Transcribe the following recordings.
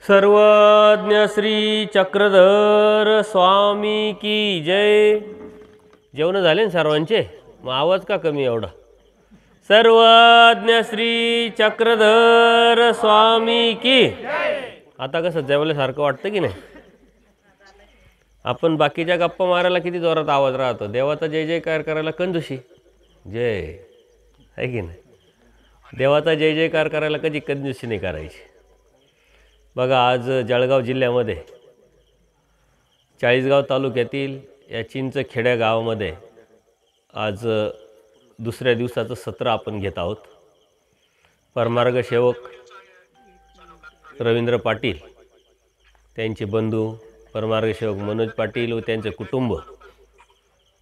सर्वज्ञ श्री चक्रधर स्वामी की जय। जेवण झाले ना सर्वांचे? मग आवाज का कमी एवढा? सर्वज्ञ श्री चक्रधर स्वामी की जय। आता कसं जेवल्यासारखं वाटतं की नाही? आपण बाकीच्या गप्पा मारायला किती जोरात आवाज राहतो, देवाचा जय जयकार करायला कंजूशी जय आहे की नाही? देवाचा जय जयकार करायला कधी कंजूशी नाही करायची। बघा, आज जळगाव जिल्ह्यामध्ये चाळीसगाव तालुक्यातील या चिंचखेड्या गावामध्ये आज दुसऱ्या दिवसाचं सत्र आपण घेत आहोत। परमार्ग सेवक रवींद्र पाटील, त्यांचे बंधू परमार्ग सेवक मनोज पाटील व त्यांचे कुटुंब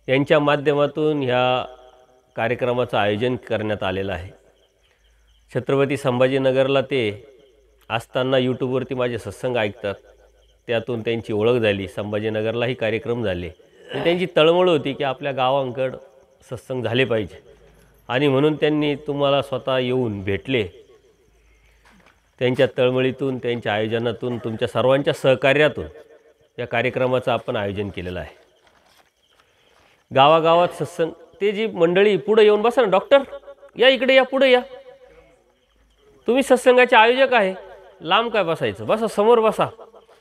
यांच्या माध्यमातून ह्या कार्यक्रमाचं आयोजन करण्यात आलेलं आहे। छत्रपती संभाजीनगरला ते असताना यूट्यूबवरती माझे सत्संग ऐकतात, त्यातून त्यांची ओळख झाली। संभाजीनगरलाही कार्यक्रम झाले आणि त्यांची तळमळ होती की आपल्या गावांकडं सत्संग झाले पाहिजे आणि म्हणून त्यांनी तुम्हाला स्वतः येऊन भेटले। त्यांच्या तळमळीतून, त्यांच्या आयोजनातून, तुमच्या सर्वांच्या सहकार्यातून या कार्यक्रमाचं आपण आयोजन केलेलं आहे। गावागावात सत्संग, ते जी मंडळी पुढे येऊन बसा ना, डॉक्टर या इकडे या, पुढे या, तुम्ही सत्संगाचे आयोजक आहे, लांब काय बसायचं, बसा समोर बसा।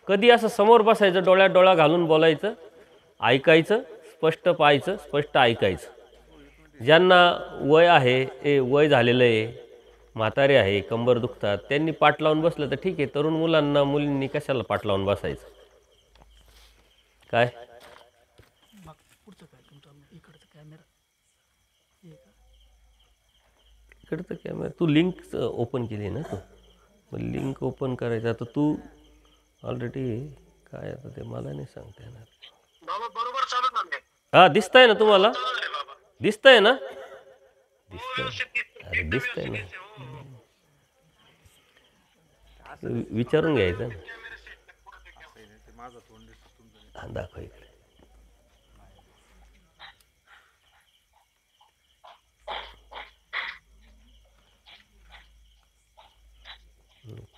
कधी असं समोर बसायचं, डोळ्यात डोळा घालून बोलायचं, ऐकायचं, स्पष्ट पाहायचं, स्पष्ट ऐकायचं। ज्यांना वय आहे, हे वय झालेलं आहे, म्हातारे आहे, कंबर दुखतात, त्यांनी पाठ लावून बसलं तर ठीक आहे, तरुण मुलांना मुलींनी कशाला पाठ लावून बसायचं? काय इकडचं कॅमेरा, तू लिंक ओपन केली ना, तू मग लिंक ओपन करायचं। आता तू ऑलरेडी काय, आता ते मला नाही सांगता येणार। हा, दिसतंय ना तुम्हाला? दिसतंय ना? दिसतंय, अरे दिसतंय ना, विचारून घ्यायचं ना। हा, दाखव इकडे।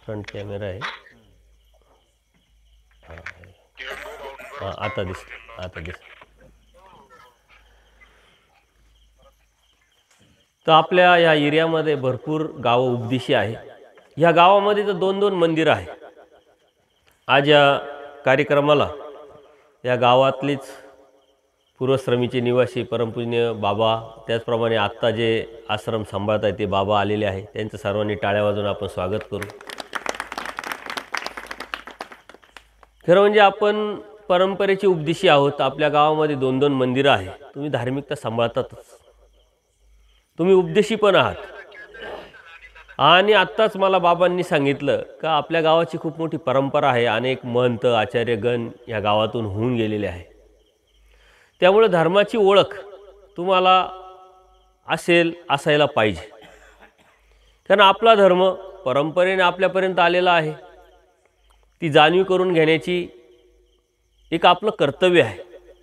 फ्रंट कॅमेरा आहे, हां आता दिसतं, आता दिसतं। तर आपल्या या एरियामध्ये भरपूर गावं उपदिशी आहे। ह्या गावामध्ये तर 2-2 मंदिरं आहे। आज या कार्यक्रमाला या गावातलीच पूर्वश्रमीचे निवासी परमपूज्य बाबा, त्याचप्रमाणे आत्ता जे आश्रम सांभाळत आहे ते बाबा आलेले आहे। त्यांचं सर्वांनी टाळ्या वाजवून आपण स्वागत करू। खरं म्हणजे आपण परंपरेचे उपदेशी आहोत। आपल्या गावामध्ये 2-2 मंदिरं आहे, तुम्ही धार्मिकता सांभाळतातच, तुम्ही उपदेशी पण आहात। आणि आत्ताच मला बाबांनी सांगितलं का आपल्या गावाची खूप मोठी परंपरा आहे, अनेक महंत आचार्यगण या गावातून होऊन गेलेले आहे। त्यामुळे धर्माची ओळख तुम्हाला असायला पाहिजे, कारण आपला धर्म परंपरेने आपल्यापर्यंत आलेला आहे। ती जाणीव करून घेण्याची एक आपलं कर्तव्य आहे,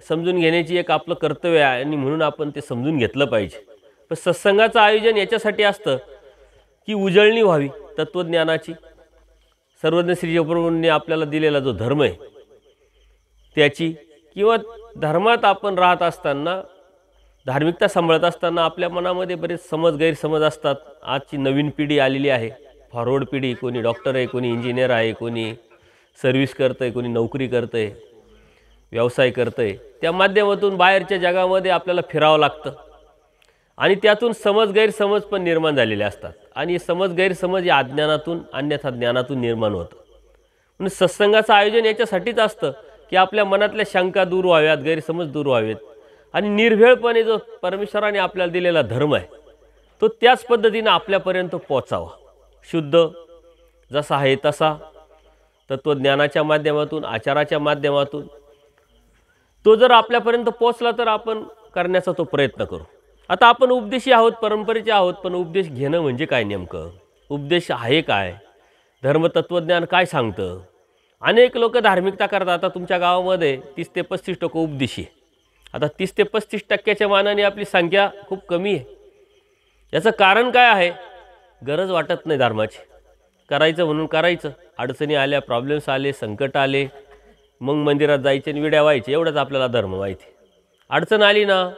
समजून घेण्याची एक आपलं कर्तव्य आहे, आणि म्हणून आपण ते समजून घेतलं पाहिजे। पण सत्संगाचं आयोजन याच्यासाठी असतं की उजळणी व्हावी तत्त्वज्ञानाची। सर्वज्ञ श्री जगद्गुरूंनी आपल्याला दिलेला जो धर्म आहे त्याची, किंवा धर्मात आपण राहत असताना, धार्मिकता सांभाळत असताना आपल्या मनामध्ये बरेच गैरसमज असतात। आजची नवीन पिढी आलेली आहे, फॉरवर्ड पिढी, कोणी डॉक्टर आहे, कोणी इंजिनियर आहे, कोणी सर्व्हिस करतं आहे, कोणी नोकरी करतं आहे, व्यवसाय करतं आहे। त्या माध्यमातून बाहेरच्या जगामध्ये आपल्याला फिरावं लागतं आणि त्यातून गैरसमज पण निर्माण झालेले असतात, आणि गैरसमज या अज्ञानातून, अन्यथा ज्ञानातून निर्माण होतं। म्हणून सत्संगाचं आयोजन याच्यासाठीच असतं की आपल्या मनातल्या शंका दूर व्हाव्यात, गैरसमज दूर व्हावेत, आणि निर्भेळपणे जो परमेश्वराने आपल्याला दिलेला धर्म आहे तो त्याच पद्धतीनं आपल्यापर्यंत पोचावा, शुद्ध जसा आहे तसा, तत्त्वज्ञानाच्या माध्यमातून, आचाराच्या माध्यमातून तो जर आपल्यापर्यंत पोचला तर आपण करण्याचा तो प्रयत्न करू। आता आपण उपदेशी आहोत, परंपरेचे आहोत, पण उपदेश घेणं म्हणजे काय नेमकं? उपदेश आहे काय? धर्मतत्वज्ञान काय सांगतं? अनेक लोक धार्मिकता करतात। आता तुमच्या गावामध्ये 30 ते 35% उपदेशी आहे। आता 30 ते 35% मानाने आपली संख्या खूप कमी आहे। याचं कारण काय आहे? गरज वाटत नाही धर्माची, करायचं म्हणून करायचं, अडचणी आल्या, प्रॉब्लेम्स आले, संकट आले, मग मंदिरात जायचे आणि विड्या व्हायचे, एवढंच आपल्याला धर्म माहिती. अडचण आली ना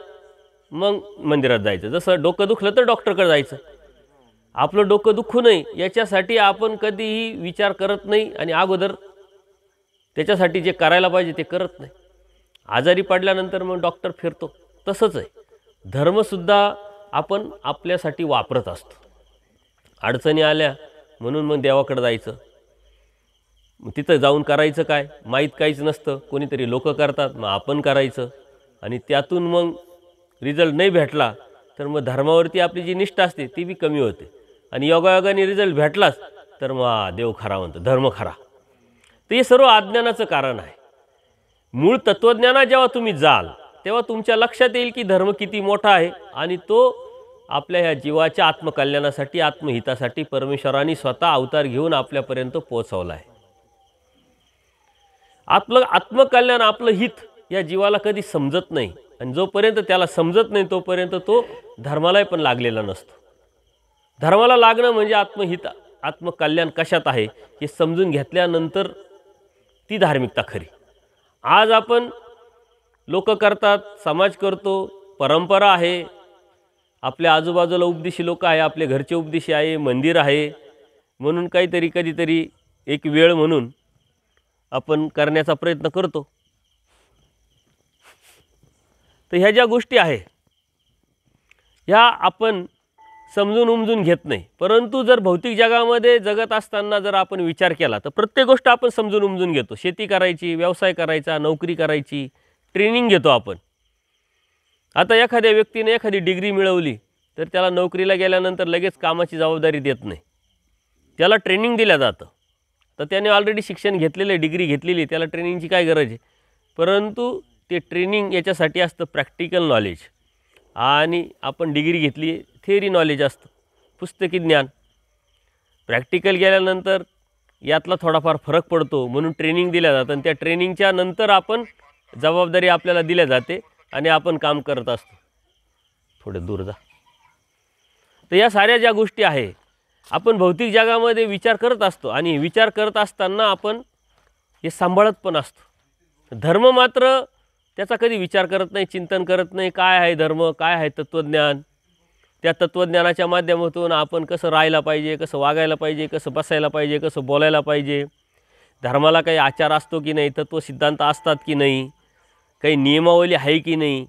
मग मंदिरात जायचं. जसं डोकं दुखलं तर डॉक्टरकडे जायचं. आपलं डोकं दुखू नये याच्यासाठी आपण कधीही विचार करत नाही आणि अगोदर त्याच्यासाठी जे करायला पाहिजे ते करत नाही. आजारी पडल्यानंतर मग डॉक्टर फिरतो. तसंच आहे, धर्मसुद्धा आपण आपल्यासाठी वापरत असतो. अडचणी आल्या म्हणून मग देवाकडे जायचं, मग तिथं जाऊन करायचं काय, माहीत काहीच नसतं, कोणीतरी लोक करतात, मग आपण करायचं आणि त्यातून मग रिझल्ट नाही भेटला तर मग धर्मावरती आपली जी निष्ठा असते ती बी कमी होते आणि योगायोगाने रिझल्ट भेटलाच तर मग देव खरा म्हणतो, धर्म खरा. तर हे सर्व अज्ञानाचं कारण आहे. मूळ तत्त्वज्ञानात जेव्हा तुम्ही जाल तेव्हा तुमच्या लक्षात येईल की धर्म किती मोठा आहे आणि तो आपल्या ह्या जीवाच्या आत्मकल्याणासाठी, आत्महितासाठी परमेश्वराने स्वतः अवतार घेऊन आपल्यापर्यंत पोहोचवला आहे. आपलं आत्मकल्याण, आपलं हित या जीवाला कधी समजत नाही आणि जोपर्यंत त्याला समजत नाही तोपर्यंत तो धर्मालाही पण लागलेला नसतो. धर्माला लागणं म्हणजे आत्महित, आत्मकल्याण कशात आहे हे समजून घेतल्यानंतर ती धार्मिकता खरी. आज आपण लोक करतात, समाज करतो, परंपरा आहे, आपल्या आजूबाजूला उपदेशी लोक आहे, आपले घरचे उपदेशी आहे, मंदिर आहे म्हणून काहीतरी कधीतरी एक वेळ म्हणून आपण करण्याचा प्रयत्न करतो. तर ह्या ज्या गोष्टी आहे ह्या आपण समजून उमजून घेत नाही. परंतु जर भौतिक जगामध्ये जगत असताना जर आपण विचार केला तर प्रत्येक गोष्ट आपण समजून उमजून घेतो. शेती करायची, व्यवसाय करायचा, नोकरी करायची, ट्रेनिंग घेतो आपण. आता एखाद्या व्यक्तीने एखादी डिग्री मिळवली तर त्याला नोकरीला गेल्यानंतर लगेच कामाची जबाबदारी देत नाही, त्याला ट्रेनिंग दिलं जातं. तर त्याने ऑलरेडी शिक्षण घेतलेलं आहे, डिग्री घेतलेली, त्याला ट्रेनिंगची काय गरज आहे. परंतु ते ट्रेनिंग याच्यासाठी असतं प्रॅक्टिकल नॉलेज, आणि आपण डिग्री घेतली थिअरी नॉलेज असतं, पुस्तकी ज्ञान. प्रॅक्टिकल गेल्यानंतर यातला थोडाफार फरक पडतो म्हणून ट्रेनिंग दिल्या जातं आणि त्या ट्रेनिंगच्या नंतर आपण जबाबदारी आपल्याला दिल्या जाते आणि आपण काम करत असतो. थोडे दूर जा. तर या साऱ्या ज्या गोष्टी आहे आपण भौतिक जगामध्ये विचार करत असतो आणि विचार करत असताना आपण हे सांभाळत पण असतो. धर्म मात्र त्याचा कधी विचार करत नाही, चिंतन करत नाही. काय आहे धर्म, काय आहे तत्त्वज्ञान, त्या तत्त्वज्ञानाच्या माध्यमातून आपण कसं राहायला पाहिजे, कसं वागायला पाहिजे, कसं बसायला पाहिजे, कसं बोलायला पाहिजे, धर्माला काही आचार असतो की नाही, तत्त्वसिद्धांत असतात की नाही, काही नियमावली आहे की नाही,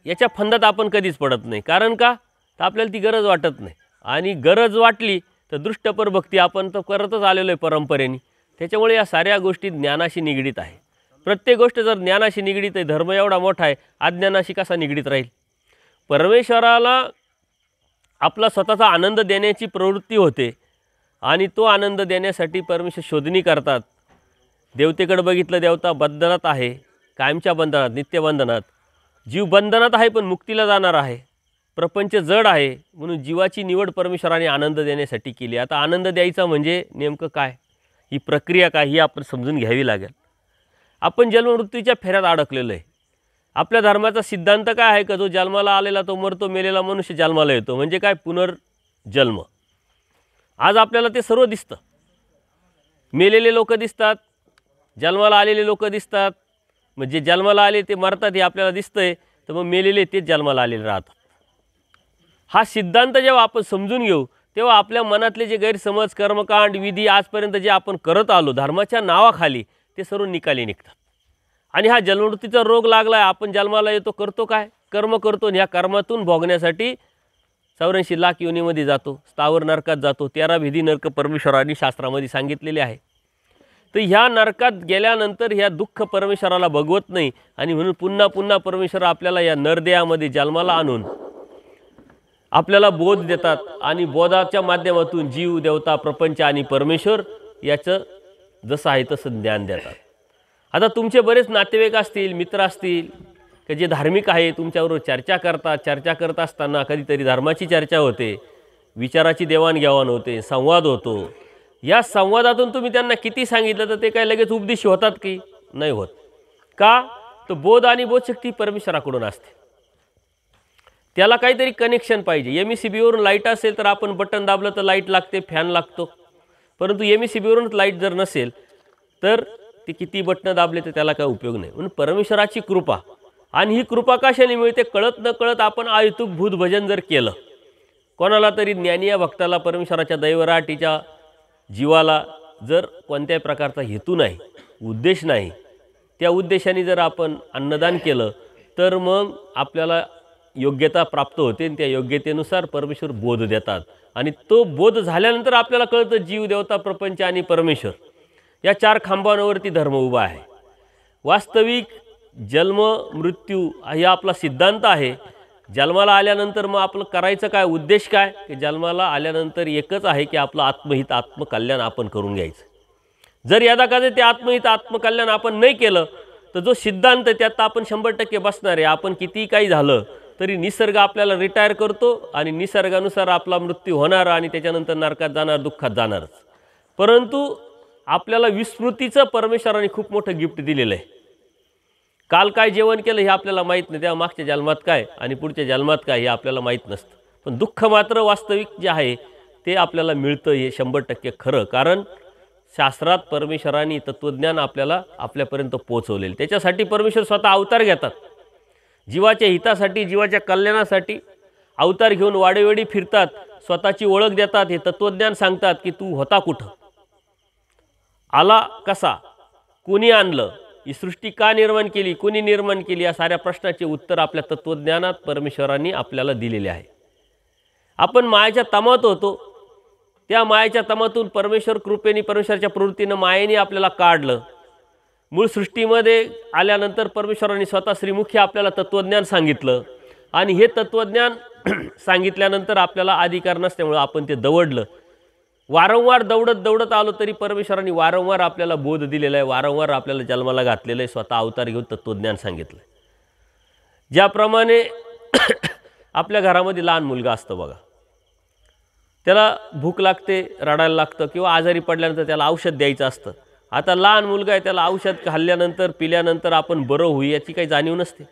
याच्या फंदात आपण कधीच पडत नाही. कारण का, तर आपल्याला ती गरज वाटत नाही. आणि गरज वाटली तर दृष्टपर भक्ती आपण तर करतच आलेलो आहे परंपरेने. त्याच्यामुळे या साऱ्या गोष्टी ज्ञानाशी निगडीत आहे. प्रत्येक गोष्ट जर ज्ञानाशी निगडीत आहे, धर्म एवढा मोठा आहे, अज्ञानाशी कसा निगडीत राहील. परमेश्वराला आपला स्वतःचा आनंद देण्याची प्रवृत्ती होते आणि तो आनंद देण्यासाठी परमेश्वर शोधणी करतात. देवतेकडे बघितलं, देवता बंधनात आहे, कायमच्या बंधनात, नित्यबंधनात. जीव बंधनात आहे पण मुक्तीला जाणार आहे. प्रपंच जड आहे म्हणून जीवाची निवड परमेश्वराने आनंद देण्यासाठी केली. आता आनंद द्यायचा म्हणजे नेमकं काय, ही प्रक्रिया काय, ही आपण समजून घ्यावी लागेल. आपण जन्ममृत्यूच्या फेऱ्यात अडकलेलो आहे. आपल्या धर्माचा सिद्धांत काय आहे का, जो जन्माला आलेला तो मरतो, मेलेला मनुष्य जन्माला येतो. म्हणजे काय, पुनर्जन्म. आज आपल्याला ते सर्व दिसतं. मेलेले लोक दिसतात, जन्माला आलेले लोक दिसतात. म्हणजे जन्माला आले ते मरतात हे आपल्याला दिसतंय, तर मग मेलेले तेच जन्माला आलेले राहतात. हा सिद्धांत जेव्हा आपण समजून घेऊ तेव्हा आपल्या मनातले जे गैरसमज, कर्मकांड, विधी आजपर्यंत जे आपण करत आलो धर्माच्या नावाखाली, ते सर्व निकाली निघतात. आणि हा जन्ममृत्यूचा रोग लागला आहे. आपण जन्माला येतो, करतो काय, कर्म करतो, आणि ह्या कर्मातून भोगण्यासाठी 84 लाख योनीमध्ये जातो, स्थावर नरकात जातो. 13 भेदी नरक परमेश्वराने शास्त्रामध्ये सांगितलेले आहे. तर ह्या नरकात गेल्यानंतर ह्या दुःख परमेश्वराला भगवत नाही आणि म्हणून पुन्हा पुन्हा परमेश्वर आपल्याला या नरदेहामध्ये जन्माला आणून आपल्याला बोध देतात आणि बोधाच्या माध्यमातून जीव, देवता, प्रपंच आणि परमेश्वर याचं जसं आहे तसं ज्ञान देतात. आता तुमचे बरेच नातेवाईक असतील, मित्र असतील की जे धार्मिक आहे, तुमच्याबरोबर चर्चा करतात. चर्चा करत असताना कधीतरी धर्माची चर्चा होते, विचाराची देवाणघेवाण होते, संवाद होतो. या संवादातून तुम्ही त्यांना किती सांगितलं तर ते काय लगेच उपदेशी होतात की नाही होत. का, तर बोध आणि बोधशक्ती परमेश्वराकडून असते. त्याला काहीतरी कनेक्शन पाहिजे. MSCBवरून लाईट असेल तर आपण बटन दाबलं तर लाईट लागते, फॅन लागतो. परंतु MSCBवरूनच लाईट जर नसेल तर ते किती बटणं दाबले तर त्याला काय उपयोग नाही. म्हणून परमेश्वराची कृपा, आणि ही कृपा कशाने मिळते? कळत न कळत आपण आयतुक भूत भजन जर केलं, कोणाला तरी ज्ञानी या भक्ताला परमेश्वराच्या दैवराटीच्या जीवाला जर कोणत्याही प्रकारचा हेतू नाही, उद्देश नाही, त्या उद्देशाने जर आपण अन्नदान केलं तर मग आपल्याला योग्यता प्राप्त होते आणि त्या योग्यतेनुसार परमेश्वर बोध देतात. आणि तो बोध झाल्यानंतर आपल्याला कळतं जीव, देवता, प्रपंच आणि परमेश्वर या 4 खांबांवरती धर्म उभा आहे. वास्तविक जन्म मृत्यू हा आपला सिद्धांत आहे. जन्माला आल्यानंतर मग आपलं करायचं काय, उद्देश काय? की जन्माला आल्यानंतर एकच आहे की आपलं आत्महित आत्मकल्याण आपण करून घ्यायचं. जर यदा कधी ते आत्महित आत्मकल्याण आपण नाही केलं तर जो सिद्धांत त्यात आपण 100% बसणार आहे. आपण कितीही काही झालं तरी निसर्ग आपल्याला रिटायर करतो आणि निसर्गानुसार आपला मृत्यू होणार आणि त्याच्यानंतर नरकात जाणार, दुःखात जाणारच. परंतु आपल्याला विस्मृतीचं परमेश्वराने खूप मोठं गिफ्ट दिलेलं आहे. काल काय जेवण केलं हे आपल्याला माहीत नाही, तेव्हा मागच्या जन्मात काय आणि पुढच्या जन्मात काय हे आपल्याला माहीत नसतं. पण दुःख मात्र वास्तविक जे आहे ते आपल्याला मिळतं हे 100% खरं. कारण शास्त्रात परमेश्वराने तत्त्वज्ञान आपल्याला आपल्यापर्यंत पोहोचवलेलं. त्याच्यासाठी परमेश्वर स्वतः अवतार घेतात. जीवाच्या हितासाठी, जीवाच्या कल्याणासाठी अवतार घेऊन वाडेवेडी फिरतात, स्वतःची ओळख देतात, हे तत्त्वज्ञान सांगतात की तू होता कुठं, आला कसा, कोणी आणलं, ही सृष्टी का निर्माण केली, कोणी निर्माण केली, या साऱ्या प्रश्नाचे उत्तर आपल्या तत्त्वज्ञानात परमेश्वरांनी आपल्याला दिलेले आहे. आपण मायेच्या तमात होतो, त्या मायेच्या तमातून परमेश्वर कृपेने, परमेश्वराच्या प्रवृत्तीनं, मायेने आपल्याला काढलं. मूळ सृष्टीमध्ये आल्यानंतर परमेश्वरांनी स्वतः श्रीमुखी आपल्याला तत्त्वज्ञान सांगितलं आणि हे तत्त्वज्ञान सांगितल्यानंतर आपल्याला अधिकार नसल्यामुळं आपण ते दवडलं. वारंवार दौडत आलो तरी परमेश्वरांनी वारंवार आपल्याला बोध दिलेला आहे, वारंवार आपल्याला जन्माला घातलेलं आहे, स्वतः अवतार घेऊन तत्त्वज्ञान सांगितलं. ज्याप्रमाणे आपल्या घरामध्ये लहान मुलगा असतो बघा, त्याला भूक लागते, रडायला लागतं किंवा आजारी पडल्यानंतर त्याला औषध द्यायचं असतं. आता लहान मुलगा आहे, त्याला औषध खाल्ल्यानंतर पिल्यानंतर आपण बरं होऊ याची काही जाणीव नसते,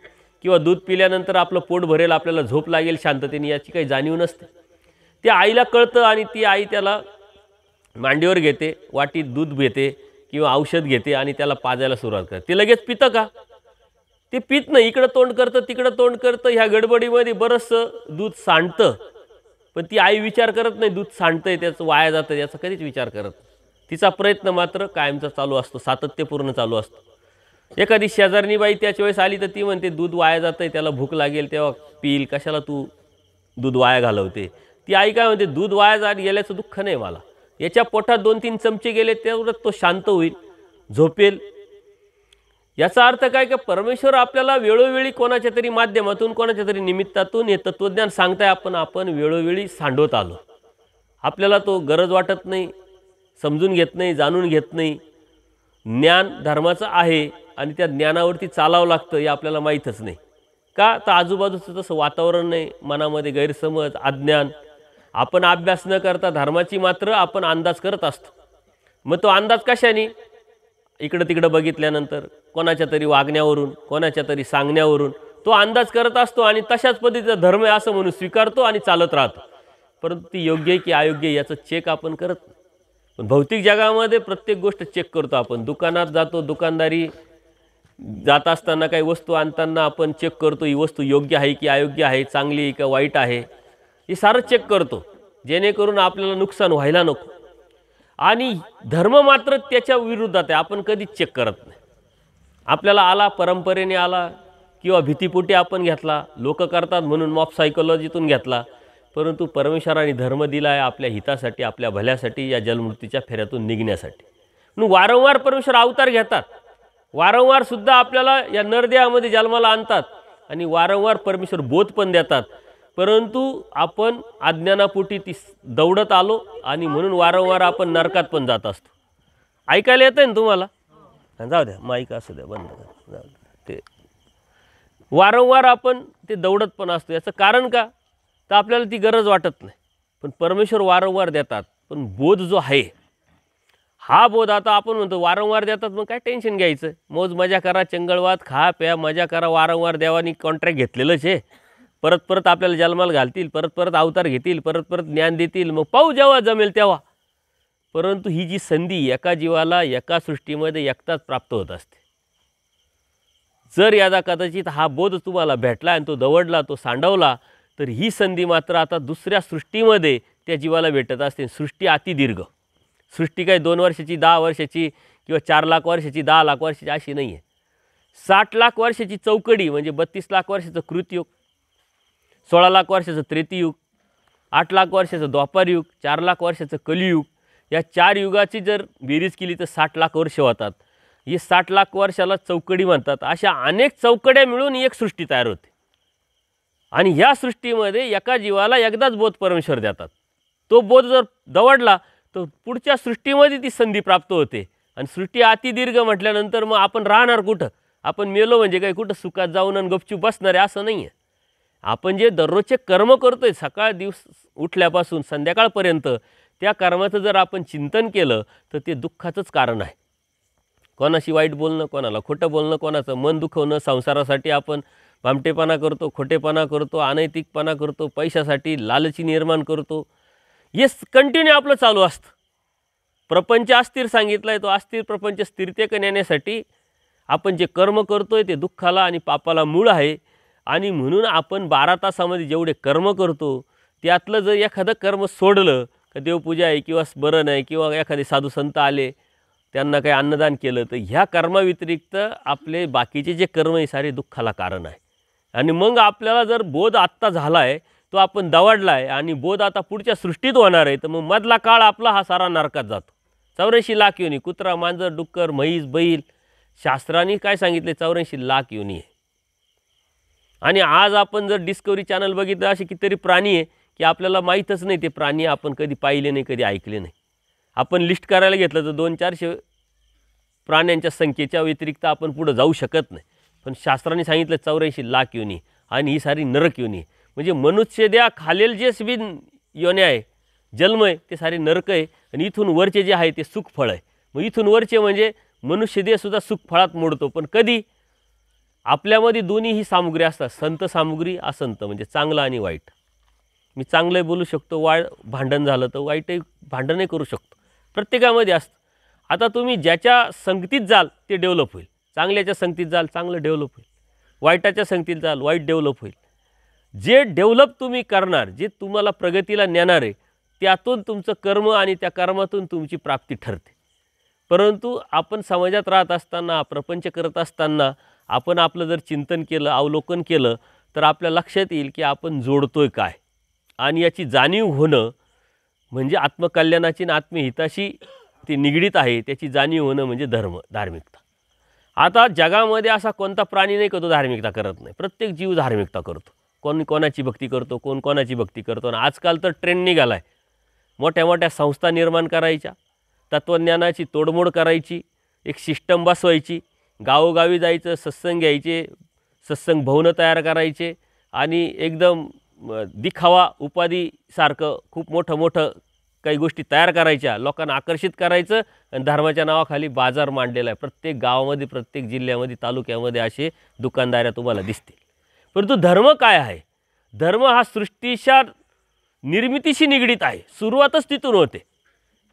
किंवा दूध पिल्यानंतर आपलं पोट भरेल, आपल्याला झोप लागेल शांततेने याची काही जाणीव नसते. ते आईला कळतं आणि ती आई त्याला मांडीवर घेते, वाटीत दूध घेते किंवा औषध घेते आणि त्याला पाजायला सुरुवात करते. ते लगेच पितं का? ते पित नाही, इकडं तोंड करतं, तिकडं तोंड करतं. ह्या गडबडीमध्ये बरंचसं दूध सांडतं, पण ती आई विचार करत नाही दूध सांडतंय, त्याचं वाया जातं याचा कधीच विचार करत नाही. तिचा प्रयत्न मात्र कायमचा चालू असतो, सातत्यपूर्ण चालू असतो. एखादी शेजारणी बाई त्याच वेळेस आली तर ती म्हणते दूध वाया जातंय, त्याला भूक लागेल तेव्हा पिईल, कशाला तू दूध वाया घालवते. ती आई काय म्हणते, दूध वाया गेल्याचं दुःख नाही मला, याच्या पोटात 2-3 चमचे गेले तेवढंच तो शांत होईल, झोपेल. याचा अर्थ काय की परमेश्वर आपल्याला वेळोवेळी कोणाच्या तरी माध्यमातून, कोणाच्या तरी निमित्तातून हे तत्त्वज्ञान सांगताय. आपण वेळोवेळी सांडवत आलो. आपल्याला तो गरज वाटत नाही, समजून घेत नाही, जाणून घेत नाही. ज्ञान धर्माचं आहे आणि त्या ज्ञानावरती चालावं लागतं हे आपल्याला माहीतच नाही का? तर आजूबाजूचं तसं वातावरण नाही, मनामध्ये गैरसमज, अज्ञान. आपण अभ्यास न करता धर्माची मात्र आपण अंदाज करत असतो. मग तो अंदाज कशाने? इकडं तिकडं बघितल्यानंतर, कोणाच्या तरी वागण्यावरून, कोणाच्या तरी सांगण्यावरून तो अंदाज करत असतो आणि तशाच पद्धतीचा धर्म आहे असं म्हणून स्वीकारतो आणि चालत राहतो. परंतु ती योग्य आहे की अयोग्य आहे याचं चेक आपण करत नाही. पण भौतिक जगामध्ये प्रत्येक गोष्ट चेक करतो आपण. दुकानात जातो, दुकानदारी जात असताना काही वस्तू आणताना आपण चेक करतो, ही वस्तू योग्य आहे की अयोग्य आहे, चांगली आहे का वाईट आहे, हे सारं चेक करतो जेणेकरून आपल्याला नुकसान व्हायला नको. आणि धर्म मात्र त्याच्या विरुद्धात आहे, आपण कधीच चेक करत नाही. आपल्याला आला, परंपरेने आला किंवा भीतीपोटी आपण घेतला, लोक करतात म्हणून मॉब सायकोलॉजीतून घेतला. परंतु परमेश्वराने धर्म दिला आहे आपल्या हितासाठी, आपल्या भल्यासाठी, या जलमृत्यूच्या फेऱ्यातून निघण्यासाठी. म्हणून वारंवार परमेश्वर अवतार घेतात, वारंवार सुद्धा आपल्याला या नरदेहामध्ये जन्माला आणतात आणि वारंवार परमेश्वर बोध पण देतात. परंतु आपण अज्ञानापोटी ती दौडत आलो आणि म्हणून वारंवार आपण नरकात पण जात असतो. ऐकायला येतं ना तुम्हाला? जाऊ द्या, माईक असू द्या, बंद जाऊ द्या. ते वारंवार आपण ते दौडत पण असतो. याचं कारण का? तर आपल्याला ती गरज वाटत नाही, पण परमेश्वर वारंवार देतात. पण बोध जो आहे हा बोध, आता आपण म्हणतो वारंवार देतात, मग काय टेन्शन घ्यायचं? मौज मजा करा, चंगळवाद खा प्या, मजा करा. वारंवार देवानी कॉन्ट्रॅक्ट घेतलेलंच आहे. परत परत आपल्याला जन्माला घालतील, परत परत अवतार घेतील, परत परत ज्ञान देतील. मग पाहू जेव्हा जमेल तेव्हा. परंतु ही जी संधी एका जीवाला एका सृष्टीमध्ये एकटाच प्राप्त होत असते. जर यादा कदाचित हा बोध तुम्हाला भेटला आणि तो दवडला, तो सांडवला, तर ही संधी मात्र आता दुसऱ्या सृष्टीमध्ये त्या जीवाला भेटत असते. सृष्टी अतिदीर्घ, सृष्टी काही 2 वर्षाची, 10 वर्षाची किंवा 4 लाख वर्षाची, 10 लाख वर्षाची अशी नाही आहे. 60 लाख वर्षाची चौकडी म्हणजे 32 लाख वर्षाचं कृतयुग, 16 लाख वर्षाचं त्रेतीयुग, 8 लाख वर्षाचं द्वापारयुग, 4 लाख वर्षाचं कलियुग. या 4 युगाची जर बेरीज केली तर 60 लाख वर्ष होतात. हे 60 लाख वर्षाला चौकडी म्हणतात. अशा अनेक चौकड्या मिळून एक सृष्टी तयार होते आणि ह्या सृष्टीमध्ये एका जीवाला एकदाच बोध परमेश्वर देतात. तो बोध जर दवडला तर पुढच्या सृष्टीमध्ये ती संधी प्राप्त होते. आणि सृष्टी अतिदीर्घ म्हटल्यानंतर मग आपण राहणार कुठं? आपण मेलो म्हणजे काही कुठं सुखात जाऊन आणि गपचूप बसणार आहे असं नाही आहे. आपण जे दररोजचे कर्म करतो आहे सकाळ दिवस उठल्यापासून संध्याकाळपर्यंत, त्या कर्माचं जर आपण चिंतन केलं तर ते दुःखाचंच कारण आहे. कोणाशी वाईट बोलणं, कोणाला खोटं बोलणं, कोणाचं मन दुखवणं, संसारासाठी आपण भामटेपणा करतो, खोटेपणा करतो, अनैतिकपणा करतो, पैशासाठी लालची निर्माण करतो, हे कंटिन्यू आपलं चालू असतं. प्रपंच अस्थिर सांगितलं आहे, तो अस्थिर प्रपंच स्थिरतेकडे नेण्यासाठी आपण जे कर्म करतो आहे ते दुःखाला आणि पापाला मूळ आहे. आणि म्हणून आपण 12 तासामध्ये जेवढे कर्म करतो त्यातलं जर एखादं कर्म सोडलं, का देवपूजा आहे किंवा स्मरण आहे किंवा एखादे साधू संत आले त्यांना काही अन्नदान केलं, तर ह्या कर्माव्यतिरिक्त आपले बाकीचे जे कर्म आहे सारे दुःखाला कारण आहे. आणि मग आपल्याला जर बोध आत्ता झाला आहे, तो आपण दवडला आहे आणि बोध आता पुढच्या सृष्टीत होणार आहे, तर मग मधला काळ आपला हा सारा नरकात जातो. 84 लाख योनी, कुत्रा, मांजर, डुक्कर, म्हैस, बैल, शास्त्रांनी काय सांगितले 84 लाख योनी आहे. आणि आज आपण जर डिस्कवरी चॅनल बघितलं, असे कितीतरी प्राणी आहे की आपल्याला माहीतच नाही ते प्राणी आपण कधी पाहिले नाही, कधी ऐकले नाही. आपण लिस्ट करायला घेतलं तर 200-400 प्राण्यांच्या संख्येच्या व्यतिरिक्त आपण पुढे जाऊ शकत नाही. पण शास्त्रांनी सांगितलं 84 लाख योनी आणि ही सारी नरक योनी. म्हणजे मनुष्य द्या खालील जे बी योन्या आहे, जन्म आहे, ते सारे नरक आहे. आणि इथून वरचे जे आहे ते सुखफळ आहे. मग इथून वरचे म्हणजे मनुष्य देहसुद्धा सुखफळात मोडतो. पण कधी? आपल्यामध्ये दोन्ही ही सामुग्री असतात, संत सामुग्री, असंत म्हणजे चांगलं आणि वाईट. मी चांगलंही बोलू शकतो, भांडण झालं तर वाईटही भांडणही करू शकतो, प्रत्येकामध्ये असतं. आता तुम्ही ज्याच्या संगतीत जाल ते डेव्हलप होईल. चांगल्याच्या संगतीत जाल चांगलं डेव्हलप होईल, वाईटाच्या संगतीत जाल वाईट डेव्हलप होईल. जे डेव्हलप तुम्ही करणार, जे तुम्हाला प्रगतीला नेणार आहे, त्यातून तुमचं कर्म आणि त्या कर्मातून तुमची प्राप्ती ठरते. परंतु आपण समाजात राहत असताना, प्रपंच करत असताना आपण आपलं जर चिंतन केलं, अवलोकन केलं, तर आपल्या लक्षात येईल की आपण जोडतोय काय. आणि याची जाणीव होणं म्हणजे आत्मकल्याणाची आणि आत्महिताशी ते निगडीत आहे. त्याची जाणीव होणं म्हणजे धार्मिकता. आता जगामध्ये असा कोणता प्राणी नाही का तो धार्मिकता करत नाही. प्रत्येक जीव धार्मिकता करतो. कोण कोणाची भक्ती करतो, कोण कोणाची भक्ती करतो. आणि आजकाल तर ट्रेंड निघाला आहे, मोठ्या मोठ्या संस्था निर्माण करायच्या, तत्त्वज्ञानाची तोडमोड करायची, एक सिस्टम बसवायची, गावोगावी जायचं, सत्संग घ्यायचे, सत्संग भवन तयार करायचे आणि एकदम दिखावा उपाधीसारखं खूप मोठं काही गोष्टी तयार करायच्या, लोकांना आकर्षित करायचं. आणि धर्माच्या नावाखाली बाजार मांडलेला आहे. प्रत्येक गावामध्ये, प्रत्येक जिल्ह्यामध्ये, तालुक्यामध्ये असे दुकानदाऱ्या तुम्हाला दिसतील. परंतु धर्म काय आहे? धर्म हा सृष्टीच्या निर्मितीशी निगडीत आहे. सुरुवातच तिथून होते.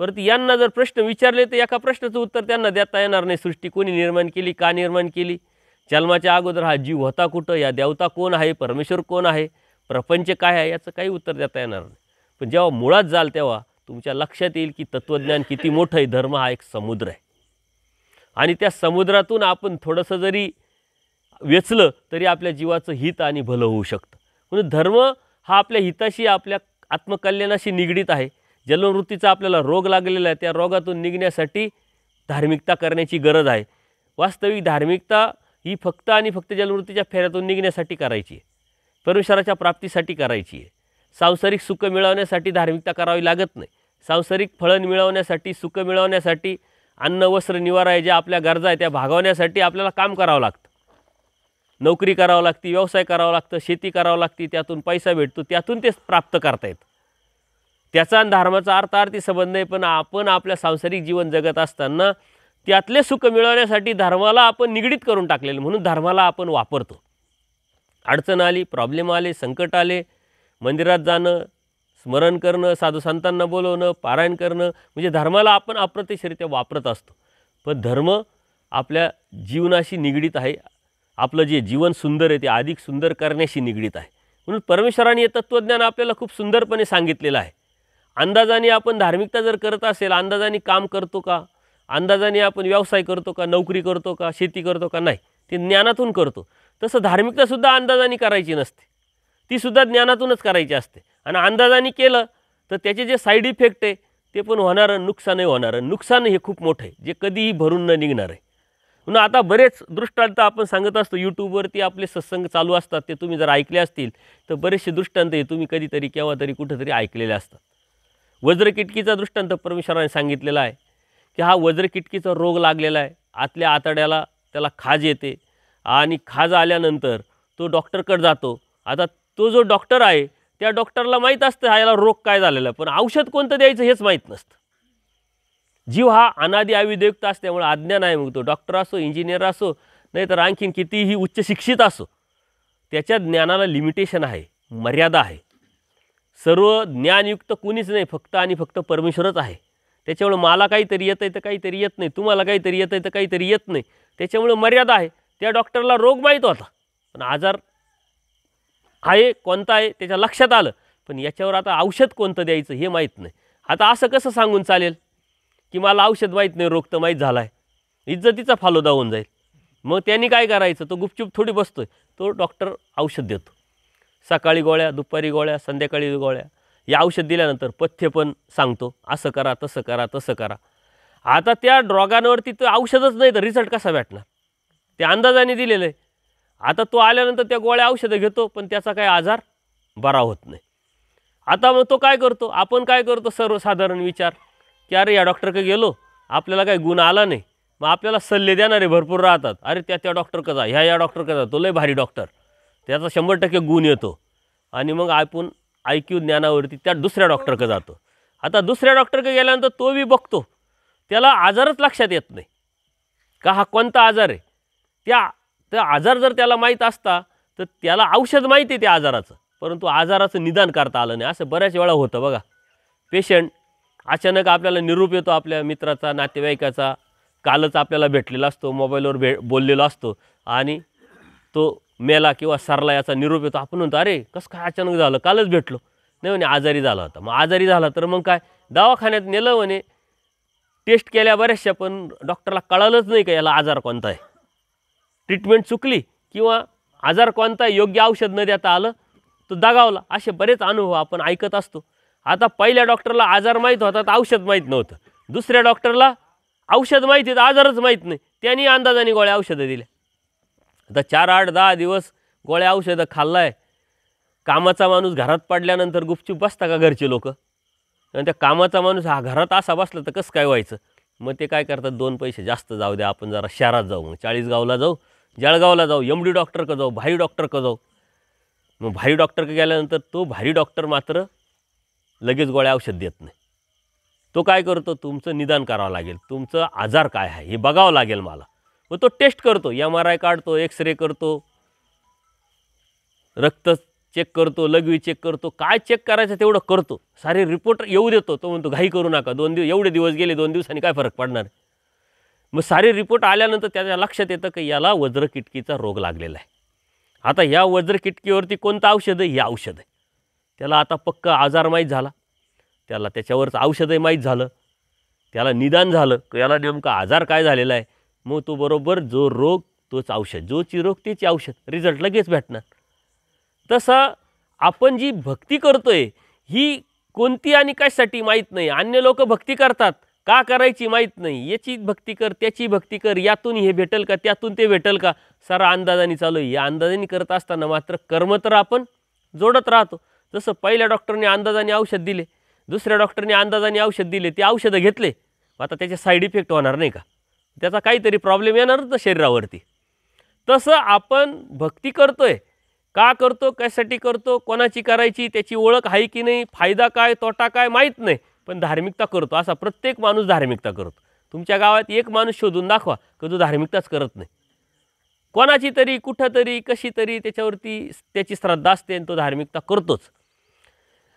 परंतु यांना जर प्रश्न विचारले तर एका प्रश्नाचं उत्तर त्यांना देता येणार नाही. सृष्टी कोणी निर्माण केली, का निर्माण केली, जन्माच्या अगोदर हा जीव होता कुठं, या देवता कोण आहे, परमेश्वर कोण आहे, प्रपंच काय आहे, याचं काही उत्तर देता येणार नाही. पण जेव्हा मुळात जाल तेव्हा तुमच्या लक्षात येईल की तत्त्वज्ञान किती मोठं आहे. धर्म हा एक समुद्र आहे आणि त्या समुद्रातून आपण थोडंसं जरी वेचलं तरी आपल्या जीवाचं हित आणि भलं होऊ शकतं. म्हणून धर्म हा आपल्या हिताशी, आपल्या आत्मकल्याणाशी निगडीत आहे. जन्मवृत्तीचा आपल्याला रोग लागलेला आहे, त्या रोगातून निघण्यासाठी धार्मिकता करण्याची गरज आहे. वास्तविक धार्मिकता ही फक्त आणि फक्त जन्मवृत्तीच्या फेऱ्यातून निघण्यासाठी करायची आहे, परमेश्वराच्या प्राप्तीसाठी करायची आहे. सांसारिक सुख मिळवण्यासाठी धार्मिकता करावी लागत नाही. सांसारिक फळं मिळवण्यासाठी, सुख मिळवण्यासाठी, अन्न वस्त्र निवारा आहे, ज्या आपल्या गरजा आहे त्या भागवण्यासाठी आपल्याला काम करावं लागतं. नोकरी करावं लागते, व्यवसाय करावा लागतं, शेती करावं लागते, त्यातून पैसा भेटतो, त्यातून ते प्राप्त करता येतं. त्याचा धर्माचा अर्थार्थी संबंध नाही. पण आपण आपल्या सांसारिक जीवन जगत असताना त्यातले सुख मिळवण्यासाठी धर्माला आपण निगडीत करून टाकलेलं, म्हणून धर्माला आपण वापरतो. अडचण आली, प्रॉब्लेम आले, संकट आले, मंदिरात जाणं, स्मरण करणं, साधू संतांना बोलवणं, पारायण करणं, म्हणजे धर्माला आपण अप्रत्यक्षरित्या वापरत असतो. पण धर्म आपल्या जीवनाशी निगडीत आहे. आपलं जे जीवन सुंदर आहे ते अधिक सुंदर करण्याशी निगडीत आहे. म्हणून परमेश्वराने हे तत्त्वज्ञान आपल्याला खूप सुंदरपणे सांगितलेलं आहे. अंदाजाने आपण धार्मिकता जर करत असेल, अंदाजाने काम करतो का, अंदाजाने आपण व्यवसाय करतो का, नोकरी करतो का, शेती करतो का, नाही, ते ज्ञानातून करतो. तसं धार्मिकतासुद्धा अंदाजाने करायची नसते, तीसुद्धा ज्ञानातूनच करायची असते. आणि अंदाजाने केलं तर त्याचे जे साईड इफेक्ट आहे ते पण होणारं, नुकसानही होणारं. नुकसान हे खूप मोठं आहे, जे कधीही भरून न निघणार आहे. म्हणून आता बरेच दृष्टांत आपण सांगत असतो. यूट्यूबवरती आपले सत्संग चालू असतात, ते तुम्ही जर ऐकले असतील तर बरेचसे दृष्टांत हे तुम्ही कधीतरी केव्हा तरी कुठंतरी ऐकलेले असतात. वज्रकिटकीचा दृष्टांत परमेश्वराने सांगितलेला आहे की हा वज्रकिटकीचा रोग लागलेला आहे. आतल्या आतड्याला त्याला खाज येते आणि खाज आल्यानंतर तो डॉक्टरकडे जातो. आता तो जो डॉक्टर आहे त्या डॉक्टरला माहीत असतं हा याला रोग काय झालेला आहे, पण औषध कोणतं द्यायचं हेच माहीत नसतं. जीव हा अनादि अविद्युक्त असल्यामुळे अज्ञान आहे. मग तो डॉक्टर असो, इंजिनियर असो, नाहीतर आणखीन कितीही उच्च शिक्षित असो, त्याच्या ज्ञानाला लिमिटेशन आहे, मर्यादा आहे. सर्व ज्ञानयुक्त कुणीच नाही, फक्त आणि फक्त परमेश्वरच आहे. त्याच्यामुळे मला काहीतरी येतं आहे तर काहीतरी येत नाही, तुम्हाला काहीतरी येतं आहे तर काहीतरी येत नाही. त्याच्यामुळे मर्यादा आहे. त्या डॉक्टरला रोग माहीत होता, पण आजार आहे कोणता आहे त्याच्या लक्षात आलं, पण याच्यावर आता औषध कोणतं द्यायचं हे माहीत नाही. आता असं कसं सांगून चालेल की मला औषध माहीत नाही, रोग तर माहीत झाला आहे, इज्जतीचा फालुदा होऊन जाईल. मग त्यांनी काय करायचं, तो गुपचूप थोडी बसतोय, तो डॉक्टर औषध देतो. सकाळी गोळ्या, दुपारी गोळ्या, संध्याकाळी गोळ्या. या औषध दिल्यानंतर पथ्य पण सांगतो, असं करा, तसं करा, तसं करा. आता त्या ड्रॉगांवरती तर औषधच नाही तर रिझल्ट कसा भेटणार, ते अंदाजाने दिलेलं आहे. आता तो आल्यानंतर त्या गोळ्या औषधं घेतो, पण त्याचा काही आजार बरा होत नाही. आता मग तो काय करतो, आपण काय करतो, सर्वसाधारण विचार की अरे या डॉक्टरकडे गेलो, आपल्याला काही गुण आला नाही. मग आपल्याला सल्ले देणारे भरपूर राहतात. अरे त्या डॉक्टरकडे जा, ह्या डॉक्टरकडे जा, तो लय भारी डॉक्टर, त्याचा 100% गुण येतो. आणि मग आपण IQ ज्ञानावरती त्या दुसऱ्या डॉक्टरकडे जातो. आता दुसऱ्या डॉक्टरकडे गेल्यानंतर तो बी बघतो, त्याला आजारच लक्षात येत नाही का हा कोणता आजार आहे. त्या आजार जर त्याला माहीत असता तर त्याला औषध माहिती आहे त्या आजाराचं, परंतु आजाराचं निदान करता आलं नाही. असं बऱ्याच वेळा होतं बघा. पेशंट अचानक आपल्याला निरोप येतो आपल्या मित्राचा, नातेवाईकाचा, कालच आपल्याला भेटलेला असतो, मोबाईलवर बोललेला असतो, आणि तो मेला किंवा सरला याचा निरोप येतो. आपण म्हणतो अरे कसं काय अचानक झालं, कालच भेटलो. नाही म्हणे आजारी झाला होता. मग आजारी झाला तर मग काय, दवाखान्यात नेलं म्हणे, टेस्ट केल्या बऱ्याचशा, पण डॉक्टरला कळालंच नाही का याला आजार कोणता आहे. ट्रीटमेंट चुकली किंवा आजार कोणता आहे योग्य औषध न देता आलं, तो दगावला. असे बरेच अनुभव आपण ऐकत असतो. आता पहिल्या डॉक्टरला आजार माहीत होता तर औषध माहीत नव्हतं, दुसऱ्या डॉक्टरला औषध माहिती तर आजारच माहीत नाही, त्यांनी अंदाजाने गोळ्या औषधं दिल्या. आता 4, 8, 10 दिवस गोळ्या औषधं खाल्लाय. कामाचा माणूस घरात पडल्यानंतर गुपचूप बसता का घरचे लोक, आणि त्या कामाचा माणूस हा घरात असा बसला तर कसं काय व्हायचं. मग ते काय करतात, 2 पैसे जास्त जाऊ द्या, आपण जरा शहरात जाऊ, मग 40गावला जाऊ, जळगावला जाऊ, MD डॉक्टरकडे जाऊ, भारी डॉक्टरकडे जाऊ. मग भारी डॉक्टरकडे गेल्यानंतर तो भारी डॉक्टर मात्र लगेच गोळ्या औषध देत नाही. तो काय करतो, तुमचं निदान करावं लागेल, तुमचं आजार काय आहे हे बघावं लागेल मला. मग तो टेस्ट करतो, MRI काढतो, एक्सरे करतो, रक्त चेक करतो, लघवी चेक करतो, काय चेक करायचं तेवढं करतो, सारे रिपोर्ट येऊ देतो. तो म्हणतो घाई करू नका, 2 दिवस एवढे दिवस गेले, 2 दिवसांनी काय फरक पडणार. मग सारे रिपोर्ट आल्यानंतर त्याच्या लक्षात येतं की याला वज्रकिटकीचा रोग लागलेला आहे. आता ह्या वज्रकिटकीवरती कोणतं औषध आहे, हे औषध आहे. त्याला आता पक्का आजार माहीत झाला, त्याला त्याच्यावरचं औषधही माहीत झालं, त्याला निदान झालं की याला नेमका आजार काय झालेला आहे. मग तो बरोबर जो रोग तोच औषध, जोची रोग तेची औषध, रिझल्ट लगेच भेटणार. तसं आपण जी भक्ती करतोय ही कोणती आणि कशासाठी माहीत नाही. अन्य लोक भक्ती करतात, का करायची माहीत नाही. याची भक्ती कर, त्याची भक्ती कर, यातून हे भेटेल का, त्यातून ते भेटेल का, सारा अंदाजाने चालू आहे. या अंदाजाने करत असताना मात्र कर्म तर आपण जोडत राहतो. जसं पहिल्या डॉक्टरने अंदाजाने औषध दिले, दुसऱ्या डॉक्टरने अंदाजाने औषध दिले, ते औषधं घेतले, आता त्याचे साईड इफेक्ट होणार नाही का, त्याचा काहीतरी प्रॉब्लेम येणारच ना शरीरावरती. तसं आपण भक्ती करतोय, का करतो, कशासाठी करतो, कोणाची करायची, त्याची ओळख आहे की नाही, फायदा काय तोटा काय माहीत नाही, पण धार्मिकता करतो. असा प्रत्येक माणूस धार्मिकता करतो. तुमच्या गावात एक माणूस शोधून दाखवा की जो धार्मिकताच करत नाही. कोणाची तरी कुठं तरी कशी तरी त्याच्यावरती त्याची श्रद्धा असते आणि तो धार्मिकता करतोच.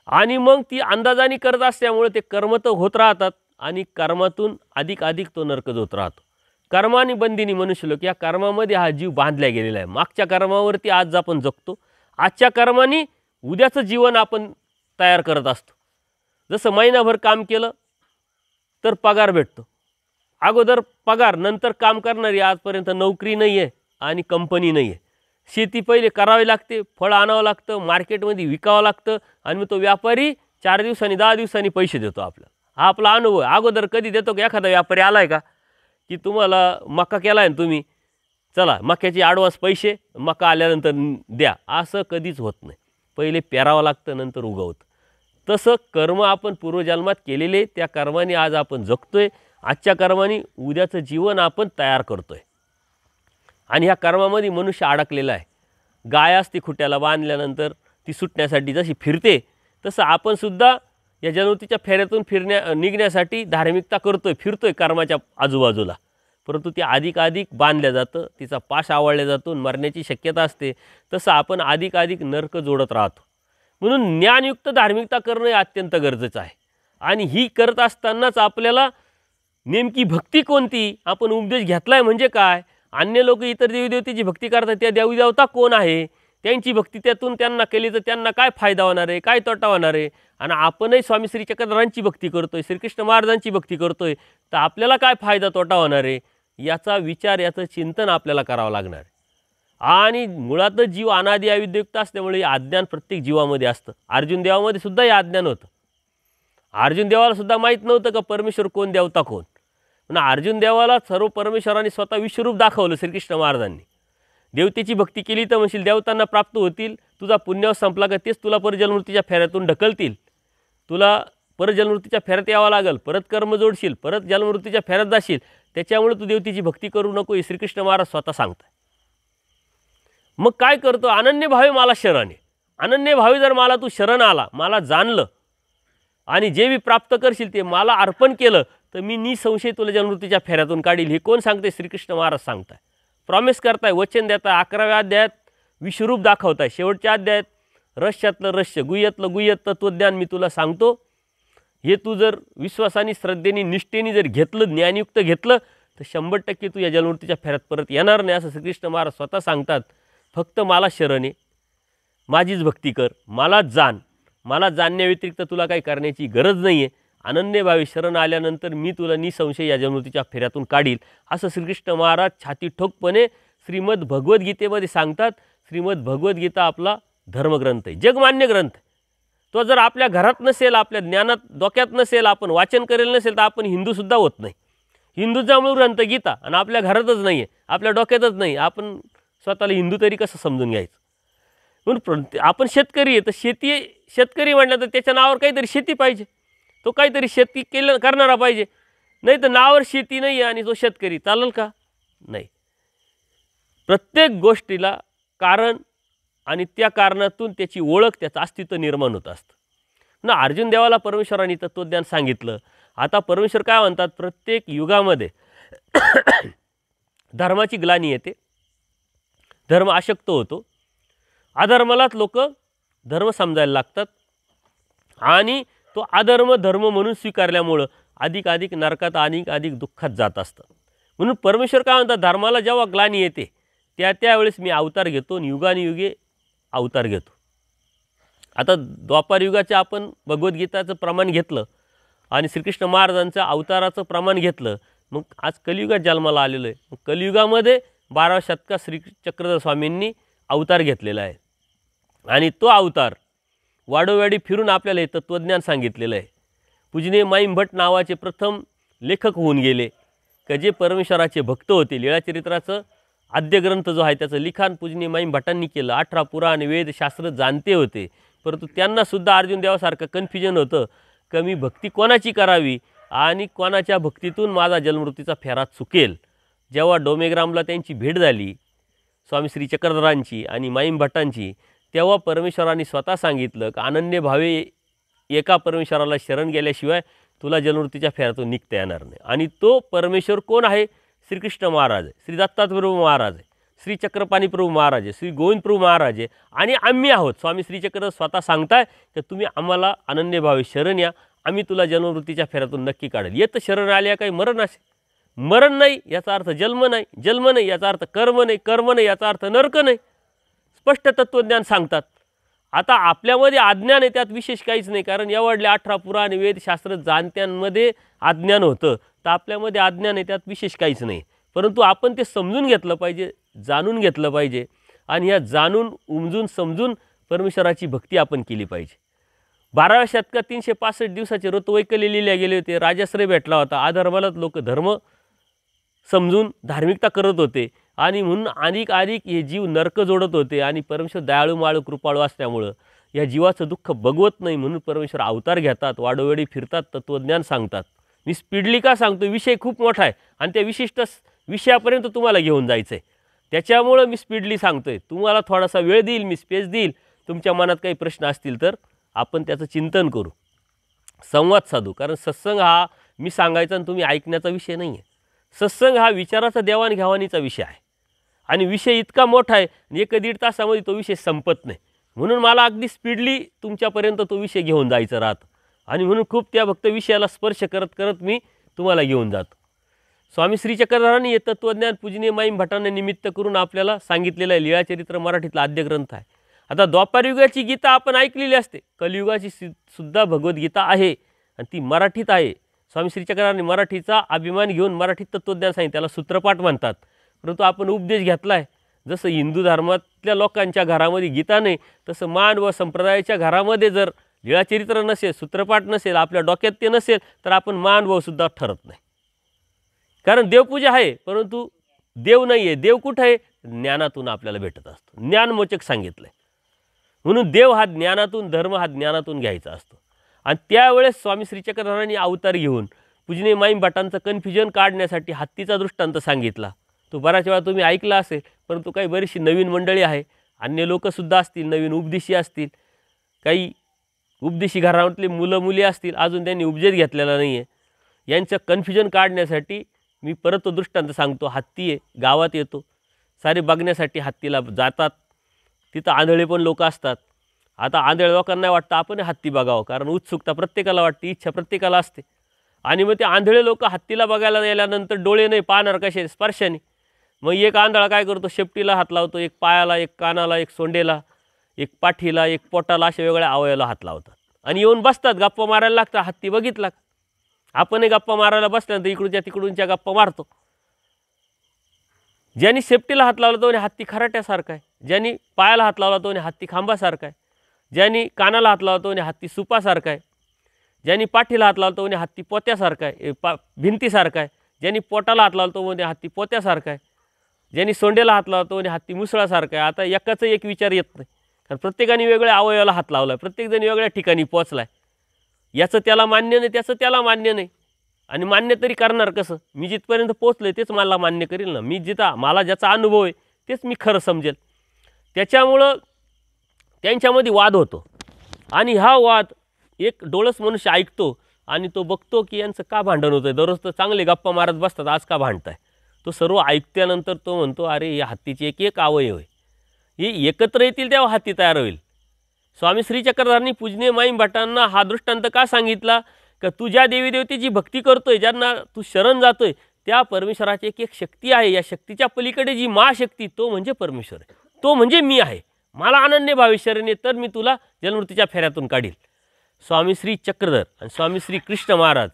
आणि मग ती अंदाजाने करत असल्यामुळे ते कर्म तर होत राहतात आणि कर्मातून अधिक तो नरक होत राहतो. कर्मानी बंदिनी मनुष्यलोक, या कर्मामध्ये हा जीव बांधला गेलेला आहे. मागच्या कर्मावरती आज आपण जगतो, आजच्या कर्माने उद्याचं जीवन आपण तयार करत असतो. जसं महिनाभर काम केलं तर पगार भेटतो, अगोदर पगार, नंतर काम करणारी आजपर्यंत नोकरी नाही आहे आणि कंपनी नाही आहे. शेती पहिले करावी लागते, फळ आणावं लागतं, मार्केटमध्ये विकावं लागतं आणि मग तो व्यापारी 4 दिवसांनी 10 दिवसांनी पैसे देतो आपल्याला. हा आपला अनुभव आहे. अगोदर कधी देतो का एखादा व्यापारी आला आहे का की तुम्हाला मका केला आहे ना तुम्ही, चला मक्याचे ॲडव्हान्स पैसे मका आल्यानंतर द्या, असं कधीच होत नाही. पहिले पेरावं लागतं, नंतर उगवतं. तसं कर्म आपण पूर्वजन्मात केलेले, त्या कर्माने आज आपण जगतोय, आजच्या कर्माने उद्याचं जीवन आपण तयार करतोय. आणि ह्या कर्मामध्ये मनुष्य अडकलेला आहे. गाय असते खुट्याला बांधल्यानंतर ती सुटण्यासाठी जशी फिरते, तसं आपण सुद्धा या जन्मतीच्या फेऱ्यातून निघण्यासाठी धार्मिकता करतोय, फिरतोय कर्माच्या आजूबाजूला, परंतु ती अधिक बांधल्या जातं, तिचा पाश आवळल्या जातो, मरण्याची शक्यता असते. तसं आपण अधिक नरक जोडत राहतो. म्हणून ज्ञानयुक्त धार्मिकता करणं हे अत्यंत गरजेचं आहे. आणि ही करत असतानाच आपल्याला नेमकी भक्ती कोणती, आपण उपदेश घेतला आहे म्हणजे काय, अन्य लोक इतर देवीदेवतेची भक्ती करतात, त्या देवी देवता कोण आहे, त्यांची भक्ती त्यातून त्यांना केली तर त्यांना काय फायदा होणार आहे, काय तोटा होणार आहे. आणि आपणही स्वामी श्री चक्रधरांची भक्ती करतोय, श्रीकृष्ण महाराजांची भक्ती करतोय, तर आपल्याला काय फायदा तोटा होणार आहे, याचा विचार, याचं चिंतन आपल्याला करावं लागणार आहे. आणि मुळातच जीव अनादि अविद्युक्त असल्यामुळे अज्ञान प्रत्येक जीवामध्ये असतं. अर्जुन देवामध्ये सुद्धा हे अज्ञान होतं. अर्जुन देवाला सुद्धा माहीत नव्हतं का परमेश्वर कोण, देवता कोण. पण अर्जुन देवाला सर्व परमेश्वरांनी स्वतः विश्वरूप दाखवलं श्रीकृष्ण महाराजांनी. देवतेची भक्ती केली तर म्हणशील देवतांना प्राप्त होतील, तुझा पुण्य संपला का तेच तुला परजन्मवृत्तीच्या फेऱ्यातून ढकलतील, तुला परजन्मवृत्तीच्या फेऱ्यात यावं लागेल, परत कर्म जोडशील, परत जन्मवृत्तीच्या फेऱ्यात जाशील, त्याच्यामुळे तू देवतेची भक्ती करू नको, हे श्रीकृष्ण महाराज स्वतः सांगतात. मग काय करतो, अनन्य भावे मला शरण आहे. अनन्य भावे जर मला तू शरण आला, मला जाणलं आणि जे मी प्राप्त करशील ते मला अर्पण केलं, तर मी निसंशय तुला जन्मवृत्तीच्या फेऱ्यातून काढील. हे कोण सांगते, श्रीकृष्ण महाराज सांगताय, प्रॉमिस करताय, वचन देताय. 11व्या अध्यायात विश्वरूप दाखवताय, शेवटच्या अध्यायात रहस्यातलं रहस्य, गुह्यातलं गुह्य तत्वज्ञान मी तुला सांगतो. हे तू जर विश्वासाने, श्रद्धेने, निष्ठेने जर घेतलं, ज्ञानयुक्त घेतलं, तर 100% तू या जन्मवृत्तीच्या फेऱ्यात परत येणार नाही, असं श्रीकृष्ण महाराज स्वतः सांगतात. फक्त मला शरण आहे, माझीच भक्ती कर, मलाच जाण, मला जाणण्याव्यतिरिक्त तुला काही करण्याची गरज नाही आहे. अनन्य भावी शरण आल्यानंतर मी तुला निसंशय या जन्मवृत्तीच्या फेऱ्यातून काढील, असं श्रीकृष्ण महाराज छाती ठोकपणे श्रीमद भगवद्गीतेमध्ये सांगतात. श्रीमद भगवद्गीता आपला धर्मग्रंथ आहे, जगमान्य ग्रंथ. तो जर आपल्या घरात नसेल, आपल्या ज्ञानात डोक्यात नसेल, आपण वाचन करेल नसेल, तर आपण हिंदूसुद्धा होत नाही. हिंदूचा मूळ ग्रंथ गीता आणि आपल्या घरातच नाही आहे, आपल्या डोक्यातच नाही, आपण स्वतःला हिंदू तरी कसं समजून घ्यायचं. म्हणून आपण शेतकरी आहे, तर शेतकरी म्हटलं तर त्याच्या नावावर काहीतरी शेती पाहिजे, तो काहीतरी शेती करणारा पाहिजे. नाही तर नावावर शेती नाही आहे आणि तो शेतकरी, चालेल का? नाही. प्रत्येक गोष्टीला कारण आणि त्या कारणातून त्याची ओळख, त्याचं अस्तित्व निर्माण होत असतं ना. अर्जुन देवाला परमेश्वराने तत्त्वज्ञान सांगितलं. आता परमेश्वर काय म्हणतात, प्रत्येक युगामध्ये धर्माची ग्लानी येते, धर्म अशक्त होतो, अधर्मालाच लोक धर्म समजायला लागतात आणि तो अधर्म धर्म म्हणून स्वीकारल्यामुळं अधिक नरकात, अधिक दुःखात जात असतं. म्हणून परमेश्वर काय म्हणतात, धर्माला जेव्हा ग्लानी येते त्यावेळेस मी अवतार घेतो आणि युगानुयुगे अवतार घेतो. आता द्वापार युगाचे आपण भगवद्गीताचं प्रमाण घेतलं आणि श्रीकृष्ण महाराजांचं अवताराचं प्रमाण घेतलं, मग आज कलियुगात जन्माला आलेलो आहे. मग कलियुगामध्ये 12व्या शतकात श्री चक्रधर स्वामींनी अवतार घेतलेला आहे आणि तो अवतार वाडोवाडी फिरून आपल्याला हे तत्त्वज्ञान सांगितलेलं आहे. पूजनीय माईम भट्ट नावाचे प्रथम लेखक होऊन गेले, का जे परमेश्वराचे भक्त होते. लीळाचरित्राचं आद्य ग्रंथ जो आहे त्याचं लिखाण पूजनीय माईम भट्टांनी केलं. 18 पुराण वेद शास्त्र जाणते होते, परंतु त्यांनासुद्धा अर्जुन देवासारखं कन्फ्युजन होतं का मी भक्ती कोणाची करावी आणि कोणाच्या भक्तीतून माझा जन्ममृत्यूचा फेरा चुकेल. जेव्हा डोमेग्रामला त्यांची भेट झाली स्वामी श्री चक्रधरांची आणि माईम भट्टांची, तेव्हा परमेश्वराने स्वतः सांगितलं की अनन्य भावे एका परमेश्वराला शरण गेल्याशिवाय तुला जन्ममृत्यूच्या फेऱ्यातून निघता येणार नाही. आणि तो परमेश्वर कोण आहे? श्रीकृष्ण महाराज आहे, श्री दत्तात्रय महाराज आहे, श्री चक्रपाणी प्रभू महाराज आहे, श्री गोविंद प्रभू महाराज आहे आणि आम्ही आहोत. स्वामी श्री चक्रधर स्वतः सांगताय की तुम्ही आम्हाला अनन्यभावे शरण या, आम्ही तुला जन्मवृत्तीच्या फेऱ्यातून नक्की काढेल. येत शरण आल्या काही मरण असे, मरण नाही याचा अर्थ जन्म नाही, जन्म नाही याचा अर्थ कर्म नाही, कर्म नाही याचा अर्थ नरक नाही. स्पष्ट तत्त्वज्ञान सांगतात. आता आपल्यामध्ये अज्ञान आहे त्यात विशेष काहीच नाही, कारण एवढले 18 पुराण वेदशास्त्र जाणत्यांमध्ये अज्ञान होतं, तर आपल्यामध्ये अज्ञान आहे त्यात विशेष काहीच नाही. परंतु आपण ते समजून घेतलं पाहिजे, जाणून घेतलं पाहिजे आणि ह्या जाणून उमजून समजून परमेश्वराची भक्ती आपण केली पाहिजे. 12व्या शतकात 365 दिवसाचे ऋतुवैकल्य लिहिले गेले होते. राजाश्रय भेटला होता. अधर्मालाच लोक धर्म समजून धार्मिकता करत होते आणि म्हणून अधिक हे जीव नरक जोडत होते आणि परमेश्वर दयाळू माळू कृपाळू असल्यामुळं या जीवाचं दुःख बघवत नाही, म्हणून परमेश्वर अवतार घेतात, वाडोवेळी फिरतात, तत्त्वज्ञान सांगतात. मी स्पीडली का सांगतो, विषय खूप मोठा आहे आणि त्या विशिष्ट विषयापर्यंत तुम्हाला घेऊन जायचं आहे, त्याच्यामुळं मी स्पीडली सांगतो आहे. तुम्हाला थोडासा वेळ देईल, मी स्पेस देईल. तुमच्या मनात काही प्रश्न असतील तर आपण त्याचं चिंतन करू, संवाद साधू. कारण सत्संग हा मी सांगायचा आणि तुम्ही ऐकण्याचा विषय नाही आहे. सत्संग हा विचाराचा देवाणघेवाणीचा विषय आहे आणि विषय इतका मोठा आहे, 1-1.5 तासामध्ये तो विषय संपत नाही. म्हणून मला अगदी स्पीडली तुमच्यापर्यंत तो विषय घेऊन जायचं राहतं आणि म्हणून खूप त्या फक्त विषयाला स्पर्श करत करत मी तुम्हाला घेऊन जातो. स्वामी श्री चक्रधरांनी हे तत्त्वज्ञान पूजनीय माईम भटांना निमित्त करून आपल्याला सांगितलेलं आहे. लीळाचरित्र मराठीतला आद्य ग्रंथ आहे. आता द्वापारयुगाची गीता आपण ऐकलेली असते, कलियुगाची सुद्धा भगवद्गीता आहे आणि ती मराठीत आहे. स्वामी श्री चक्रधरांनी मराठीचा अभिमान घेऊन मराठीत तत्त्वज्ञान सांगितलं, त्याला सूत्रपाठ म्हणतात. परंतु आपण उपदेश घेतला आहे. जसं हिंदू धर्मातल्या लोकांच्या घरामध्ये गीता नाही, तसं मानव संप्रदायाच्या घरामध्ये जर लीळाचरित्र नसेल, सूत्रपाठ नसेल, आपल्या डोक्यात ते नसेल, तर आपण मानवसुद्धा ठरत नाही. कारण देवपूजा आहे, परंतु देव नाही आहे. देव कुठं आहे? ज्ञानातून आपल्याला भेटत असतो. ज्ञानमोचक सांगितलं आहे. म्हणून देव हा ज्ञानातून, धर्म हा ज्ञानातून घ्यायचा असतो. आणि त्यावेळेस स्वामी श्री चक्रधरांनी अवतार घेऊन पूजनीय माईम भटांचं कन्फ्युजन काढण्यासाठी हत्तीचा दृष्टांत सांगितला. तो बऱ्याच वेळा तुम्ही ऐकला असेल, परंतु काही बरीचशी नवीन मंडळी आहे, अन्य लोकसुद्धा असतील, नवीन उपदेशी असतील, काही उपदेशी घरातले मुलं मुली असतील, अजून त्यांनी उपदेश घेतलेला नाही आहे. यांचं कन्फ्युजन काढण्यासाठी मी परत तो दृष्टांत सांगतो. हत्ती आहे, गावात येतो, सारे बघण्यासाठी हत्तीला जातात. तिथं आंधळे पण लोक असतात. आता आंधळे लोकांना वाटतं आपण हत्ती बघावं, कारण उत्सुकता प्रत्येकाला वाटते, इच्छा प्रत्येकाला असते. आणि मग ते आंधळे लोक हत्तीला बघायला गेल्यानंतर डोळे नाही पाहणार कसे, स्पर्शाने. मग एक आंधळा काय करतो, शेपटीला हात लावतो, एक पायाला, एक कानाला, एक सोंडेला, एक पाठीला, एक पोटाला, अशा वेगळ्या अवयवाला हात लावतात आणि येऊन बसतात, गप्पा मारायला लागतात. हत्ती बघितला, आपणही गप्पा मारायला बसल्यानंतर इकडूनच्या तिकडूनच्या गप्पा मारतो. ज्यांनी शेपटीला हात लावला तो हत्ती खराट्यासारखा आहे, ज्यांनी पायाला हात लावला तो हत्ती खांबासारखा आहे, ज्यांनी कानाला हात लावला तो हत्ती सुपासारखा आहे, ज्यांनी पाठीला हात लावला तो हत्ती पोत्यासारखा आहे, भिंतीसारखा आहे, ज्यांनी पोटाला हात लावला तो हत्ती पोत्यासारखा आहे, ज्यांनी सोंडेला हात लावला तो हत्ती मुसळासारखा आहे. आता एकाचा एक विचार येत नाही, कारण प्रत्येकाने वेगळ्या अवयवाला हात लावला आहे, प्रत्येकजण वेगळ्या ठिकाणी पोचला आहे. याचं त्याला मान्य नाही, त्याचं त्याला मान्य नाही. आणि मान्य तरी करणार कसं? मी जिथपर्यंत पोचले तेच मला मान्य करेल ना. मी जिथं मला ज्याचा अनुभव आहे तेच मी खरं समजेल. त्याच्यामुळं त्यांच्यामध्ये वाद होतो आणि हा वाद एक डोळस मनुष्य ऐकतो आणि तो बघतो की यांचं का भांडण होतं आहे. दररोज तर चांगले गप्पा मारत बसतात, आज का भांडताय? तो सर्व ऐकल्यानंतर तो म्हणतो, अरे या हत्तीचे एक एक अवयव आहे, हे एकत्र येतील तेव्हा हत्ती तयार होईल. स्वामी श्री चक्रधरांनी पूजनीय माईम भटांना हा दृष्टांत का सांगितला? का तू ज्या देवी देवतेची भक्ती करतोय, ज्यांना तू शरण जातोय, त्या परमेश्वराची एक एक शक्ती आहे. या शक्तीच्या पलीकडे जी महाशक्ती, तो म्हणजे परमेश्वर आहे, तो म्हणजे मी आहे. मला अनन्य भावे शरण ये, तर मी तुला जन्ममृत्यूच्या फेऱ्यातून काढील. स्वामी श्री चक्रधर आणि स्वामी श्री कृष्ण महाराज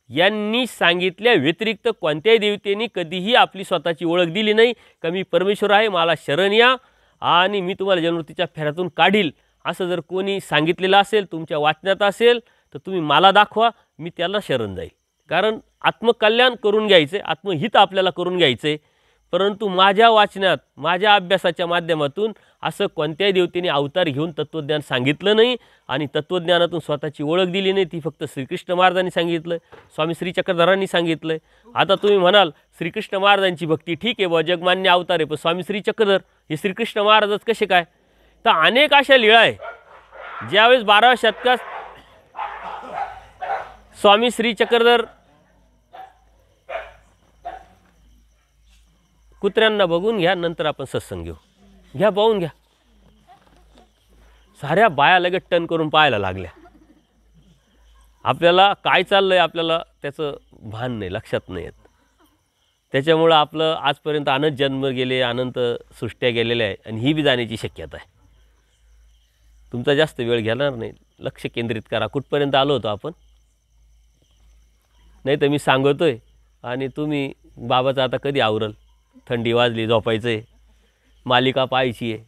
यांनी सांगितल्या व्यतिरिक्त कोणत्याही देवतेने कधीही आपली स्वतःची ओळख दिली नाही. का मी परमेश्वर आहे, मला शरण या आणि मी तुम्हाला जन्ममृत्यूच्या फेऱ्यातून काढील, असं जर कोणी सांगितलेलं असेल, तुमच्या वाचनात असेल, तर तुम्ही मला दाखवा, मी त्याला शरण जाईल. कारण आत्मकल्याण करून घ्यायचे, आत्महित आपल्याला करून घ्यायचे. परंतु माझ्या वाचनात, माझ्या अभ्यासाच्या माध्यमातून असं कोणत्याही देवतेने अवतार घेऊन तत्त्वज्ञान सांगितलं नाही आणि तत्त्वज्ञानातून स्वतःची ओळख दिली नाही. ती फक्त श्रीकृष्ण महाराजांनी सांगितलं, स्वामी श्री चक्रधरांनी सांगितलं. आता तुम्ही म्हणाल श्रीकृष्ण महाराजांची भक्ती ठीक आहे, व जगमान्य अवतार आहे, पण स्वामी श्री चक्रधर हे श्रीकृष्ण महाराजच कसे काय? तर अनेक अशा लीळा आहे. ज्यावेळेस 12व्या शतकात स्वामी श्री चक्रधर कुत्र्यांना बघून घ्या, नंतर आपण सत्संग घेऊ. घ्या, पाहून घ्या. साऱ्या बाया लगेच टन करून पाहायला लागल्या. आपल्याला काय चाललंय आपल्याला त्याचं भान नाही, लक्षात नाही येत. त्याच्यामुळं आपलं आजपर्यंत अनंत जन्म गेले, अनंत सृष्ट्या गेलेल्या आहे आणि ही बी जाण्याची शक्यता आहे. तुमचा जास्त वेळ घेणार नाही, लक्ष केंद्रित करा. कुठपर्यंत आलो होतो आपण? नाही तर मी सांगतोय आणि तुम्ही बाबाचं आता कधी आवरल, थंडी वाजली, झोपायचं आहे, मालिका पाहायची आहे,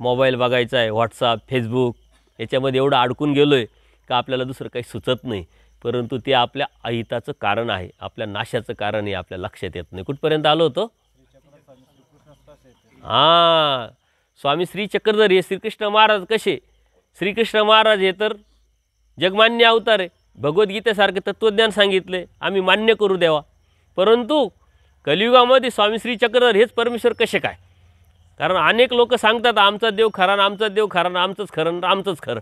मोबाईल बघायचा आहे, व्हॉट्सअप, फेसबुक याच्यामध्ये एवढं अडकून गेलो आहे का आपल्याला दुसरं काही सुचत नाही. परंतु ते आपल्या अहिताचं कारण आहे, आपल्या नाशाचं कारण आहे, आपल्या लक्षात येत नाही. कुठपर्यंत आलो होतो? हां, स्वामी श्री चक्रधर हे श्रीकृष्ण महाराज कसे? श्रीकृष्ण महाराज हे तर जगमान्य अवतार आहे. भगवद्गीतेसारखे तत्त्वज्ञान सांगितले, आम्ही मान्य करू देवा. परंतु कलियुगामध्ये स्वामी श्री चक्रधर हेच परमेश्वर कसे काय? कारण अनेक लोक सांगतात आमचा देव खरा ना, आमचा देव खरा ना, आमचंच खरं ना, आमचंच खरं.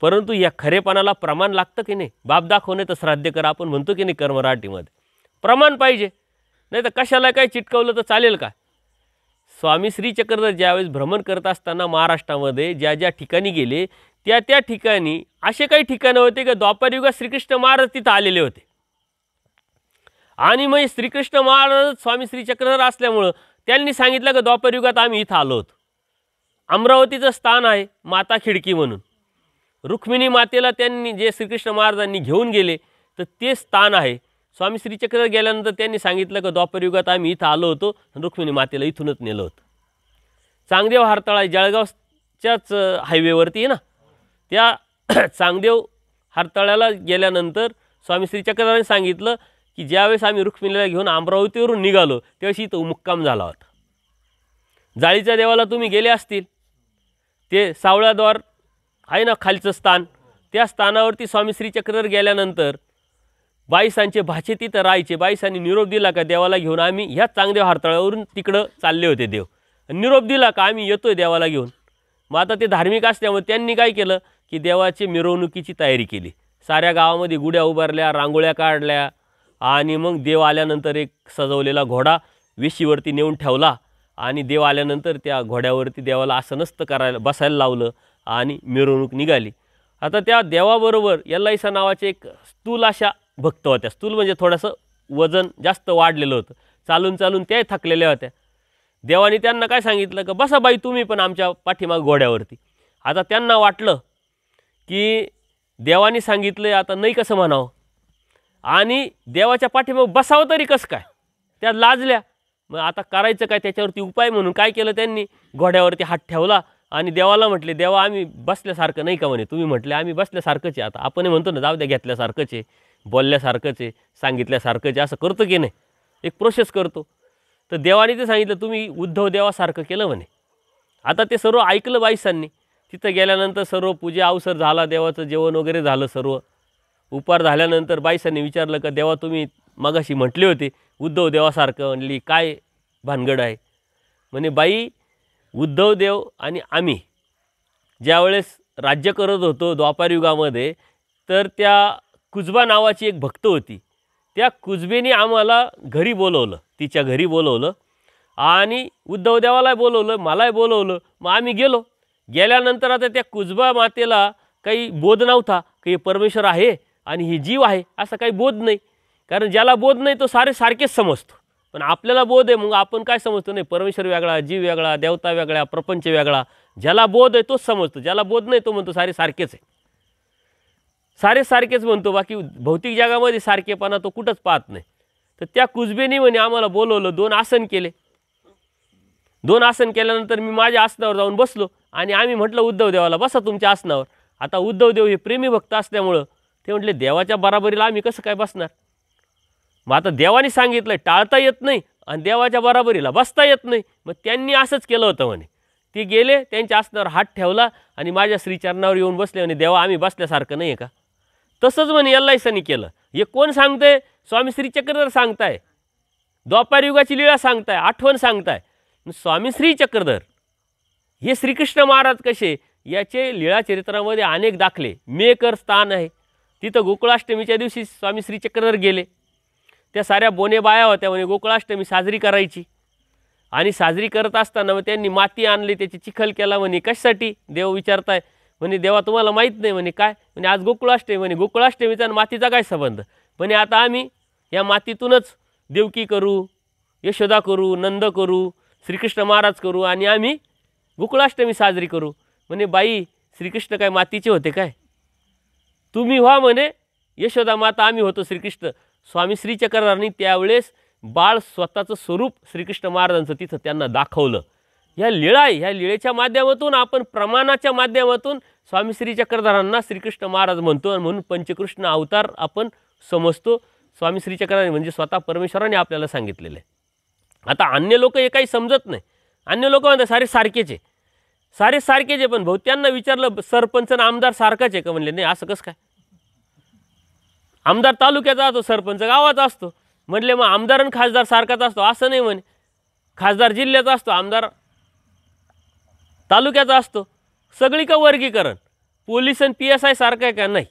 परंतु या खरेपणाला प्रमाण लागतं की नाही? बाप दाखवणे तर श्राद्ध करा आपण म्हणतो की नाही कर्मराटीमध्ये, प्रमाण पाहिजे. नाही तर कशाला काय चिटकवलं तर चालेल का? स्वामी श्री चक्रधर ज्यावेळेस भ्रमण करत असताना महाराष्ट्रामध्ये ज्या ज्या ठिकाणी गेले त्या त्या ठिकाणी असे काही ठिकाणं होते की द्वापारयुगात श्रीकृष्ण महाराज तिथं आलेले होते. आणि मग श्रीकृष्ण महाराज स्वामी श्री चक्रधर असल्यामुळं त्यांनी सांगितलं की द्वापारयुगात आम्ही इथं आलो होतो. अमरावतीचं स्थान आहे माता खिडकी म्हणून. रुक्मिणी मातेला त्यांनी जे श्रीकृष्ण महाराजांनी घेऊन गेले तर ते स्थान आहे. स्वामी श्री चक्रधर गेल्यानंतर त्यांनी सांगितलं की द्वापारयुगात आम्ही इथं आलो होतो, रुक्मिणी मातेला इथूनच नेलं होतं. चांगदेव हरताळा जळगावच्याच हायवेवरती आहे ना, त्या चांगदेव हरताळ्याला गेल्यानंतर स्वामी श्री चक्रधरांनी सांगितलं की ज्यावेळेस आम्ही रुक्मिणीला घेऊन अमरावतीवरून निघालो त्यावेळेस इथं मुक्काम झाला होता. जाळीच्या देवाला तुम्ही गेले असतील, ते सावळाद्वार आहे ना खालचं स्थान, त्या स्थानावरती स्वामी श्री चक्रधर गेल्यानंतर बाईसांचे भाचे तिथं राहायचे. बाईसांनी निरोप दिला का देवाला घेऊन आम्ही ह्या चांगदेव हरताळ्यावरून तिकडं चालले होते देव. निरोप दिला का आम्ही येतोय देवाला घेऊन. मग आता ते धार्मिक असल्यामुळे त्यांनी काय केलं की देवाची मिरवणुकीची तयारी केली. साऱ्या गावामध्ये गुड्या उभारल्या, रांगोळ्या काढल्या आणि मग देव आल्यानंतर एक सजवलेला घोडा वेशीवरती नेऊन ठेवला आणि देव आल्यानंतर त्या घोड्यावरती देवाला आसनस्थ करायला बसायला लावलं आणि मिरवणूक निघाली. आता त्या देवाबरोबर एल्लाईसा नावाचे एक स्थूल अशा भक्त होत्या. स्थूल म्हणजे थोडंसं वजन जास्त वाढलेलं होतं, चालून चालून त्या थकलेल्या होत्या. देवाने त्यांना काय सांगितलं का बसा बाई तुम्ही पण आमच्या पाठीमाग घोड्यावरती. आता त्यांना वाटलं की देवाने सांगितलं आता नाही कसं म्हणावं आणि देवाच्या पाठीमाग बसावं तरी कसं काय, त्या लाजल्या. मग आता करायचं काय त्याच्यावरती उपाय म्हणून काय केलं त्यांनी, घोड्यावरती हात ठेवला आणि देवाला म्हटले देवा आम्ही बसल्यासारखं नाही का म्हणे. तुम्ही म्हटले आम्ही बसल्यासारखंच आहे. आता आपण म्हणतो ना जाऊ द्या घेतल्यासारखंच आहे, बोलल्यासारखंच आहे, सांगितल्यासारखंच आहे, असं करतो की नाही, एक प्रोसेस करतो. तर देवाने ते सांगितलं तुम्ही उद्धव देवासारखं केलं म्हणे. आता ते सर्व ऐकलं बाईसांनी. तिथं गेल्यानंतर सर्व पूजा अवसर झाला, देवाचं जेवण वगैरे झालं, सर्व उपहार झाल्यानंतर बाईसांनी विचारलं का देवा तुम्ही मगाशी म्हटले होते उद्धव देवासारखं. म्हणली काय भानगड आहे म्हणे. बाई उद्धव देव आणि आम्ही ज्यावेळेस राज्य करत होतो द्वापारयुगामध्ये तर त्या कुजबा नावाची एक भक्त होती. त्या कुजबेने आम्हाला घरी बोलवलं, तिच्या घरी बोलवलं आणि उद्धव देवाला बोलवलं, मलाही बोलवलं. मग आम्ही गेलो. गेल्यानंतर आता त्या कुजबा मातेला काही बोध नव्हता की हे परमेश्वर आहे आणि ही जीव आहे असा काही बोध नाही. कारण ज्याला बोध नाही तो सारखेच समजतो. पण आपल्याला बोध आहे, मग आपण काय समजतो नाही परमेश्वर वेगळा, जीव वेगळा, देवता वेगळा, प्रपंच वेगळा. ज्याला बोध आहे तोच समजतो, ज्याला बोध नाही तो म्हणतो सारखेच आहे, सारखेच म्हणतो. बाकी भौतिक जगामध्ये सारखेपणा तो कुठंच पाहत नाही. तर त्या कुजबेनी म्हणे आम्हाला बोलवलं, 2 आसन केले. 2 आसन केल्यानंतर मी माझ्या आसनावर जाऊन बसलो आणि आम्ही म्हटलं उद्धव देवाला बसा तुमच्या आसनावर. आता उद्धव देव हे प्रेमी भक्त असल्यामुळं ते म्हटले देवाच्या बराबरीला आम्ही कसं काय बसणार. मग आता देवाने सांगितलं टाळता येत नाही आणि देवाच्या बराबरीला बसता येत नाही. मग त्यांनी असंच केलं होतं म्हणे. ते गेले, त्यांच्या आसनावर हात ठेवला आणि माझ्या श्रीचरणावर येऊन बसले म्हणे देवा आम्ही बसल्यासारखं नाही आहे का. तसंच म्हणे एल्लाईसांनी केलं. हे कोण सांगतंय? स्वामी श्री चक्रधर सांगताय, द्वापारयुगाची लीळा सांगताय, आठवण सांगताय. स्वामी श्री चक्रधर हे श्रीकृष्ण महाराज कसे याचे लीळा चरित्रामध्ये अनेक दाखले. मेकर स्थान आहे तिथं. गोकुळाष्टमीच्या दिवशी स्वामी श्री चक्रधर गेले. त्या साऱ्या बोने बाया होत्या म्हणे गोकुळाष्टमी साजरी करायची. आणि साजरी करत असताना मग त्यांनी माती आणली, त्याची चिखल केला. म्हणे कशासाठी देव विचारताय? म्हणे देवा तुम्हाला माहीत नाही. म्हणे काय? म्हणे आज गोकुळाष्टमी. म्हणे गोकुळाष्टमीचा आणि मातीचा काय संबंध? म्हणे आता आम्ही या मातीतूनच देवकी करू, यशोदा करू, नंद करू, श्रीकृष्ण महाराज करू आणि आम्ही गोकुळाष्टमी साजरी करू. म्हणे बाई श्रीकृष्ण काय मातीचे होते काय? तुम्ही व्हा म्हणे यशोदा माता, आम्ही होतो श्रीकृष्ण. स्वामी श्रीचक्रधरांनी त्यावेळेस बाळ स्वतःचं स्वरूप श्रीकृष्ण महाराजांचं तिथं त्यांना दाखवलं. ह्या लीळा आहे. ह्या लीळेच्या माध्यमातून आपण प्रमाणाच्या माध्यमातून स्वामी श्रीचक्रधरांना श्रीकृष्ण महाराज म्हणतो आणि म्हणून पंचकृष्ण अवतार आपण समजतो. स्वामी श्रीचक्रधरांनी म्हणजे स्वतः परमेश्वराने आपल्याला सांगितलेलं आहे. आता अन्य लोक हे काही समजत नाही. अन्य लोक म्हणतात सारे सारखेच आहे, सारे सारखेच आहे. पण भाऊ त्यांना विचारलं सरपंच आणि आमदार सारखाच आहे का? म्हणले नाही. असं कसं काय? आमदार तालुक्याचा असतो, सरपंच गावाचा असतो. म्हटले मग आमदार आणि खासदार सारखाच असतो? असं नाही म्हणे. खासदार जिल्ह्याचा असतो, आमदार तालुक्याचा असतो. सगळी का वर्गीकरण? पोलीस आणि PSI सारखं आहे का? नाही.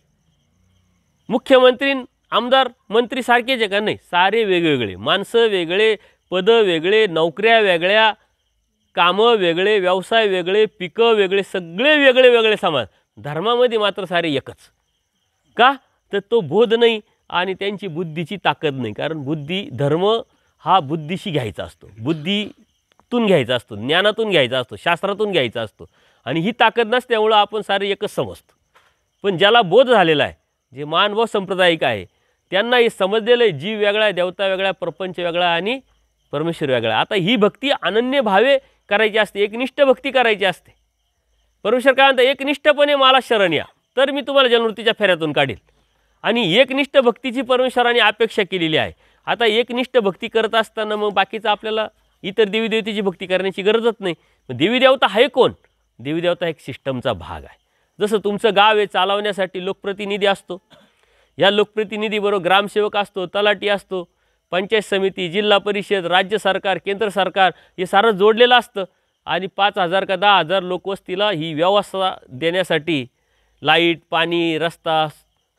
मुख्यमंत्री आमदार मंत्री सारखेच आहे का? नाही. सारे वेगवेगळे, माणसं वेगळे, पदं वेगळे, नोकऱ्या वेगळ्या, कामं वेगळे, व्यवसाय वेगळे, पिकं वेगळे, सगळे वेगळे वेगळे समाज. धर्मामध्ये मात्र सारे एकच. का? तर तो बोध नाही आणि त्यांची बुद्धीची ताकद नाही. कारण बुद्धी धर्म हा बुद्धीशी घ्यायचा असतो, बुद्धीतून घ्यायचा असतो, ज्ञानातून घ्यायचा असतो, शास्त्रातून घ्यायचा असतो. आणि ही ताकद नसल्यामुळं आपण सारे एकच समजतो. पण ज्याला बोध झालेला आहे, जे मानव सांप्रदायिक आहे, त्यांना हे समजलेलं आहे जीव वेगळा आहे, देवता वेगळा आहे, प्रपंच वेगळा आहे आणि परमेश्वर वेगळा आहे. आता ही भक्ती अनन्य भावे करायची असते, एकनिष्ठ भक्ती करायची असते. परमेश्वर काय म्हणतात? एकनिष्ठपणे मला शरण या, तर मी तुम्हाला जन्ममृत्यूच्या फेऱ्यातून काढील. आणि एकनिष्ठ भक्तीची परमेश्वराने अपेक्षा केलेली आहे. आता एकनिष्ठ भक्ती करत असताना मग बाकीचं आपल्याला इतर देवी देवतेची भक्ती करण्याची गरजच नाही. मग देवी देवता आहे कोण? देवी देवता एक सिस्टमचा भाग आहे. जसं तुमचं गाव आहे चालवण्यासाठी लोकप्रतिनिधी असतो, या लोकप्रतिनिधीबरोबर ग्रामसेवक असतो, तलाठी असतो, पंचायत समिती, जिल्हा परिषद, राज्य सरकार, केंद्र सरकार हे सारं जोडलेलं असतं. आणि 5,000 का 10,000 लोकवस्तीला ही व्यवस्था देण्यासाठी, लाईट, पाणी, रस्ता,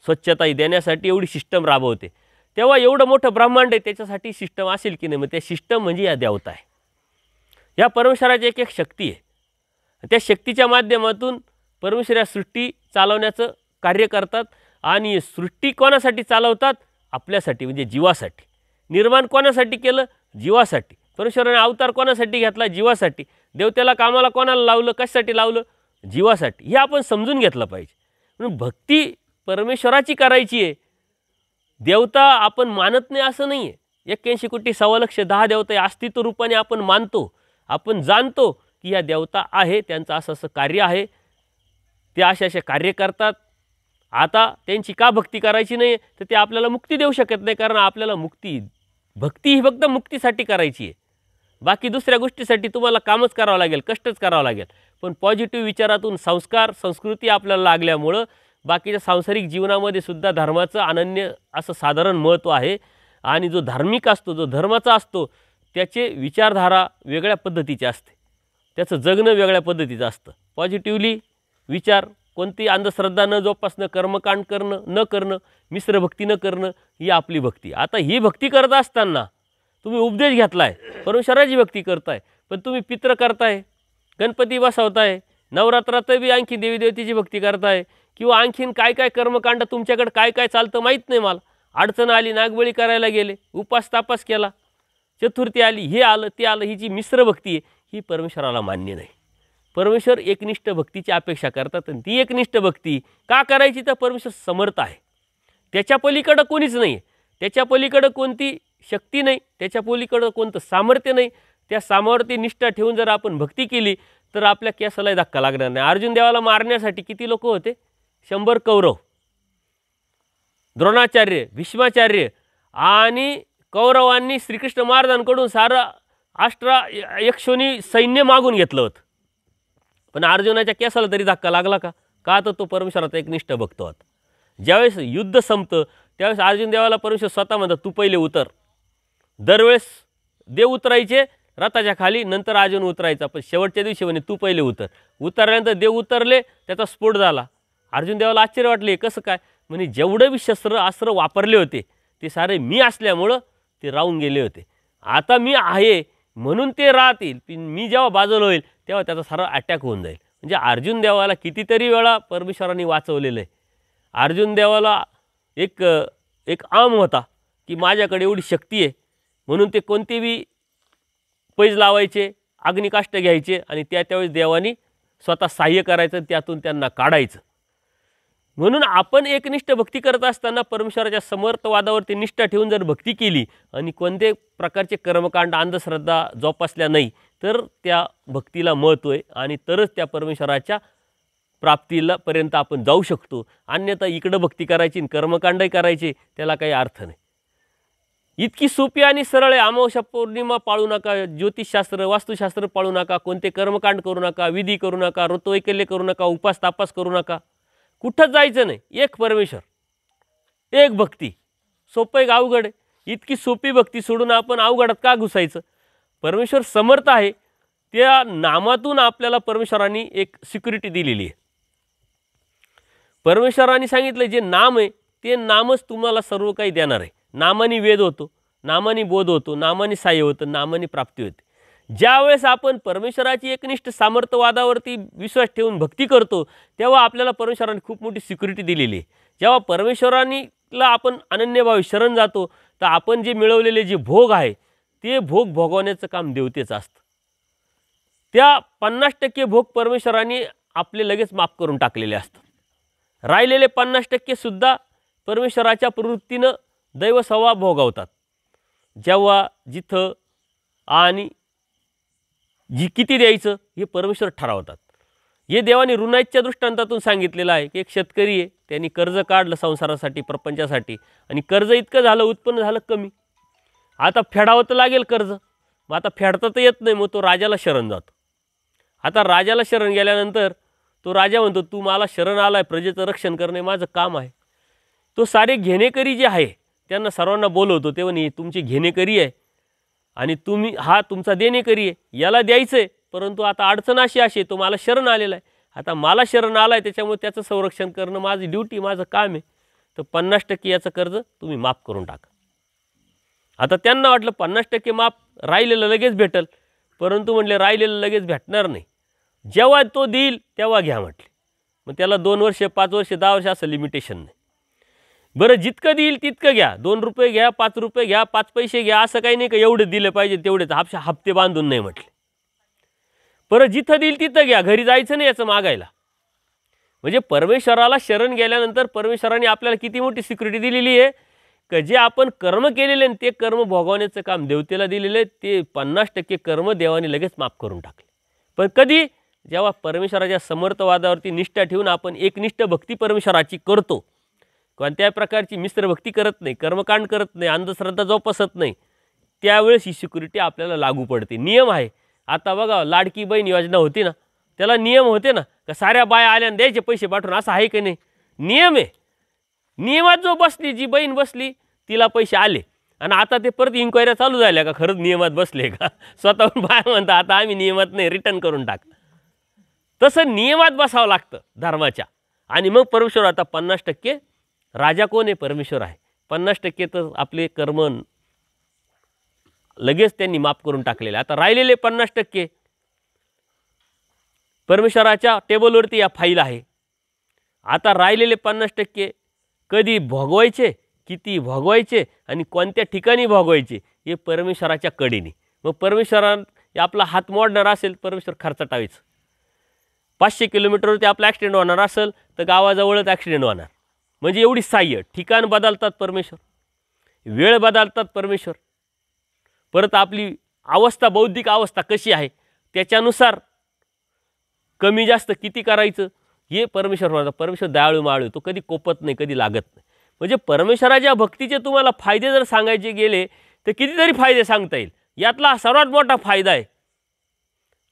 स्वच्छता देण्यासाठी एवढी सिस्टम राबवते. तेव्हा एवढं मोठं ब्रह्मांड आहे, त्याच्यासाठी सिस्टम असेल की नाही? मग त्या सिस्टम म्हणजे या देवता आहे. या परमेश्वराची एक एक शक्ती आहे. त्या शक्तीच्या माध्यमातून परमेश्वर या सृष्टी चालवण्याचं कार्य करतात. आणि सृष्टी कोणासाठी चालवतात? आपल्यासाठी, म्हणजे जीवासाठी. निर्माण कोणासाठी केलं? जीवासाठी. परमेश्वराने अवतार कोणासाठी घेतला? जीवासाठी. देवतेला कामाला कोणाला लावलं? कशासाठी लावलं? जीवासाठी. हे आपण समजून घेतलं पाहिजे. म्हणून भक्ती परमेश्वराची करायची आहे. देवता आपण मानत नाही असं नाही आहे. 81 कोटी 1.25 10 देवता अस्तित्व रूपाने आपण मानतो. आपण जाणतो की या देवता आहे, त्यांचं असं असं कार्य आहे, ते असे असे कार्य करतात. आता त्यांची का भक्ती करायची नाही? तर ते आपल्याला मुक्ती देऊ शकत नाही. कारण आपल्याला भक्ती ही फक्त मुक्तीसाठी करायची आहे. बाकी दुसऱ्या गोष्टीसाठी तुम्हाला कामच करावं लागेल, कष्टच करावं लागेल. पण पॉझिटिव्ह विचारातून संस्कार, संस्कृती आपल्याला लागल्यामुळं बाकीच्या सांसारिक जीवनामध्ये सुद्धा धर्माचं अनन्य असं साधारण महत्त्व आहे. आणि जो धार्मिक असतो, जो धर्माचा असतो, त्याचे विचारधारा वेगळ्या पद्धतीची असते, त्याचं जगणं वेगळ्या पद्धतीचं असतं. पॉझिटिव्हली विचार, कोणती अंधश्रद्धा न जोपासणं, कर्मकांड करणं न करणं, मिश्र भक्ती न करणं, ही आपली भक्ती. आता ही भक्ती करत असताना तुम्ही उपदेश घेतलाय, परमेश्वराची भक्ती करताय, पण तुम्ही पित्र करताय, गणपती बसवताय, नवरात्रात बी आणखी देवी देवतेची भक्ती करताय, किंवा आणखीन काय काय कर्मकांड तुमच्याकडे काय काय चालतं माहीत नाही मला. अडचण आली, नागबळी करायला गेले, उपास तापास केला, चतुर्थी आली, हे आलं ते आलं, ही जी मिश्र भक्ती आहे ही परमेश्वराला मान्य नाही. परमेश्वर एकनिष्ठ भक्तीची अपेक्षा करतात. आणि ती एकनिष्ठ भक्ती का करायची? तर परमेश्वर समर्थ आहे, त्याच्या पलीकडं कोणीच नाही, त्याच्या पलीकडं कोणती शक्ती नाही, त्याच्या पलीकडं कोणतं सामर्थ्य नाही. त्या सामर्थ्य निष्ठा ठेवून जर आपण भक्ती केली तर आपल्या केसालाही धक्का लागणार नाही. अर्जुन देवाला मारण्यासाठी किती लोक होते? 100 कौरव, द्रोणाचार्य, भीष्माचार्य आणि कौरवांनी श्रीकृष्ण महाराजांकडून सारं 108 सैन्य मागून घेतलं होतं. पण अर्जुनाच्या केसाला तरी धक्का लागला का? का? तर तो परमेश्वराचा एकनिष्ठ भक्त होता. ज्यावेळेस युद्ध संपतं त्यावेळेस अर्जुन देवाला परमेश्वर स्वतः म्हणतात तू पहिले उतर. दरवेळेस देव उतरायचे रथाच्या खाली, नंतर अर्जुन उतरायचा, पण शेवटच्या दिवशी म्हणे तू पहिले उतर. उतरल्यानंतर देव उतरले, त्याचा स्फोट झाला. अर्जुन देवाला आश्चर्य वाटले, कसं काय? म्हणे जेवढे बी शस्त्र अस्त्र वापरले होते ते सारे मी असल्यामुळं ते राहून गेले होते. आता मी आहे, म्हणून ते राहतील. मी जेव्हा बाजूला होईल तेव्हा त्याचा सारा अटॅक होऊन जाईल. म्हणजे अर्जुन देवाला कितीतरी वेळा परमेश्वरांनी वाचवलेलं आहे. अर्जुन देवाला एक एक आम होता की माझ्याकडे एवढी शक्ती आहे म्हणून ते कोणतेही पैज लावायचे, अग्निकाष्ट घ्यायचे आणि त्यावेळेस देवानी स्वतः सहाय्य करायचं, त्यातून त्यांना काढायचं. म्हणून आपण एकनिष्ठ भक्ती करत असताना परमेश्वराच्या समर्थवादावरती निष्ठा ठेवून जर भक्ती केली आणि कोणत्याही प्रकारचे कर्मकांड अंधश्रद्धा जोपासल्या नाही तर त्या भक्तीला महत्त्व आहे आणि तरच त्या परमेश्वराच्या प्राप्तीला पर्यंत आपण जाऊ शकतो. अन्यथा इकडं भक्ती करायची आणि कर्मकांडही करायचे त्याला काही अर्थ नाही. इतकी सोपी आणि सरळ आहे. अमावस्या पौर्णिमा पाळू नका, ज्योतिषशास्त्र वास्तुशास्त्र पाळू नका, कोणते कर्मकांड करू नका, विधी करू नका, ऋतुवैकल्य करू नका, उपास तापास करू नका, कुठंच जायचं नाही. एक परमेश्वर, एक भक्ती. सोपं आहे का अवघड आहे? इतकी सोपी भक्ती सोडून आपण अवघडात का घुसायचं? परमेश्वर समर्थ आहे. त्या नामातून आपल्याला परमेश्वरांनी एक सिक्युरिटी दिलेली आहे. परमेश्वरांनी सांगितलं जे नाम आहे ते नामच तुम्हाला सर्व काही देणार आहे. नामाने वेद होतो, नामाने बोध होतो, नामाने सहाय्य होतं, नामाने प्राप्ती होते. ज्यावेळेस आपण परमेश्वराची एकनिष्ठ सामर्थ्यवादावरती विश्वास ठेवून भक्ती करतो तेव्हा आपल्याला परमेश्वराने खूप मोठी सिक्युरिटी दिलेली आहे. जेव्हा परमेश्वरानीला आपण अनन्यभावे शरण जातो तर आपण जे मिळवलेले जे भोग आहे ते भोग भोगवण्याचं काम देवतेचं असतं. त्या 50% भोग परमेश्वराने आपले लगेच माफ करून टाकलेले असतात. राहिलेले 50% सुद्धा परमेश्वराच्या प्रवृत्तीनं दैवसवा भोगवतात. जेव्हा जिथं आणि किती द्यायचं हे परमेश्वर ठरवतात. हे देवाने ऋणाईच्या दृष्टांतातून सांगितलेलं आहे की एक शेतकरी आहे, त्यांनी कर्ज काढलं संसारासाठी, प्रपंचासाठी आणि कर्ज इतकं झालं, उत्पन्न झालं कमी. आता फेडावं तर लागेल कर्ज. मग आता फेडता तर येत नाही, मग तो राजाला शरण जातो. आता राजाला शरण गेल्यानंतर तो राजा म्हणतो तू मला शरण आलाय, प्रजेचं रक्षण करणे माझं काम आहे. तो सारे घेणेकरी जे आहे त्यांना सर्वांना बोलवतो. ते म्हणे तुमची घेणेकरी आहे आणि तुम्ही हा तुमचा देणेकरी आहे, याला द्यायचं आहे. परंतु आता अडचण अशी आहे, तो मला शरण आलेला आहे. आता मला शरण आला आहे त्याच्यामुळे त्याचं संरक्षण करणं माझी ड्युटी, माझं काम आहे. तर 50% याचं कर्ज तुम्ही माफ करून टाका. आता त्यांना वाटलं 50% माफ, राहिलेलं लगेच भेटल. परंतु म्हटले राहिलेलं लगेच भेटणार नाही, जेव्हा तो देईल तेव्हा घ्या म्हटले. मग त्याला 2 वर्ष, 5 वर्ष, 10 वर्ष असं लिमिटेशन नाही. बरं जितकं देईल तितकं घ्या. 2 रुपये घ्या, 5 रुपये घ्या, 5 पैसे घ्या, असं काही नाही का एवढं दिलं पाहिजे तेवढेच हप्ते बांधून नाही म्हटले. परत जिथं देईल तिथं घ्या, घरी जायचं नाही याचं मागायला. म्हणजे परमेश्वराला शरण गेल्यानंतर परमेश्वराने आपल्याला किती मोठी सिक्युरिटी दिलेली आहे की जे आपण कर्म केलेले ते कर्म भोगवण्याचं काम देवतेला दिलेलं आहे. ते 50% कर्म देवाने लगेच माफ करून टाकले. पण कधी? जेव्हा परमेश्वराच्या समर्थवादावरती निष्ठा ठेवून आपण एकनिष्ठ भक्ती परमेश्वराची करतो, कोणत्याही प्रकारची मिश्र भक्ती करत नाही, कर्मकांड करत नाही, अंधश्रद्धा जोपासत नाही, त्यावेळेस ही सिक्युरिटी आपल्याला लागू पडते. नियम आहे. आता बघा लाडकी बहीण योजना होती ना, त्याला नियम होते ना का साऱ्या बाया आल्या आणि द्यायचे पैसे पाठवून, असं आहे की नाही? नियम आहे. नियमात जो बसली, जी बहीण बसली तिला पैसे आले. आणि आता ते परत इन्क्वायऱ्या चालू झाल्या का खरंच नियमात बसले का? स्वतःहून बाया म्हणतात आता आम्ही नियमात नाही, रिटर्न करून टाक. तसं नियमात बसावं लागतं धर्माच्या. आणि मग परमेश्वर आता 50% राजा कोण आहे? परमेश्वर आहे. 50% तर आपले कर्म लगेच त्यांनी माफ करून टाकलेले. आता राहिलेले 50% परमेश्वराच्या टेबलवरती या फाईल आहे. आता राहिलेले 50% कधी भोगवायचे, किती भोगवायचे आणि कोणत्या ठिकाणी भोगवायचे हे परमेश्वराच्या कडेने. मग परमेश्वराने आपला हात मोडणार असेल परमेश्वर खर्चाटावेच. 500 किलोमीटरवरती आपला ॲक्सिडेंट होणार असेल तर गावाजवळच ॲक्सिडेंट होणार. म्हणजे एवढी सहाय्य. ठिकाण बदलतात परमेश्वर, वेळ बदलतात परमेश्वर. परत आपली अवस्था, बौद्धिक अवस्था कशी आहे त्याच्यानुसार कमी जास्त किती करायचं हे परमेश्वर म्हणतात. परमेश्वर दयाळू माळू, तो कधी कोपत नाही, कधी लागत नाही. म्हणजे परमेश्वराच्या भक्तीचे तुम्हाला फायदे जर सांगायचे गेले तर कितीतरी फायदे सांगता येईल. यातला सर्वात मोठा फायदा आहे,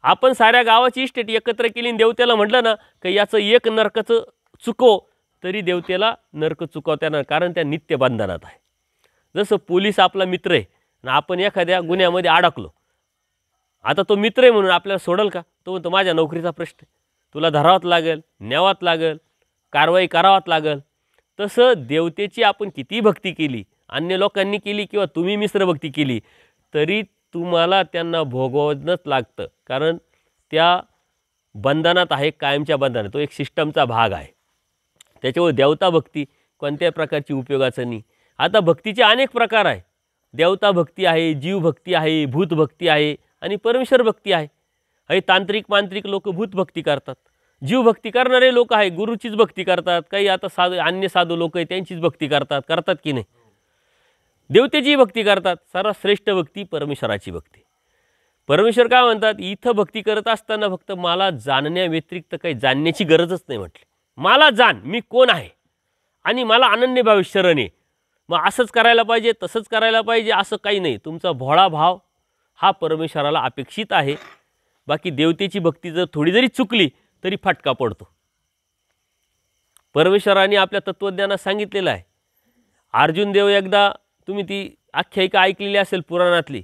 आपण साऱ्या गावाची इस्टेट एकत्र केली आणि देवतेला म्हटलं ना की याचं एक नरकाचं चुकव, तरी देवतेला नरक चुकवता येणार, कारण त्या नित्य बंधनात आहे. जसं पोलीस आपला मित्र आहे आणि आपण एखाद्या गुन्ह्यामध्ये अडकलो, आता तो मित्र आहे म्हणून आपल्याला सोडल का? तो म्हणतो माझ्या नोकरीचा प्रश्न आहे, तुला धरावाच लागेल, न्यावाच लागेल, कारवाई करावाच लागेल. तसं देवतेची आपण किती भक्ती केली, अन्य लोकांनी केली किंवा तुम्ही मिश्र भक्ती केली, तरी तुम्हाला त्यांना भोगवणंच लागतं, कारण त्या बंधनात आहे, कायमच्या बंधनात. तो एक सिस्टमचा भाग आहे. त्याच्यामुळे देवता भक्ती कोणत्याही प्रकारची उपयोगाचं नाही. आता भक्तीचे अनेक प्रकार आहे. देवता भक्ती आहे, जीव भक्ती आहे, भूत भक्ती आहे आणि परमेश्वर भक्ती आहे. काही तांत्रिक मांत्रिक लोक भूत भक्ती करतात. जीव भक्ती करणारे लोक आहे, गुरुचीच भक्ती करतात. काही आता साधू अन्य साधू लोक आहे, त्यांचीच भक्ती करतात की नाही. देवतेची भक्ती करतात. सर्वात श्रेष्ठ भक्ती परमेश्वराची भक्ती. परमेश्वर काय म्हणतात, इथं भक्ती करत असताना फक्त मला जाणण्या व्यतिरिक्त काही जाणण्याची गरजच नाही म्हटले. मला जाण, मी कोण आहे आणि मला अनन्यभावे शरण आहे. मग असंच करायला पाहिजे, तसंच करायला पाहिजे असं काही नाही. तुमचा भोळा भाव हा परमेश्वराला अपेक्षित आहे. बाकी देवतेची भक्ती जर थोडी जरी चुकली तरी फटका पडतो. परमेश्वराने आपल्या तत्त्वज्ञानात सांगितलेलं आहे. अर्जुन देव, एकदा तुम्ही ती आख्यायिका ऐकलेली असेल पुराणातली.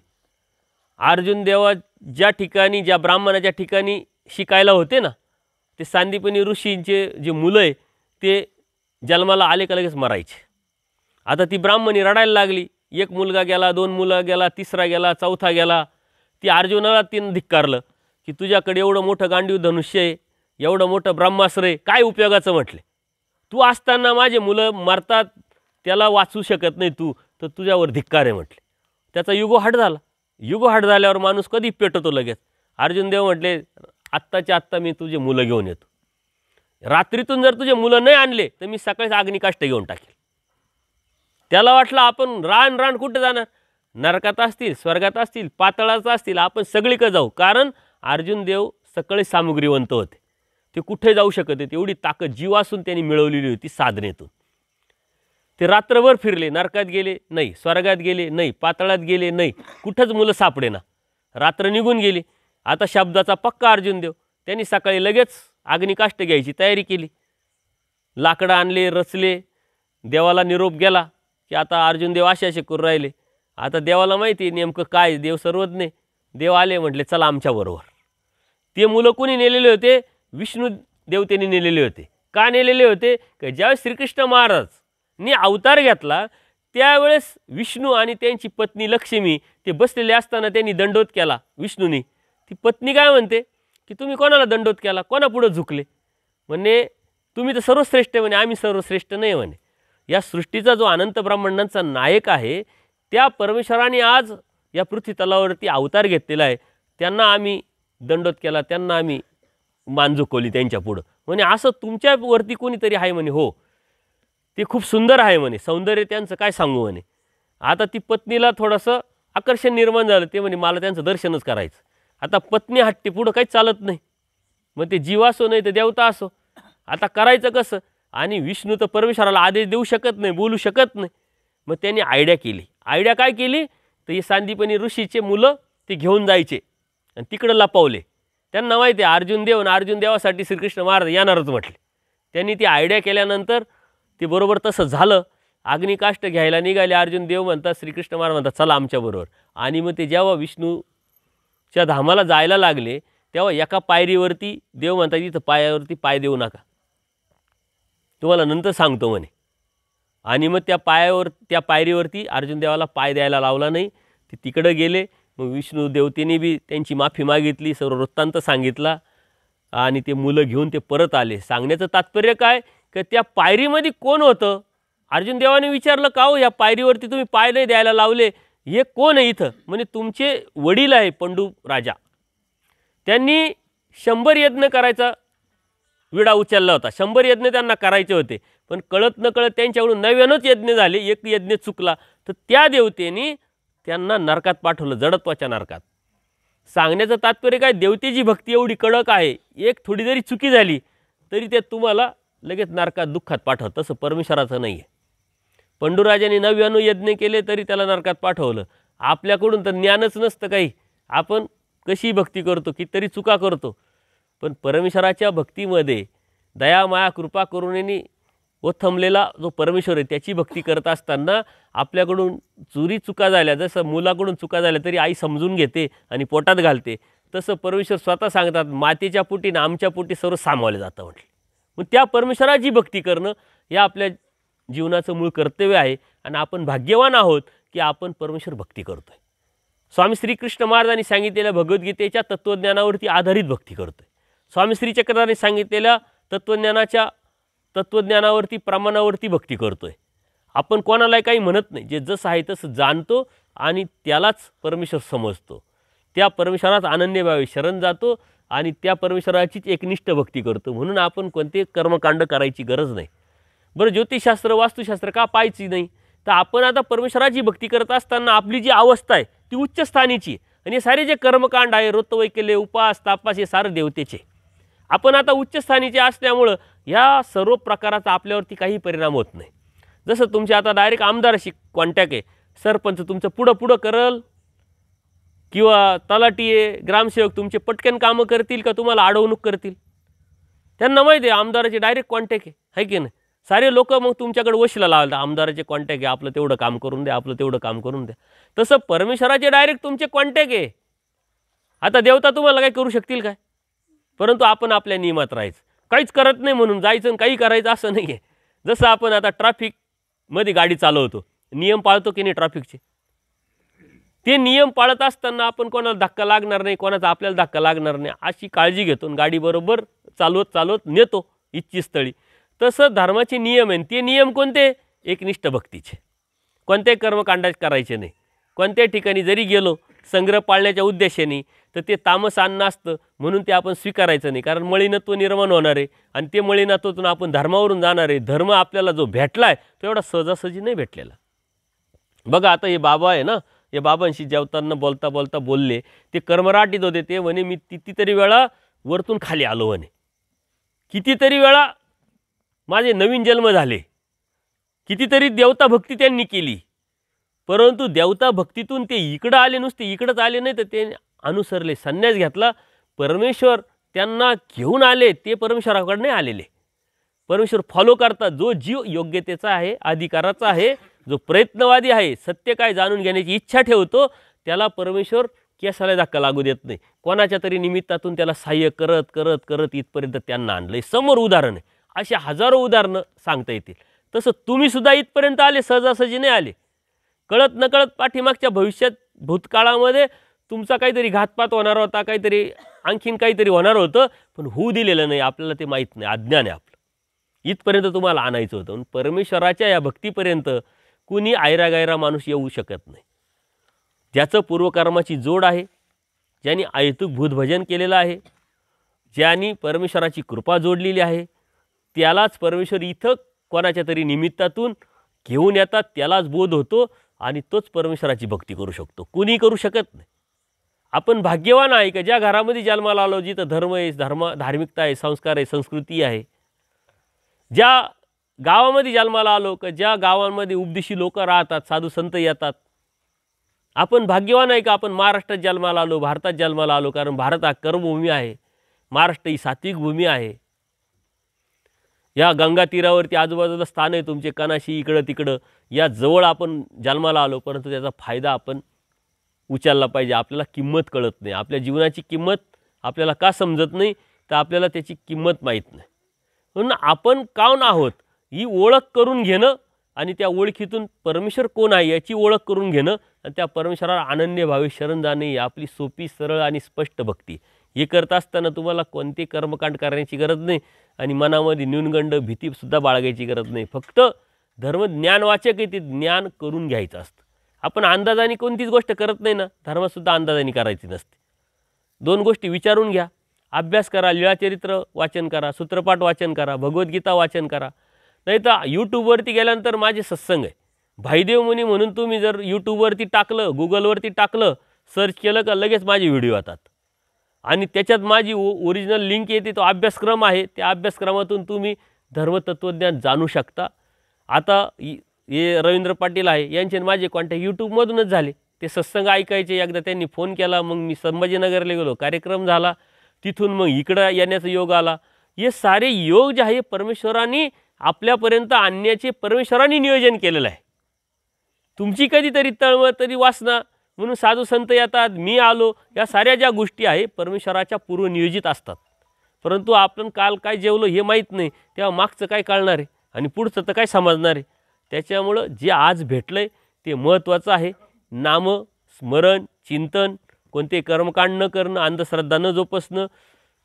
अर्जुन देवा ज्या ठिकाणी, ज्या ब्राह्मणाच्या ठिकाणी शिकायला होते ना, ते सांदीपनी ऋषींचे जे मुलं आहे ते जन्माला आले का लगेच मरायचे. आता ती ब्राह्मणी रडायला लागली. एक मुलगा गेला, 2 मुलं गेला, तिसरा गेला, चौथा गेला. ती अर्जुनाला तिनं धिक्कारलं की तुझ्याकडे एवढं मोठं गांडीव धनुष्य आहे, एवढं मोठं ब्रह्मास्त्र आहे, काय उपयोगाचं म्हटले. तू असताना माझे मुलं मरतात, त्याला वाचू शकत नाही तू, तर तुझ्यावर धिक्कार आहे म्हटले. त्याचा युगो हट झाला. युगो हट झाल्यावर माणूस कधी पेटतो लगेच. अर्जुन देव म्हटले, आत्ताच्या आत्ता मी तुझे मुलं घेऊन येतो. रात्रीतून जर तुझे मुलं नाही आणले तर मी सकाळीच अग्निकाष्ट घेऊन टाकेल. त्याला वाटलं आपण रान कुठे जाणार, नरकात असतील, स्वर्गात असतील, पाताळात असतील, आपण सगळीकडे जाऊ. कारण अर्जुन देव सगळे सामुग्रीवंत होते, ते कुठे जाऊ शकत होते. एवढी ताकद जीवासून त्यांनी मिळवलेली होती साधनेतून. ते रात्रभर फिरले, नरकात गेले नाही, स्वर्गात गेले नाही, पाताळात गेले नाही, कुठंच मुलं सापडेना. रात्र निघून गेली. आता शब्दाचा पक्का अर्जुन देव. त्यांनी सकाळी लगेच अग्निकाष्ट घ्यायची तयारी केली. लाकडं आणले, रचले. देवाला निरोप गेला की आता अर्जुन देव असे करून राहिले. आता देवाला माहिती आहे नेमकं काय, देव सर्वज्ञ. देव आले, म्हटले चला आमच्याबरोबर. ते मुलं कोणी नेलेले होते, विष्णू देवतेने नेलेले होते. का नेलेले होते, की ज्यावेळेस श्रीकृष्ण महाराजने अवतार घेतला त्यावेळेस विष्णू आणि त्यांची पत्नी लक्ष्मी ते बसलेले असताना त्यांनी दंडोत केला विष्णूनी. ती पत्नी काय म्हणते की तुम्ही कोणाला दंडोत केला, कोणापुढं झुकले. म्हणे तुम्ही तर सर्वश्रेष्ठ आहे म्हणे, आम्ही सर्वश्रेष्ठ नाही म्हणे. या सृष्टीचा जो अनंत ब्रह्मांडांचा नायक आहे त्या परमेश्वराने आज या पृथ्वी तलावरती अवतार घेतलेला आहे. त्यांना आम्ही दंडोत केला, त्यांना आम्ही मान झुकवली त्यांच्या पुढं. म्हणे असं तुमच्यावरती कोणीतरी आहे म्हणे. हो, ते खूप सुंदर आहे म्हणे, सौंदर्य त्यांचं काय सांगू म्हणे. आता ती पत्नीला थोडंसं आकर्षण निर्माण झालं. ते म्हणे मला त्यांचं दर्शनच करायचं. आता पत्नी हट्टी, पुढं काहीच चालत नाही. मग ते जीव असो नाही तर देवता असो, आता करायचं कसं. आणि विष्णू तर परमेश्वराला आदेश देऊ शकत नाही, बोलू शकत नाही. मग त्यांनी आयडिया केली. आयडिया काय केली, तर हे सांदीपनी ऋषीचे मुलं ते घेऊन जायचे आणि तिकडं लपवले. त्यांना माहिती आहे अर्जुन देव आणि अर्जुन देवासाठी श्रीकृष्ण महाराज येणारच म्हटले. त्यांनी ती आयडिया केल्यानंतर ते बरोबर तसं झालं. अग्निकाष्ट घ्यायला निघाले. अर्जुन देव म्हणतात, श्रीकृष्ण महाराज म्हणतात चला आमच्याबरोबर. आणि मग ते जेव्हा विष्णूच्या धामाला जायला लागले तेव्हा एका पायरीवरती देव म्हणतात इथं पायावरती पाय देऊ नका, तुम्हाला नंतर सांगतो म्हणे. आणि मग त्या पायरीवरती अर्जुन देवाला पाय द्यायला लावला नाही. ते तिकडं गेले. मग विष्णू देवतेने बी त्यांची माफी मागितली, सर्व वृत्तांत सांगितला आणि ते मुलं घेऊन ते परत आले. सांगण्याचं तात्पर्य काय, की त्या पायरीमध्ये कोण होतं. अर्जुन देवाने विचारलं, का हो या पायरीवरती तुम्ही पाय नाही द्यायला लावले, हे कोण आहे इथं. म्हणजे तुमचे वडील आहे पंडू राजा, त्यांनी 100 यज्ञ करायचा विडा उचलला होता. 100 यज्ञ त्यांना करायचे होते, पण कळत न कळत त्यांच्याकडून 99 यज्ञ झाले. एक यज्ञ चुकला तर त्या देवतेने त्यांना नरकात पाठवलं, जडत्वाच्या नरकात. सांगण्याचं तात्पर्य काय, देवतेची भक्ती एवढी कडक आहे, एक थोडी जरी चुकी झाली तरी ते तुम्हाला लगेच नरकात दुःखात पाठवत. तसं परमेश्वराचं नाही आहे. पंडूराजाने 99 यज्ञ केले तरी त्याला नरकात पाठवलं. आपल्याकडून तर ज्ञानच नसतं काही, आपण कशी भक्ती करतो, कितीतरी चुका करतो. पण परमेश्वराच्या भक्तीमध्ये दया माया कृपा करुणेने ओथंबलेला जो परमेश्वर आहे त्याची भक्ती करत असताना आपल्याकडून चुरी चुका झाल्या, जसं मुलाकडून चुका झाल्या तरी आई समजून घेते आणि पोटात घालते, तसं परमेश्वर स्वतः सांगतात मातेच्या पोटी ना आमच्या पोटी सर्व सामावले जातं म्हटले. मग त्या परमेश्वराची भक्ती करणं हे आपल्या जीवनाचं मूळ कर्तव्य आहे. आणि आपण भाग्यवान आहोत की आपण परमेश्वर भक्ती करतोय. स्वामी श्रीकृष्ण महाराजांनी सांगितलेल्या भगवद्गीतेच्या तत्त्वज्ञानावरती आधारित भक्ती करतो आहे. स्वामी श्री चक्रधारी सांगितलेल्या तत्त्वज्ञानावरती प्रमाणावरती भक्ती करतो आहे. आपण कोणालाही काही म्हणत नाही, जे जसं आहे तसं जाणतो आणि त्यालाच परमेश्वर समजतो. त्या परमेश्वरात अनन्यभावे शरण जातो आणि त्या परमेश्वराचीच एकनिष्ठ भक्ती करतो. म्हणून आपण कोणते कर्मकांड करायची गरज नाही. बरं, ज्योतिषशास्त्र वास्तुशास्त्र का पाहायची नाही? तर आपण आता परमेश्वराची भक्ती करत असताना आपली जी अवस्था आहे ती उच्च स्थानीची आणि हे सारे जे कर्मकांड आहे, व्रतवैकल्य, उपास, तापास, हे सारं देवतेचे. आपण आता उच्च स्थानीचे असल्यामुळं ह्या सर्व प्रकाराचा आपल्यावरती काही परिणाम होत नाही. जसं तुमचे आता डायरेक्ट आमदाराशी कॉन्टॅक्ट आहे, सरपंच तुमचं पुढं करल किंवा तलाठी आहे, ग्रामसेवक तुमचे पटकन कामं करतील का तुम्हाला अडवणूक करतील? त्यांना माहिती आहे आमदाराचे डायरेक्ट कॉन्टॅक्ट आहे की नाही. सारे लोक मग तुमच्याकडे वशिला लावतात, आमदाराचे कॉन्टॅक्ट आहे, आपलं तेवढं काम करून द्या, आपलं तेवढं काम करून द्या. तसं परमेश्वराचे डायरेक्ट तुमचे कॉन्टॅक्ट आहे. आता देवता तुम्हाला काय करू शकतील काय? परंतु आपण आपल्या नियमात राहायचं, काहीच करत नाही म्हणून जायचं आणि काही करायचं असं नाही आहे. जसं आपण आता ट्रॅफिकमध्ये गाडी चालवतो, नियम पाळतो की नाही ट्रॅफिकचे, ते नियम पाळत असताना आपण कोणाला धक्का लागणार नाही, कोणाचा आपल्याला धक्का लागणार नाही अशी काळजी घेतो आणि गाडी बरोबर चालवत नेतो इच्छितस्थळी. तसं धर्माचे नियम आहे. ते नियम कोणते? एकनिष्ठ भक्तीचे. कोणत्याही कर्मकांडाचे करायचे नाही. कोणत्याही ठिकाणी जरी गेलो संग्रह पाळण्याच्या उद्देशाने तर ते तामस अन्न असतं म्हणून ते आपण स्वीकारायचं नाही, कारण मलिनत्व निर्माण होणार आहे आणि ते मलिनत्वातून आपण धर्मावरून जाणार आहे. धर्म आपल्याला जो भेटला आहे तो एवढा सहजासहजी नाही भेटलेला. बघा आता हे बाबा आहे ना, हे बाबांशी जेवताना बोलता बोलले, ते कर्मराटीत होते. ते म्हणे मी कितीतरी वेळा वरतून खाली आलो म्हणे, कितीतरी वेळा माझे नवीन जन्म झाले, कितीतरी देवता भक्ती त्यांनी केली, परंतु देवता भक्तीतून ते इकडं आले, नुसते इकडंच आले नाही तर ते अनुसरले, संन्यास घेतला. परमेश्वर त्यांना घेऊन आले, ते परमेश्वराकडे नाही आलेले. परमेश्वर फॉलो करतात. जो जीव योग्यतेचा आहे, अधिकाराचा आहे, जो प्रयत्नवादी आहे, सत्य काय जाणून घेण्याची इच्छा ठेवतो, त्याला परमेश्वर केसाला धक्का लागू देत नाही. कोणाच्या तरी निमित्तातून त्याला सहाय्य करत करत करत इथपर्यंत त्यांना आणलं. समोर उदाहरण आहे, असे हजारो उदाहरणं सांगता येतील. तसं तुम्हीसुद्धा इथपर्यंत आले, सहजासहजी नाही आले. कळत नकळत पाठीमागच्या भविष्यात भूतकाळामध्ये तुमचा काहीतरी घातपात होणार होता, काहीतरी आणखीन काहीतरी होणार होतं, पण होऊ दिलेलं नाही. आपल्याला ते माहीत नाही, अज्ञान आहे आपलं. इथपर्यंत तुम्हाला आणायचं होतं. परमेश्वराच्या या भक्तीपर्यंत कुणी आयरागायरा माणूस येऊ शकत नाही. ज्याचं पूर्वकर्माची जोड आहे, ज्यांनी अहेतुक भूतभजन केलेलं आहे, ज्यांनी परमेश्वराची कृपा जोडलेली आहे, त्यालाच परमेश्वर इथं कोणाच्या तरी निमित्तातून घेऊन येतात, त्यालाच बोध होतो आणि तोच परमेश्वराची भक्ती करू शकतो. कुणी करू शकत नाही. आपण भाग्यवान आहे का ज्या घरामध्ये जन्माला आलो, जिथं धर्म आहे, धार्मिकता आहे, संस्कार आहे, संस्कृती आहे. ज्या गावामध्ये जन्माला आलो का ज्या गावांमध्ये उपदेशी लोक राहतात, साधू संत येतात. आपण भाग्यवान आहे का आपण महाराष्ट्रात जन्माला आलो, भारतात जन्माला आलो, कारण भारत हा कर्मभूमी आहे, महाराष्ट्र ही सात्विक भूमी आहे. या गंगा तीरावरती आजूबाजूला स्थान आहे तुमचे, कनाशी इकडं तिकडं, या जवळ आपण जन्माला आलो, परंतु त्याचा फायदा आपण उचलला पाहिजे. आपल्याला किंमत कळत नाही. आपल्या जीवनाची किंमत आपल्याला का समजत नाही, तर आपल्याला त्याची किंमत माहीत नाही. म्हणून आपण कोण आहोत ही ओळख करून घेणं आणि त्या ओळखीतून परमेश्वर कोण आहे याची ओळख करून घेणं आणि त्या परमेश्वराला अनन्यभावे शरण जाणे ही आपली सोपी, सरळ आणि स्पष्ट भक्ती. हे करत असताना तुम्हाला कोणते कर्मकांड करण्याची गरज नाही आणि मनामध्ये न्यूनगंड भीतीसुद्धा बाळगायची गरज नाही. फक्त धर्मज्ञानवाचक आहे, ते ज्ञान करून घ्यायचं असतं. आपण अंदाजाने कोणतीच गोष्ट करत नाही ना, धर्मसुद्धा अंदाजाने करायची नसते. दोन गोष्टी विचारून घ्या, अभ्यास करा, लीळाचरित्र वाचन करा, सूत्रपाठ वाचन करा, भगवद्गीता वाचन करा. नाही तर यूट्यूबवरती गेल्यानंतर माझे सत्संग आहे भाईदेव मुनी म्हणून तुम्ही जर यूट्यूबवरती टाकलं, गुगलवरती टाकलं, सर्च केलं का लगेच माझे व्हिडिओ येतात आणि त्याच्यात माझी ओरिजिनल लिंक येते. तो अभ्यासक्रम आहे, त्या अभ्यासक्रमातून तुम्ही धर्मतत्त्वज्ञान जाणू शकता. आता हे रवींद्र पाटील आहे, यांचे माझे कॉन्टॅक्ट यूट्यूबमधूनच झाले. ते सत्संग ऐकायचे. एकदा त्यांनी फोन केला, मग मी संभाजीनगरला गेलो, कार्यक्रम झाला, तिथून मग इकडं येण्याचा योग आला. हे सारे योग जे आहे परमेश्वरांनी आपल्यापर्यंत आणण्याचे परमेश्वरांनी नियोजन केलेलं आहे. तुमची कधीतरी तळमळ तरी वासना म्हणून साधू संत येतात, मी आलो, या साऱ्या ज्या गोष्टी आहे परमेश्वराच्या पूर्वनियोजित असतात. परंतु आपण काल काय जेवलो हे माहीत नाही, तेव्हा मागचं काय कळणार आहे आणि पुढचं तर काय समजणार आहे. त्याच्यामुळं जे आज भेटलं आहे ते महत्त्वाचं आहे. नाम स्मरण, चिंतन, कोणते कर्मकांड न करणं, अंधश्रद्धा न जोपासणं,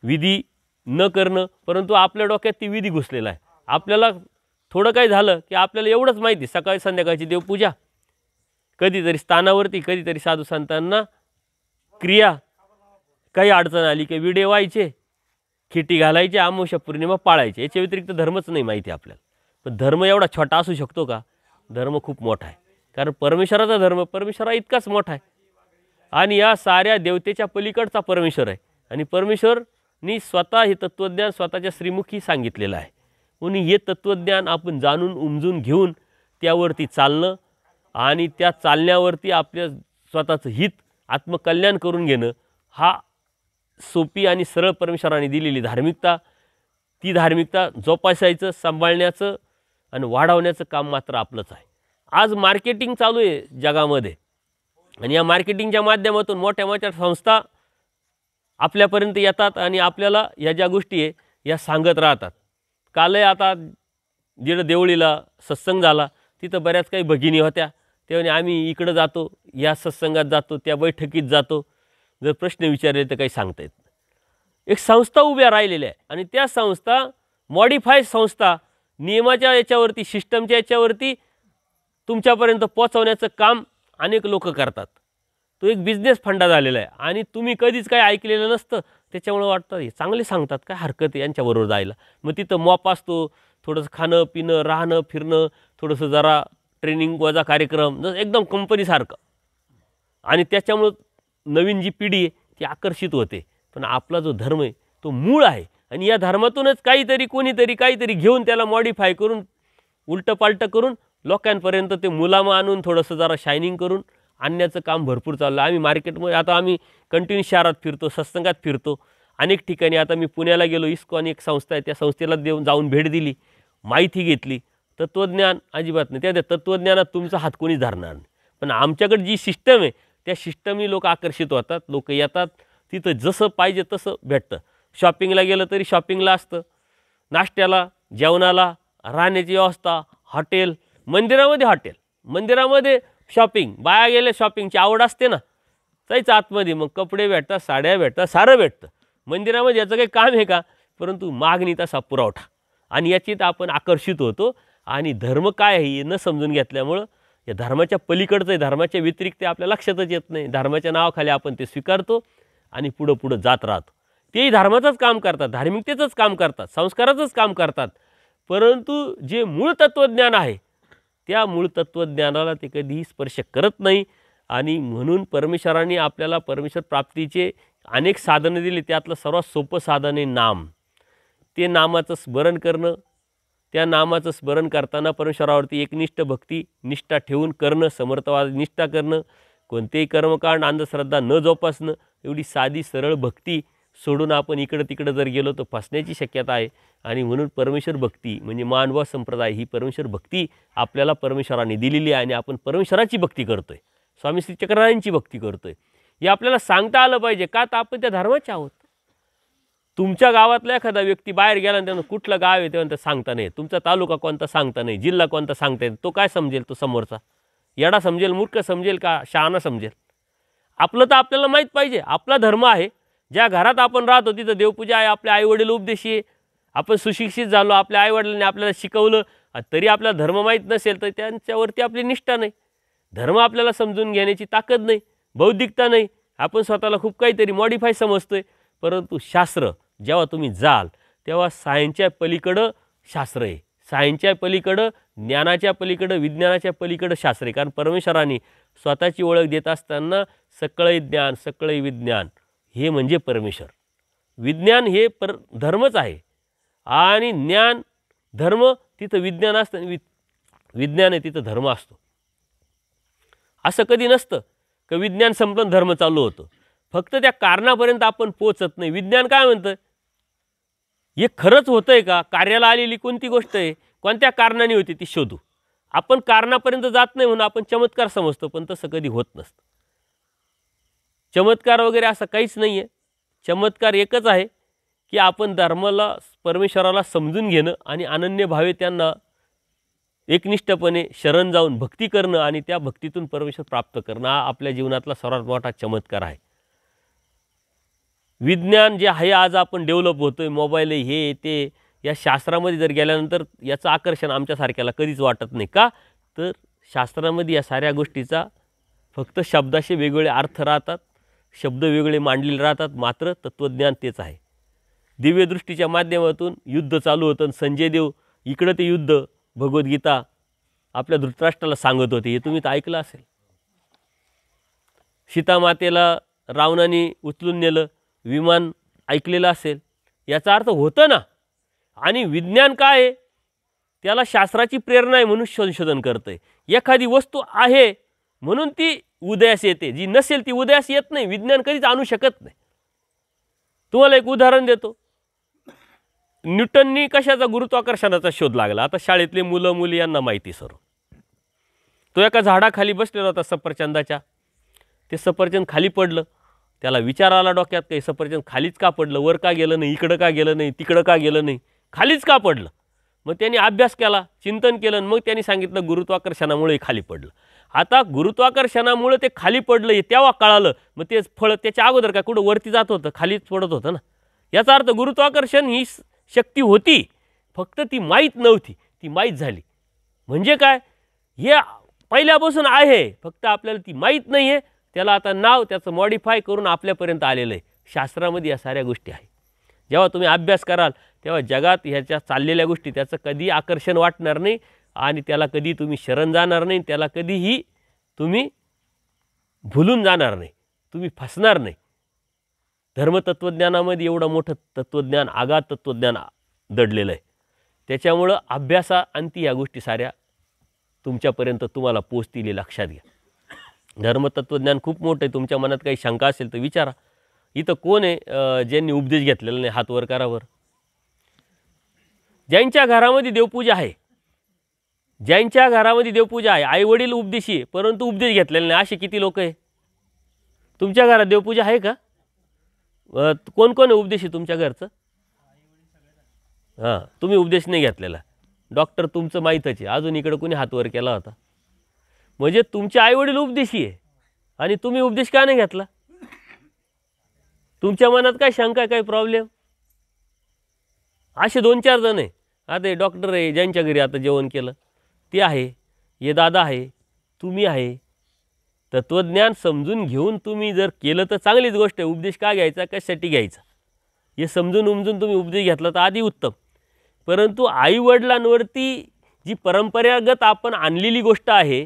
विधी न करणं, परंतु आपल्या डोक्यात ती विधी घुसलेला आहे. आपल्याला थोडं काही झालं की आपल्याला एवढंच माहिती, सकाळी संध्याकाळची देवपूजा, कधीतरी स्थानावरती, कधीतरी साधू संतांना क्रिया, काही अडचण आली की विडे व्हायचे, खिटी घालायचे, अमावस्या पौर्णिमा पाळायचे, याच्या व्यतिरिक्त धर्मच नाही माहिती आपल्याला. पण धर्म एवढा छोटा असू शकतो का? धर्म खूप मोठा आहे, कारण परमेश्वराचा धर्म परमेश्वरा इतकाच मोठा आहे आणि या साऱ्या देवतेच्या पलीकडचा परमेश्वर आहे. आणि परमेश्वरनी स्वतः हे तत्त्वज्ञान स्वतःच्या श्रीमुखी सांगितलेलं आहे. म्हणून हे तत्त्वज्ञान आपण जाणून उमजून घेऊन त्यावरती चालणं आणि त्या चालण्यावरती आपल्या स्वतःचं हित, आत्मकल्याण करून घेणं, हा सोपी आणि सरळ परमेश्वराने दिलेली धार्मिकता. ती धार्मिकता जोपासायचं, सांभाळण्याचं आणि वाढवण्याचं काम मात्र आपलंच आहे. आज मार्केटिंग चालू आहे जगामध्ये आणि या मार्केटिंगच्या माध्यमातून मोठ्या मोठ्या संस्था आपल्यापर्यंत येतात आणि आपल्याला या ज्या गोष्टी आहे या सांगत राहतात. कालही आता जिथं देवळीला सत्संग झाला तिथं बऱ्याच काही भगिनी होत्या. तेव्हा आम्ही इकडं जातो, या सत्संगात जातो, त्या बैठकीत जातो, जर प्रश्न विचारले तर काही सांगता येत नाही. एक संस्था उभ्या राहिलेल्या आहे आणि त्या संस्था मॉडिफाय संस्था नियमाच्या याच्यावरती, सिस्टमच्या याच्यावरती तुमच्यापर्यंत पोहोचवण्याचं काम अनेक लोक करतात. तो एक बिझनेस फंडा झालेला आहे आणि तुम्ही कधीच काही ऐकलेलं नसतं, त्याच्यामुळे वाटतं हे चांगले सांगतात, काय हरकत आहे यांच्याबरोबर जायला. मग तिथं मॉप असतो, थोडंसं खाणं पिणं, राहणं फिरणं, थोडंसं जरा ट्रेनिंग वजा कार्यक्रम, जसं एकदम कंपनीसारखं. आणि त्याच्यामुळं नवीन जी पिढी आहे ती आकर्षित होते. पण आपला जो धर्म आहे तो मूळ आहे आणि या धर्मातूनच काहीतरी कोणीतरी काहीतरी घेऊन त्याला मॉडिफाय करून, उलटं पालटं करून लोकांपर्यंत ते मुलामा आणून थोडंसं जरा शायनिंग करून आणण्याचं काम भरपूर चाललं. आम्ही मार्केटमध्ये आता आम्ही कंटिन्यू शहरात फिरतो, सत्संगात फिरतो, अनेक ठिकाणी. आता मी पुण्याला गेलो, इस्कॉन एक संस्था आहे, त्या संस्थेला जाऊन भेट दिली, माहिती घेतली. तत्त्वज्ञान अजिबात नाही, त्या तत्त्वज्ञानात तुमचा हात कोणीच धरणार नाही. पण आमच्याकडे जी सिस्टम आहे त्या सिस्टमनी लोक आकर्षित होतात, लोक येतात, तिथं जसं पाहिजे तसं भेटतं. शॉपिंगला गेलं तरी शॉपिंगला असतं, नाश्त्याला, जेवणाला, राहण्याची व्यवस्था, हॉटेल, मंदिरामध्ये हॉटेल, मंदिरामध्ये शॉपिंग. बाया गेले, शॉपिंगची आवड असते ना, जायचं आतमध्ये, मग कपडे भेटतात, साड्या भेटतात, सारं भेटतं मंदिरामध्ये. याचं काही काम आहे का? परंतु मागणी तसा पुरवठा, आणि याची आपण आकर्षित होतो. आणि धर्म काय आहे हे न समजून घेतल्यामुळं या धर्माच्या पलीकडचं आहे, धर्माच्या व्यतिरिक्त आपल्या लक्षातच येत नाही. धर्माच्या नावाखाली आपण ते स्वीकारतो आणि पुढं पुढं जात राहतो. तेही धर्माचंच काम करतात, धार्मिकतेचंच काम करतात, संस्काराचंच काम करतात. परंतु जे मूळ तत्त्वज्ञान आहे त्या मूळ तत्त्वज्ञानाला ते कधीही स्पर्श करत नाही. आणि म्हणून परमेश्वराने आपल्याला परमेश्वर प्राप्तीचे अनेक साधनं दिली. त्यातलं सर्वात सोपं साधन आहे नाम. ते नामाचं स्मरण करणं, त्या नामाचं स्मरण करताना परमेश्वरावरती एकनिष्ठ भक्ती निष्ठा ठेवून करणं, समर्थवाद निष्ठा करणं, कोणतेही कर्मकांड अंधश्रद्धा न जोपासणं. एवढी साधी सरळ भक्ती सोडून आपण इकडं तिकडं जर गेलो तर फसण्याची शक्यता आहे. आणि म्हणून परमेश्वर भक्ती म्हणजे मानवा संप्रदाय, ही परमेश्वर भक्ती आपल्याला परमेश्वराने दिलेली आहे आणि आपण परमेश्वराची भक्ती करतोय, स्वामी श्री चक्ररायांची भक्ती करतोय. हे आपल्याला सांगता आलं पाहिजे, का तर आपण त्या धर्माचे आहोत. तुमच्या गावातला एखादा व्यक्ती बाहेर गेला आणि त्यानं कुठलं गाव आहे तेव्हा सांगता नाही, तुमचा तालुका कोणता सांगता नाही, जिल्हा कोणता सांगता येत, तो काय समजेल? तो समोरचा येडा समजेल, मूर्ख समजेल का शहाणा समजेल? आपलं तर आपल्याला माहीत पाहिजे, आपला धर्म आहे. ज्या घरात आपण राहतो तिथं देवपूजा आहे, आपले आईवडील उपदेशी आहे, आपण सुशिक्षित झालो, आपल्या आईवडिलांनी आपल्याला शिकवलं, तरी आपल्याला धर्म माहीत नसेल तर त्यांच्यावरती आपली निष्ठा नाही. धर्म आपल्याला समजून घेण्याची ताकद नाही, बौद्धिकता नाही. आपण स्वतःला खूप काहीतरी मॉडिफाय समजतोय. परंतु शास्त्र जेव्हा तुम्ही जाल तेव्हा सायन्सच्या पलीकडं शास्त्र आहे, सायन्सच्या पलीकडं, ज्ञानाच्या पलीकडं, विज्ञानाच्या पलीकडं शास्त्र आहे. कारण परमेश्वराने स्वतःची ओळख देत असताना सकळही ज्ञान सकळही विज्ञान हे म्हणजे परमेश्वर. विज्ञान हे धर्मच आहे आणि ज्ञान धर्म तिथं विज्ञान असतं, विज्ञान आहे तिथं धर्म असतो. असं कधी नसतं की विज्ञान संपलं धर्म चालू होतं. फक्त त्या कारणापर्यंत आपण पोचत नाही. विज्ञान काय म्हणतं? हे खरंच होतंय का? कार्याला आलेली कोणती गोष्ट आहे, कोणत्या कारणाने होती ती शोधू. आपण कारणापर्यंत जात नाही म्हणून आपण चमत्कार समजतो, पण तसं कधी होत नसतं. चमत्कार वगैरे असं काहीच नाही आहे. चमत्कार एकच आहे की आपण धर्माला, परमेश्वराला समजून घेणं आणि अनन्य भावे त्यांना एकनिष्ठपणे शरण जाऊन भक्ती करणं आणि त्या भक्तीतून परमेश्वर प्राप्त करणं हा आपल्या जीवनातला सर्वात मोठा चमत्कार आहे. विज्ञान जे आहे आज आपण डेव्हलप होतोय, मोबाईल हे ते, या शास्त्रामध्ये जर गेल्यानंतर याचं आकर्षण आमच्यासारख्याला कधीच वाटत नाही. का तर शास्त्रामध्ये या साऱ्या गोष्टीचा फक्त शब्दाचे वेगवेगळे अर्थ राहतात, शब्द वेगळे मांडलेले राहतात, मात्र तत्त्वज्ञान तेच आहे. दिव्यदृष्टीच्या माध्यमातून युद्ध चालू होतं. संजय देव इकडं ते युद्ध भगवद्गीता आपल्या धृतराष्ट्राला सांगत होते, हे तुम्ही तर ऐकलं असेल. सीतामातेला रावणाने उचलून नेलं, विमान ऐकलेलं असेल. याचा अर्थ होतं ना. आणि विज्ञान काय आहे, त्याला शास्त्राची प्रेरणा आहे म्हणून संशोधन करतं आहे. एखादी वस्तू आहे म्हणून ती उदयास येते, जी नसेल ती उदयास येत नाही. विज्ञान कधीच आणू शकत नाही. तुम्हाला एक उदाहरण देतो. न्यूटननी कशाचा गुरुत्वाकर्षणाचा शोध लागला. आता शाळेतले मुलं मुली यांना माहिती सर्व. तो एका झाडाखाली बसलेला होता सफरचंदाच्या. ते सफरचंद खाली पडलं. त्याला विचार आला डोक्यात, काही सफरचंद खालीच का पडलं, वर का गेलं नाही, इकडं का गेलं नाही, तिकडं का गेलं नाही, खालीच का पडलं. मग त्यांनी अभ्यास केला, चिंतन केलं, मग त्यांनी सांगितलं गुरुत्वाकर्षणामुळे खाली पडलं. आता गुरुत्वाकर्षणामुळे ते खाली पडलं हे तेव्हा कळालं. मग ते फळ त्याच्या अगोदर काय कुठं वरती जात होतं, खालीच पडत होतं ना. याचा अर्थ गुरुत्वाकर्षण ही शक्ती होती, फक्त ती माहीत नव्हती, ती माहीत झाली. म्हणजे काय, हे पहिल्यापासून आहे, फक्त आपल्याला ती माहीत नाही आहे. त्याला आता नाव त्याचं मॉडिफाय करून आपल्यापर्यंत आलेलं आहे. शास्त्रामध्ये या साऱ्या गोष्टी आहे. जेव्हा तुम्ही अभ्यास कराल तेव्हा जगात ह्याच्या चाललेल्या गोष्टी त्याचं कधी आकर्षण वाटणार नाही आणि त्याला कधी तुम्ही शरण जाणार नाही, त्याला कधीही तुम्ही भुलून जाणार नाही, तुम्ही फसणार नाही. धर्मतत्त्वज्ञानामध्ये एवढं मोठं तत्त्वज्ञान, आगाध तत्त्वज्ञान दडलेलं आहे. त्याच्यामुळं अभ्यासाअंती या गोष्टी साऱ्या तुमच्यापर्यंत तुम्हाला पोचतील, लक्षात घ्या. धर्मतत्त्वज्ञान खूप मोठं आहे. तुमच्या मनात काही शंका असेल तर विचारा. इथं कोण आहे ज्यांनी उपदेश घेतलेला नाही, हात वर करा वर. ज्यांच्या घरामध्ये देवपूजा आहे, ज्यांच्या घरामध्ये देवपूजा आहे, आई वडील उपदेशी आहे परंतु उपदेश घेतलेला नाही, असे किती लोक आहे? तुमच्या घरात देवपूजा आहे का? कोण कोण आहे उपदेशी तुमच्या घरचं? हां, तुम्ही उपदेश नाही घेतलेला. डॉक्टर तुमचं माहीतच आहे. अजून इकडं कोणी हात वर केला होता? म्हणजे तुमचे आईवडील उपदेशी आहे आणि तुम्ही उपदेश का नाही घेतला? तुमच्या मनात काय शंका आहे, काय प्रॉब्लेम? असे 2-4 जण आहे. आता हे डॉक्टर आहे ज्यांच्या घरी आता जेवण केलं ते आहे, हे दादा आहे, तुम्ही आहे. तत्त्वज्ञान समजून घेऊन तुम्ही जर केलं तर चांगलीच गोष्ट आहे. उपदेश का घ्यायचा, कशासाठी घ्यायचा हे समजून उमजून तुम्ही उपदेश घेतला तर आधी उत्तम. परंतु आईवडिलांवरती जी परंपरागत आपण आणलेली गोष्ट आहे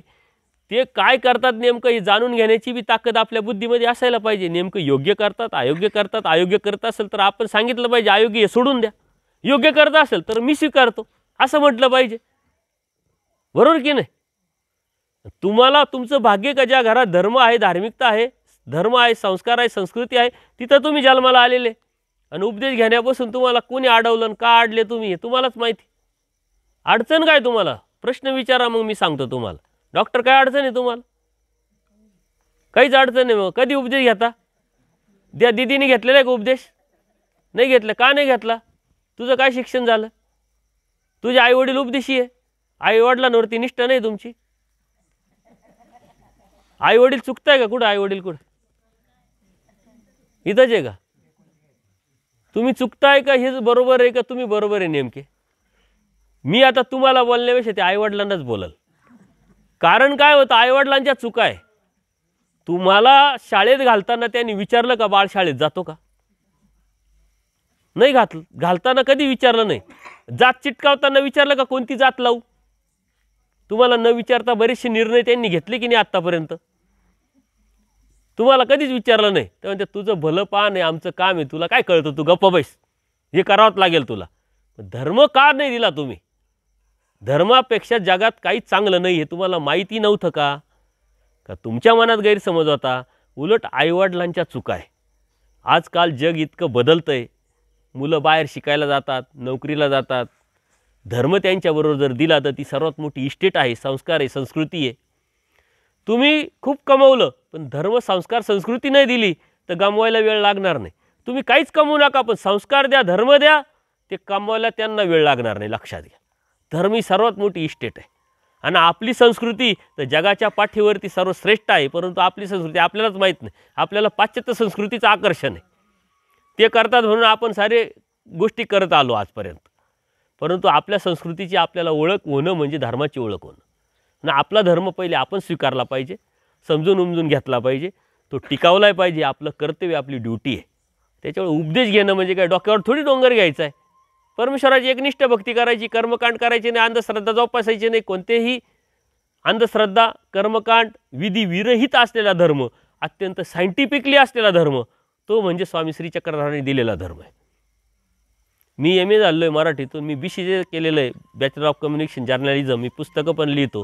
ते काय करतात नेमकं हे जाणून घेण्याची बी ताकद आपल्या बुद्धीमध्ये असायला पाहिजे. नेमकं योग्य करतात, अयोग्य करतात. अयोग्य करत असेल तर आपण सांगितलं पाहिजे अयोग्य हे सोडून द्या. योग्य करत असेल तर मी स्वीकारतो असं म्हटलं पाहिजे. बरोबर की नाही? तुम्हाला तुमचं भाग्य का ज्या घरात धर्म आहे, धार्मिकता आहे, धर्म आहे, संस्कार आहे, संस्कृती आहे, तिथं तुम्ही जन्माला आलेले. आणि उपदेश घेण्यापासून तुम्हाला कोणी अडवलं, का अडले तुम्ही हे तुम्हालाच माहिती. अडचण काय तुम्हाला? प्रश्न विचारा, मग मी सांगतो तुम्हाला. डॉक्टर काय अडचण आहे तुम्हाला? काहीच अडचण नाही. मग कधी उपदेश घेता? त्या दिदीने घेतलेला आहे का उपदेश? नाही घेतला. का नाही घेतला? तुझं काय शिक्षण झालं? तुझे आईवडील उपदेशी आहे, आईवडिलांवरती निष्ठा नाही तुमची. आईवडील चुकताय का कुठं? आईवडील कुठं? इथंच आहे का? तुम्ही चुकताय का हेच बरोबर आहे का तुम्ही बरोबर आहे नेमके? मी आता तुम्हाला बोलण्यापेक्षा ते आईवडिलांनाच बोलल. कारण काय होतं, आईवडिलांच्या चुका आहे. तुम्हाला शाळेत घालताना त्यांनी विचारलं का बाळ शाळेत जातो का? नाही घालताना कधी विचारलं नाही. जात चिटकावताना विचारलं का कोणती जात लावू? तुम्हाला न विचारता बरेचसे निर्णय त्यांनी घेतले की नाही आत्तापर्यंत? तुम्हाला कधीच विचारलं नाही. ते म्हणते तुझं भलं पान आहे, आमचं काम आहे, तुला काय कळतं, तू गप्प बैस, हे करावंच लागेल तुला. धर्म का नाही दिला तुम्ही? धर्मापेक्षा जगात काही चांगलं नाही हे तुम्हाला माहिती नव्हतं का? का तुमच्या मनात गैरसमज होता? उलट आईवडिलांच्या चुका आहे. आजकाल जग इतकं बदलतंय, मुलं बाहेर शिकायला जातात, नोकरीला जातात. धर्म त्यांच्याबरोबर जर दिला तर ती सर्वात मोठी इस्टेट आहे, संस्कार आहे, संस्कृती आहे. तुम्ही खूप कमवलं पण धर्म, संस्कार, संस्कृती नाही दिली तर गमवायला वेळ लागणार नाही. तुम्ही काहीच कमवू नका पण संस्कार द्या, धर्म द्या, ते कमवायला त्यांना वेळ लागणार नाही. लक्षात घ्या, धर्म ही सर्वात मोठी इस्टेट आहे. आणि आपली संस्कृती तर जगाच्या पाठीवरती सर्वश्रेष्ठ आहे, परंतु आपली संस्कृती आपल्यालाच माहीत नाही. आपल्याला पाश्चात्य संस्कृतीचं आकर्षण आहे, ते करतात म्हणून आपण सारे गोष्टी करत आलो आजपर्यंत. परंतु आपल्या संस्कृतीची आपल्याला ओळख होणं म्हणजे धर्माची ओळख होणं. आणि आपला धर्म पहिले आपण स्वीकारला पाहिजे, समजून उमजून घेतला पाहिजे, तो टिकावलाय पाहिजे. आपलं कर्तव्य, आपली ड्युटी आहे. त्याच्यामुळे उपदेश घेणं म्हणजे काय डोक्यावर थोडी डोंगर घ्यायचा आहे. परमेश्वराची एकनिष्ठ भक्ती करायची, कर्मकांड करायचे नाही, अंधश्रद्धा जोपासायची नाही. कोणतेही अंधश्रद्धा, कर्मकांड, विधी विरहित असलेला धर्म, अत्यंत सायंटिफिकली असलेला धर्म, तो म्हणजे स्वामी श्री चक्रधरांनी दिलेला धर्म आहे. मी MA झालो आहे मराठीतून, मी BCA केलेलं आहे, बॅचलर ऑफ कम्युनिकेशन जर्नलिझम. मी पुस्तकं पण लिहितो.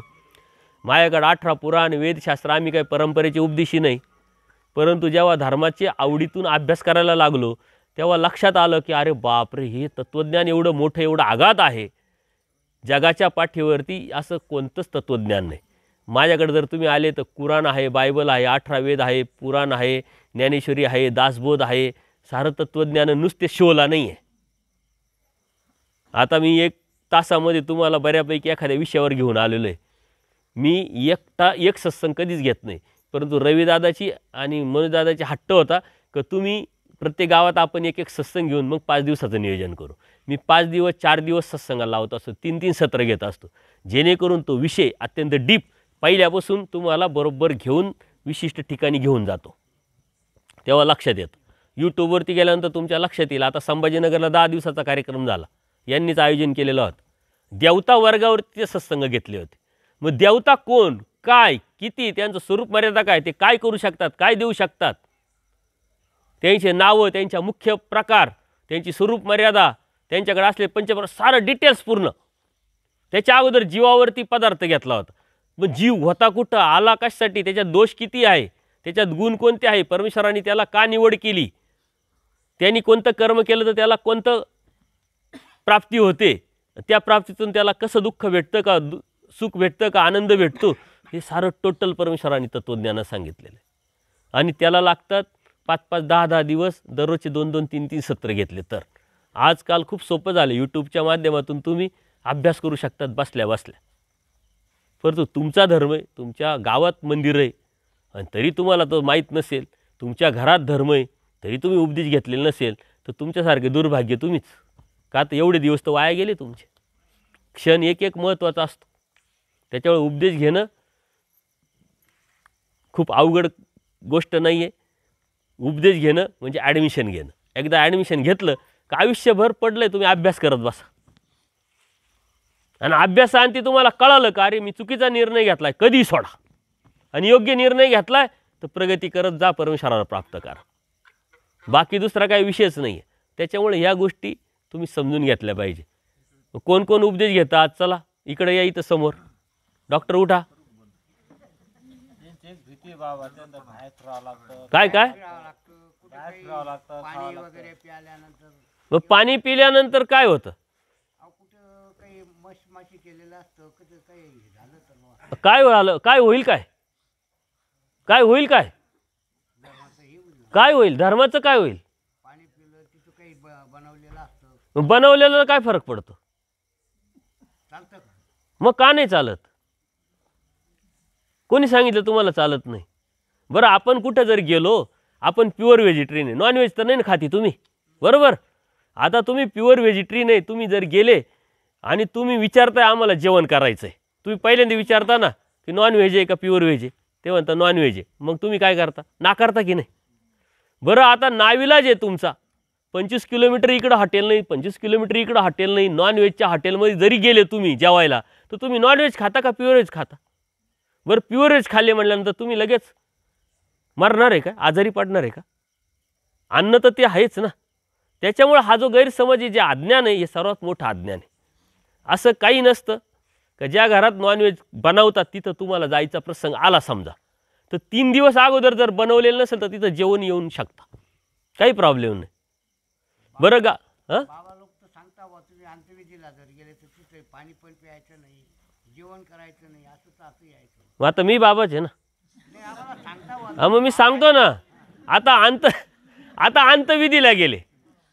माझ्याकडे 18 पुराण वेदशास्त्र. आम्ही काही परंपरेचे उपदेशी नाही. परंतु जेव्हा धर्माचे आवडीतून अभ्यास करायला लागलो तेव्हा लक्षात आलं की अरे बापरे, हे तत्त्वज्ञान एवढं मोठं, एवढं आघात आहे. जगाच्या पाठीवरती असं कोणतंच तत्त्वज्ञान नाही. माझ्याकडे जर तुम्ही आले तर कुराण आहे, बायबल आहे, 18 वेद आहे, पुराण आहे, ज्ञानेश्वरी आहे, दासबोध आहे. सारं तत्त्वज्ञान नुसते शोला नाही आहे. आता मी 1 तासामध्ये तुम्हाला बऱ्यापैकी एखाद्या विषयावर घेऊन आलेलो आहे. मी एक सत्संग कधीच घेत नाही, परंतु रविदादाची आणि मनोजदादाची हट्ट होता की तुम्ही प्रत्येक गावात आपण एक सत्संग घेऊन मग 5 दिवसाचं नियोजन करू. मी 5 दिवस 4 दिवस सत्संगाला लावत असतो, 3-3 सत्र घेत असतो, जेणेकरून तो विषय अत्यंत डीप पहिल्यापासून तुम्हाला बरोबर घेऊन विशिष्ट ठिकाणी घेऊन जातो. तेव्हा लक्षात येतं. यूट्यूबवरती गेल्यानंतर तुमच्या लक्षात येईल. आता संभाजीनगरला 10 दिवसाचा कार्यक्रम झाला, यांनीच आयोजन केलेलं होतं. देवता वर्गावरती ते सत्संग घेतले होते. मग देवता कोण, काय, किती, त्यांचं स्वरूप मर्यादा काय, ते काय करू शकतात, काय देऊ शकतात, त्यांचे नावं, त्यांच्या मुख्य प्रकार, त्यांची स्वरूप मर्यादा, त्यांच्याकडे असले पंचप्रकार, सारं डिटेल्स पूर्ण. त्याच्या अगोदर जीवावरती पदार्थ घेतला होता. मग जीव होता कुठं, आला कशासाठी, त्याच्यात दोष किती आहे, त्याच्यात गुण कोणते आहे, परमेश्वराने त्याला का निवड केली, त्यांनी कोणतं कर्म केलं तर त्याला कोणतं प्राप्ती होते, त्या प्राप्तीतून त्याला कसं दुःख भेटतं का, सुख भेटतं का, आनंद भेटतो, हे सारं टोटल परमेश्वराने तत्त्वज्ञान सांगितलेलं आहे. आणि त्याला लागतात 5-5, 10-10 दिवस, दररोजचे 2-2, 3-3 सत्र घेतले तर. आजकाल खूप सोपं झालं, यूट्यूबच्या माध्यमातून तुम्ही अभ्यास करू शकतात बसल्या बसल्या. परंतु तुमचा धर्म आहे, तुमच्या गावात मंदिर आहे आणि तरी तुम्हाला तो माहीत नसेल, तुमच्या घरात धर्म आहे तरी तुम्ही उपदेश घेतलेला नसेल, तर तुमच्यासारखे दुर्भाग्य तुम्हीच. का तर एवढे दिवस तर वाया गेले तुमचे. क्षण एक एक महत्त्वाचा असतो. त्याच्यामुळे उपदेश घेणं खूप अवघड गोष्ट नाही आहे. उपदेश घेणं म्हणजे ॲडमिशन घेणं. एकदा ॲडमिशन घेतलं का आयुष्यभर पडलंय तुम्ही अभ्यास करत बसा. आणि अभ्यासांती तुम्हाला कळालं का अरे मी चुकीचा निर्णय घेतलाय, कधी सोडा आणि योग्य निर्णय घेतलाय तर प्रगती करत जा, परमेश्वराला प्राप्त करा. बाकी दुसरा काही विषयच नाही आहे. त्याच्यामुळे ह्या गोष्टी तुम्ही समजून घेतल्या पाहिजे. कोण कोण उपदेश घेतात, चला इकडे या, इथं समोर. डॉक्टर उठा. काय काय मग पाणी पिल्यानंतर काय होतं, काय झालं, काय होईल, काय काय होईल, काय काय होईल, धर्माचं काय होईल. बनवलेलं काय फरक पडतो, मग का नाही चालत. कोणी सांगितलं तुम्हाला चालत नाही. बरं आपण कुठं जर गेलो, आपण प्युअर व्हेजिटेरियन आहे, नॉनव्हेज तर नाही ना खाती तुम्ही, बरोबर. आता तुम्ही प्युअर व्हेजिटेरियन आहे, तुम्ही जर गेले आणि तुम्ही विचारताय आम्हाला जेवण करायचं आहे, तुम्ही पहिल्यांदा विचारता ना की नॉनव्हेज आहे का प्युअर व्हेज आहे, ते म्हणता नॉनव्हेज आहे. मग तुम्ही काय करता, नाकारता की नाही. बरं आता नाविलाज आहे तुमचा, 25 किलोमीटर इकडं हॉटेल नाही, 25 किलोमीटर इकडं हॉटेल नाही, नॉनव्हेजच्या हॉटेलमध्ये जरी गेले तुम्ही जेवायला तर तुम्ही नॉनव्हेज खाता का प्युअर व्हेज खाता. बरं प्युअर व्हेज खाल्ले म्हटल्यानंतर तुम्ही लगेच मरणार आहे का, आजारी पडणार आहे का. अन्न तर ते आहेच ना. त्याच्यामुळे हा जो गैरसमज आहे, जे अज्ञान आहे, हे सर्वात मोठं अज्ञान आहे. असं काही नसतं का ज्या घरात नॉनव्हेज बनवतात तिथं तुम्हाला जायचा प्रसंग आला समजा, तर 3 दिवस अगोदर जर बनवलेलं नसेल तर तिथं जेवण येऊन शकता, काही प्रॉब्लेम नाही. बरं का, बाबा लोक तर सांगता बा तुम्ही अंत्यविधीला जर गेले तर तिथे पाणी पण प्यायचं नाही, जेवण करायचं नाही, असं यायचं. मग आता मी बाबाच आहे ना, नाही आम्हाला सांगता बा. मग मी सांगतो ना. आता अंतविधीला गेले,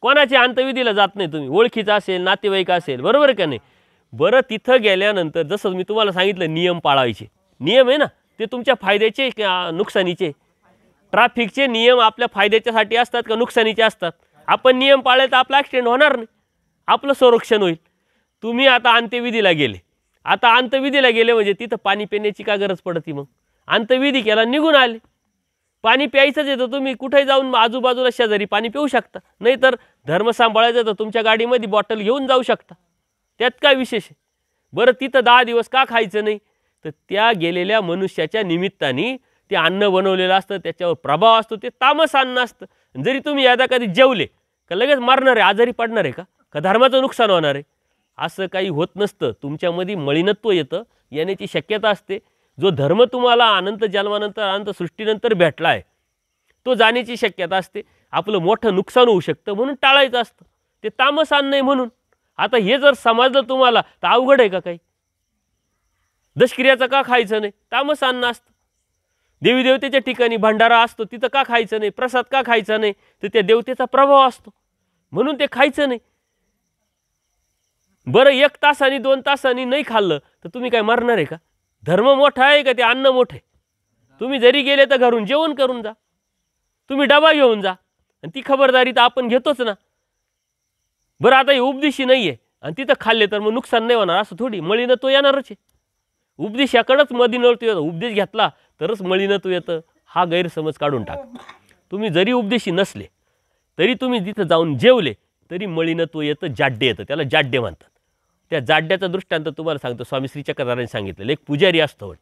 कोणाच्या अंतविधीला जात नाही तुम्ही, ओळखीचा असेल, नातेवाईक असेल, बरोबर का नाही. बरं तिथं गेल्यानंतर जसं मी तुम्हाला सांगितलं नियम पाळायचे, नियम आहे ना ते तुमच्या फायद्याचे का नुकसानीचे? ट्रॅफिकचे नियम आपल्या फायद्याच्यासाठी असतात का नुकसानीचे असतात? आपण नियम पाळले तर आपला ॲक्सिडेंट होणार नाही, आपलं संरक्षण होईल. तुम्ही आता अंत्यविधीला गेले, आता अंत्यविधीला गेले म्हणजे तिथं पाणी पिण्याची का गरज पडती? मग अंत्यविधी केला निघून आले, पाणी प्यायचंच येतं, तुम्ही कुठेही जाऊन आजूबाजूला शेजारी पाणी पिऊ शकता. नाहीतर धर्म सांभाळायचं तर तुमच्या गाडीमध्ये बॉटल घेऊन जाऊ शकता, त्यात काय विशेष आहे? बरं तिथं 10 दिवस का खायचं नाही? तर त्या गेलेल्या मनुष्याच्या निमित्ताने ते अन्न बनवलेलं असतं, त्याच्यावर प्रभाव असतो, ते तामस अन्न असतं. जरी तुम्ही यादा कधी जेवले का लगेच मरणार आहे, आजारी पडणार आहे का धर्माचं नुकसान होणार आहे? असं काही होत नसतं. तुमच्यामध्ये मलिनत्व येतं, येण्याची शक्यता असते. जो धर्म तुम्हाला अनंत जन्मानंतर अनंत सृष्टीनंतर भेटला आहे तो जाण्याची शक्यता असते. आपलं मोठं नुकसान होऊ शकतं म्हणून टाळायचं असतं, ते तामस अन्न आहे म्हणून. आता हे जर समजलं तुम्हाला तर अवघड आहे का काही? दशक्रियाचं का खायचं नाही? तामस अन्न असतं. देवी देवतेच्या ठिकाणी भंडारा असतो, तिथं का खायचं नाही? प्रसाद का खायचा नाही? तर त्या देवतेचा प्रभाव असतो म्हणून ते खायचं नाही. बरं 1 तासाने 2 तासाने नाही खाल्लं तर तुम्ही काय मरणार आहे का? धर्म मोठा आहे का ते अन्न मोठे? तुम्ही जरी गेले तर घरून जेवण करून जा, तुम्ही डबा घेऊन जा, आणि ती खबरदारी तर आपण घेतोच ना. बरं आता हे उपदेशी नाही आहे आणि तिथं खाल्ले तर मग नुकसान नाही होणार असं थोडी? मळीनं तो येणारच आहे. उपदेशाकडंच मदिनवरती येतं, उपदेश घेतला तरच मळीनत्व येतं, हा गैरसमज काढून टाका. तुम्ही जरी उपदेशी नसले तरी तुम्ही तिथं जाऊन जेवले तरी मळीनत्व येतं, जाड्य येतं, त्याला जाड्य म्हणतात. त्या जाड्याचा दृष्टांत तुम्हाला सांगतो. स्वामी श्री चक्रधरांनी सांगितलेलं, एक पुजारी असतो,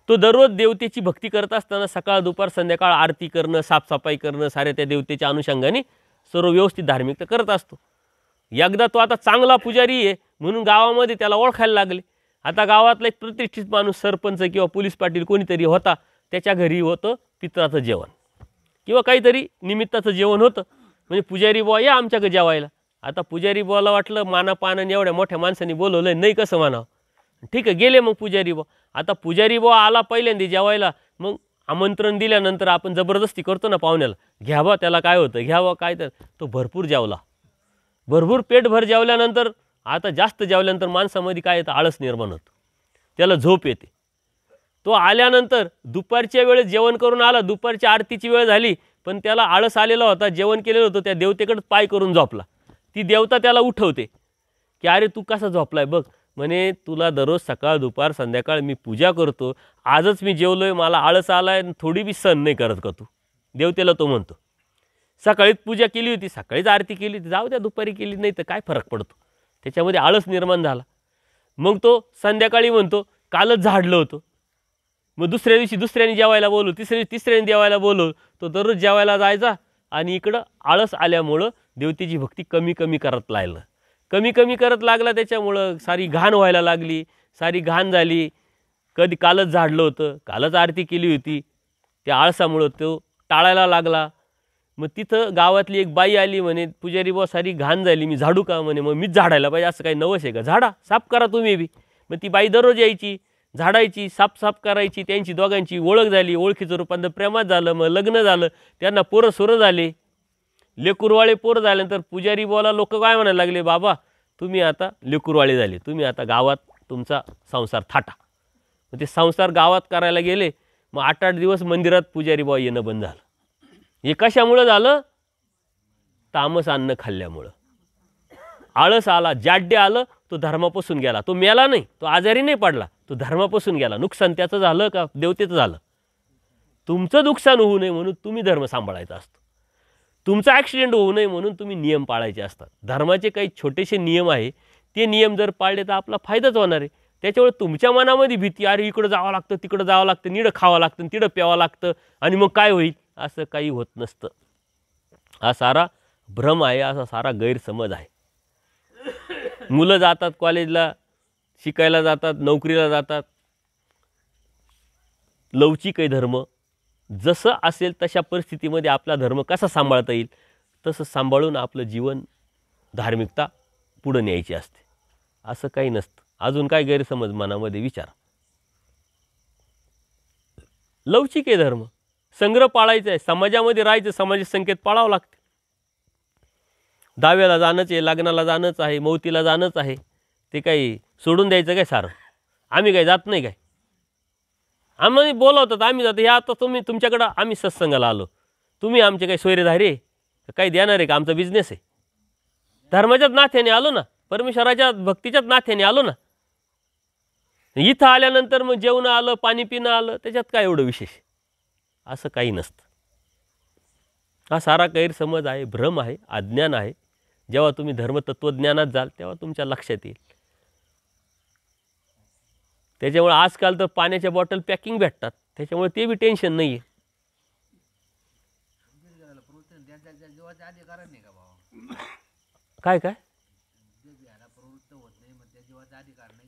तो दररोज देवतेची भक्ती करत असताना सकाळ दुपार संध्याकाळ आरती करणं, साफसफाई करणं, साऱ्या त्या देवतेच्या अनुषंगाने सर्व व्यवस्थित धार्मिकता करत असतो. एकदा तो आता चांगला पुजारी आहे म्हणून गावामध्ये त्याला ओळखायला लागले. आता गावातला एक प्रतिष्ठित माणूस, सरपंच किंवा पोलीस पाटील कोणीतरी होता, त्याच्या घरी होतं पित्राचं जेवण किंवा काहीतरी निमित्ताचं जेवण होतं. म्हणजे पुजारी बुवा या आमच्याकडे जेवायला. आता पुजारी बुवाला वाटलं मानापानाने एवढ्या मोठ्या माणसाने बोलवलं नाही, कसं म्हणावं. ठीक आहे, गेले मग पुजारी बुवा. आता पुजारी बुवा आला पहिल्यांदा जेवायला, मग आमंत्रण दिल्यानंतर आपण जबरदस्ती करतो ना पाहुण्याला, घ्यावा त्याला काय होतं, घ्यावा काय. तर तो भरपूर जेवला, भरपूर पेटभर जेवल्यानंतर आता जास्त जेवल्यानंतर माणसामध्ये काय येतं, आळस निर्माण होतं, त्याला झोप येते. तो आल्यानंतर दुपारच्या वेळेस जेवण करून आला, दुपारची आरतीची वेळ झाली पण त्याला आळस आलेला होता, जेवण केलेलं होतं, त्या देवतेकडे पाय करून झोपला. ती देवता त्याला उठवते की अरे तू कसा झोपलाय बघ. म्हणे तुला दररोज सकाळ दुपार संध्याकाळ मी पूजा करतो, आजच मी जेवलोय, मला आळस आलाय, थोडी बी सण नाही करत का तू? देवतेला तो म्हणतो. सकाळीच पूजा केली होती, सकाळीच आरती केली होती, जाऊ द्या दुपारी केली नाही तर काय फरक पडतो? त्याच्यामध्ये आळस निर्माण झाला. मग तो संध्याकाळी म्हणतो कालच झाडलं होतं. मग दुसऱ्या दिवशी दुसऱ्याने जेवायला बोलू, तिसऱ्याने जेवायला बोलू. तो दररोज जेवायला जायचा आणि इकडं आळस आल्यामुळं देवतेची भक्ती कमी कमी करत लागलं, कमी कमी करत लागला. त्याच्यामुळं सारी घाण व्हायला लागली, सारी घाण झाली. कधी कालच झाडलं होतं, कालच आरती केली होती, त्या आळसामुळं तो टाळायला लागला. मग तिथं गावातली एक बाई आली, म्हणे पुजारी बुवा सारी घाण झाली, मी झाडू का? म्हणे मग मीच झाडायला पाहिजे, असं काही नवस आहे का? झाडा, साफ करा तुम्ही बी. मग ती बाई दररोज यायची, झाडायची, साफ करायची. त्यांची दोघांची ओळख झाली, ओळखीचं रूपांतर प्रेमात झालं, मग लग्न झालं, त्यांना पोरं सोरं झाले, लेकुरवाळे पोरं झाल्यानंतर पुजारी बुवाला लोक काय म्हणायला लागले, बाबा तुम्ही आता लेकुरवाळे झाले, तुम्ही आता गावात तुमचा संसार थाटा. मग ते संसार गावात करायला गेले. मग 8-8 दिवस मंदिरात पुजारी बुवा येणं बंद झालं. हे कशामुळं झालं? तामस अन्न खाल्ल्यामुळं. आळस आला, जाड्य आलं, तो धर्मापासून गेला. तो मेला नाही, तो आजारी नाही पडला, तो धर्मापासून गेला. नुकसान त्याचं झालं का देवतेचं झालं? तुमचं नुकसान होऊ नये म्हणून तुम्ही धर्म सांभाळायचा असतो, तुमचा ॲक्सिडेंट होऊ नये म्हणून तुम्ही नियम पाळायचे असतात. धर्माचे काही छोटेसे नियम आहे, ते नियम जर पाळले तर आपला फायदाच होणार आहे. त्याच्यामुळे तुमच्या मनामध्ये भीती, अरे इकडं जावं लागतं, तिकडं जावं लागतं, निडं खावं लागतं, तिडं प्यावं लागतं आणि मग काय होईल, असं काही होत नसतं. हा सारा भ्रम आहे, असा सारा गैरसमज आहे. मुलं जातात कॉलेजला, शिकायला जातात, नोकरीला जातात. लवचिक आहे धर्म. जसं असेल तशा परिस्थितीमध्ये आपला धर्म कसा सांभाळता येईल तसं सांभाळून आपलं जीवन, धार्मिकता पुढे न्यायची असते. असं काही नसतं. अजून काय गैरसमज मनामध्ये विचारा. लवचिक आहे धर्म, संग्रह पाळायचा आहे, समाजामध्ये राहायचं, समाजाचे संकेत पाळावं लागते. दाव्याला जाणंच आहे, लग्नाला जाणंच आहे, मौतीला जाणंच आहे, ते काही सोडून द्यायचं काय सारं? आम्ही काय जात नाही काय? आम्ही बोलावतात आम्ही जातो. हे आता तुम्ही तुमच्याकडं आम्ही सत्संगाला आलो, तुम्ही आमचे काही सोयरेधारे काही देणार आहे का? आमचा बिझनेस आहे. धर्माच्याच नात्याने आलो ना, परमेश्वराच्या भक्तीच्याच नात्याने आलो ना. इथं आल्यानंतर मग जेवणं आलं, पाणी पिणं आलं, त्याच्यात काय एवढं विशेष? असं काही नसतं. हा सारा गैरसमज आहे, भ्रम आहे, अज्ञान आहे. जेव्हा तुम्ही धर्मतत्वज्ञानात जाल तेव्हा तुमच्या लक्षात येईल. त्याच्यामुळे आजकाल तर पाण्याच्या बॉटल पॅकिंग भेटतात, त्याच्यामुळे ते बी टेन्शन नाही आहे. काय काय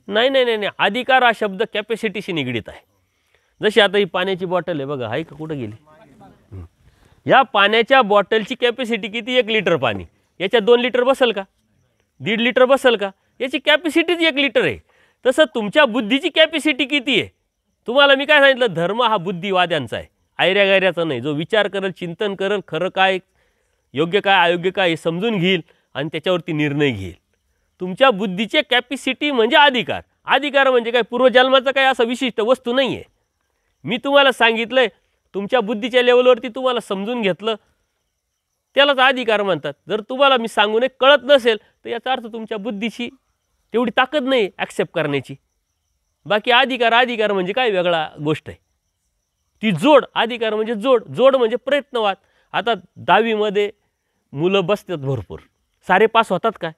नाही नाही नाही नाही, अधिकार हा शब्द कॅपॅसिटीशी निगडीत आहे. जशी आता ही पाण्याची बॉटल आहे बघा, आहे का? कुठं गेली? या पाण्याच्या बॉटलची कॅपॅसिटी किती? 1 लिटर पाणी. याच्यात 2 लिटर बसेल का? 1.5 लिटर बसेल का? याची कॅपॅसिटीच 1 लिटर आहे. तसं तुमच्या बुद्धीची कॅपॅसिटी किती आहे? तुम्हाला मी काय सांगितलं, धर्म हा बुद्धिवाद्यांचा आहे, आयऱ्या गायऱ्याचा नाही. जो विचार करेल, चिंतन करेल, खरं काय, योग्य काय, अयोग्य काय हे समजून घेईल आणि त्याच्यावरती निर्णय घेईल. तुमच्या बुद्धीचे कॅपॅसिटी म्हणजे अधिकार. अधिकार म्हणजे काय? पूर्वजन्माचा काय असा विशिष्ट वस्तू नाही आहे. मी तुम्हाला सांगितलंय, तुमच्या बुद्धीच्या लेवलवरती तुम्हाला समजून घेतलं, त्यालाच अधिकार म्हणतात. जर तुम्हाला मी सांगून कळत नसेल तर याचा अर्थ तुमच्या बुद्धीची तेवढी ताकद नाही ॲक्सेप्ट करण्याची. बाकी अधिकार म्हणजे काय वेगळा गोष्ट आहे. ती जोड, अधिकार म्हणजे जोड म्हणजे प्रयत्नवाद. आता 10वीमध्ये मुलं बसतात भरपूर, सारे पास होतात काय?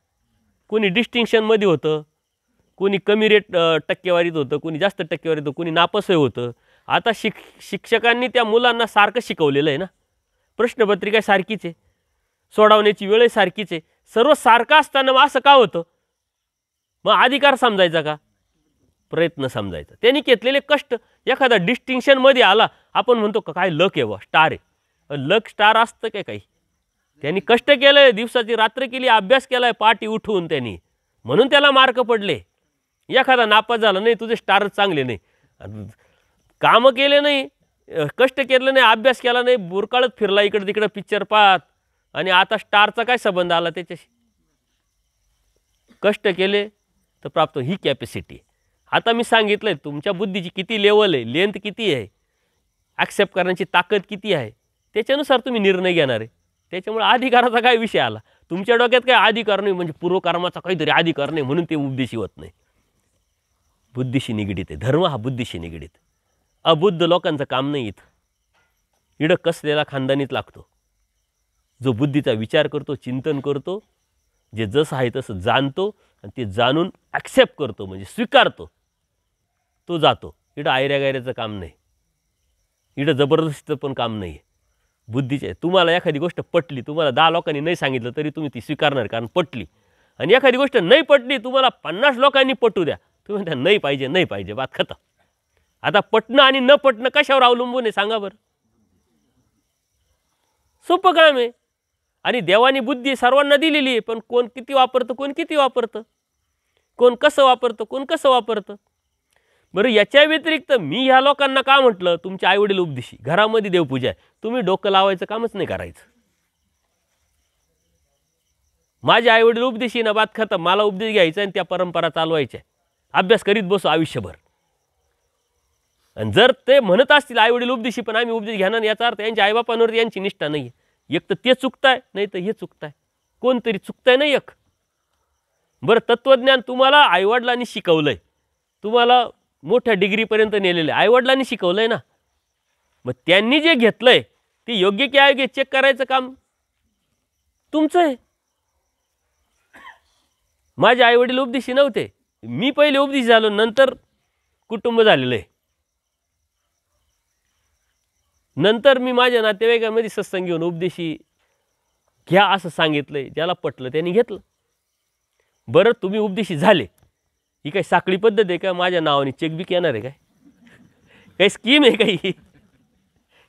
कोणी डिस्टिंक्शनमध्ये होतं, कोणी कमी टक्केवारीत होतं, कोणी जास्त टक्केवारीत होतं, कोणी नापासही होतं. आता शिक्षकांनी त्या मुलांना सारखं शिकवलेलं आहे ना. प्रश्नपत्रिका सारखीच आहे, सोडवण्याची वेळ सारखीच आहे, सर्व सारखं असताना मग असं का होतं? मग अधिकार समजायचा का? प्रयत्न समजायचा. त्यांनी घेतलेले कष्ट. एखादा डिस्टिंक्शनमध्ये आला, आपण म्हणतो का काय लक आहे, स्टार आहे. लक स्टार असतं काय? काही त्यांनी कष्ट केलं, दिवसाची रात्र केली, अभ्यास केलाय पाठी उठून त्यांनी, म्हणून त्याला मार्क पडले. एखादा नापास झाला, नाही तुझे स्टारच चांगले नाही, कामं केले नाही, कष्ट केलं नाही, अभ्यास केला नाही, बुरकाळत फिरला इकडं तिकडं पिक्चर पाहत, आणि आता स्टारचा काय संबंध आला त्याच्याशी? कष्ट केले तर प्राप्त. ही कॅपॅसिटी. आता मी सांगितलंय तुमच्या बुद्धीची किती लेवल आहे, लेंथ किती आहे, ॲक्सेप्ट करण्याची ताकद किती आहे, त्याच्यानुसार तुम्ही निर्णय घेणार आहे. त्याच्यामुळे अधिकाराचा काय विषय आला? तुमच्या डोक्यात काय अधिकार नाही म्हणजे पूर्वकर्माचा काहीतरी अधिकार नाही म्हणून ते उपदेशी होत नाही. बुद्धीशी निगडीत आहे. धर्म हा बुद्धीशी निगडीत. अबुद्ध लोकांचं काम नाही इथं. इडं कसलेला खानदानीत लागतो. जो बुद्धीचा विचार करतो, चिंतन करतो, जे जसं आहे तसं जाणतो आणि ते जाणून ॲक्सेप्ट करतो म्हणजे स्वीकारतो, तो जातो. इडं आयऱ्या गायऱ्याचं काम नाही, इडं जबरदस्तीचं पण काम नाही आहे. बुद्धीचे. तुम्हाला एखादी गोष्ट पटली, तुम्हाला 10 लोकांनी नाही सांगितलं तरी तुम्ही ती स्वीकारणार, कारण पटली. आणि एखादी गोष्ट नाही पटली, तुम्हाला 50 लोकांनी पटू द्या, तुम्ही म्हणता नाही पाहिजे, नाही पाहिजे, बात खतम. आता पटणं आणि न पटणं कशावर अवलंबून आहे सांगा बरं? सोपं काम आहे. आणि देवानी बुद्धी सर्वांना दिलेली आहे, पण कोण किती वापरतं, कोण किती वापरतं, कोण कसं वापरतं, कोण कसं वापरतं. बरं, याच्या व्यतिरिक्त मी ह्या लोकांना का म्हटलं, तुमचे आईवडील उपदेशी, घरामध्ये देवपूजा आहे, तुम्ही डोकं लावायचं कामच नाही करायचं. माझे आईवडील उपदेशी ना, बात खतम. मला उपदेश घ्यायचा आणि त्या परंपरा चालवायच्या, अभ्यास करीत बसू आयुष्यभर. आणि जर ते म्हणत असतील आईवडील उपदेशी पण आम्ही उपदेश घेणार, याचा अर्थ यांच्या आईबापांवर यांची निष्ठा नाही. एक तर ते चुकताय, नाही तर हे चुकताय, कोणतरी चुकताय नाही एक. बरं, तत्वज्ञान तुम्हाला आईवडिलांनी शिकवलंय, तुम्हाला मोठ्या डिग्रीपर्यंत नेलेलं आहे, आईवडिलांनी शिकवलंय ना. मग त्यांनी जे घेतलंय ते योग्य की अयोग्य चेक करायचं काम तुमचं आहे. माझे आईवडील उपदेशी नव्हते, मी पहिले उपदेशी झालो, नंतर कुटुंब झालेलं आहे. नंतर मी माझ्या नातेवाईकांमध्ये सत्संग घेऊन उपदेशी घ्या असं सांगितलंय. ज्याला पटलं त्यांनी घेतलं. बरं, तुम्ही उपदेशी झाले, ही काही साखळी पद्धत आहे का? माझ्या नावाने चेकबिक येणार आहे काय? काही स्कीम आहे काही?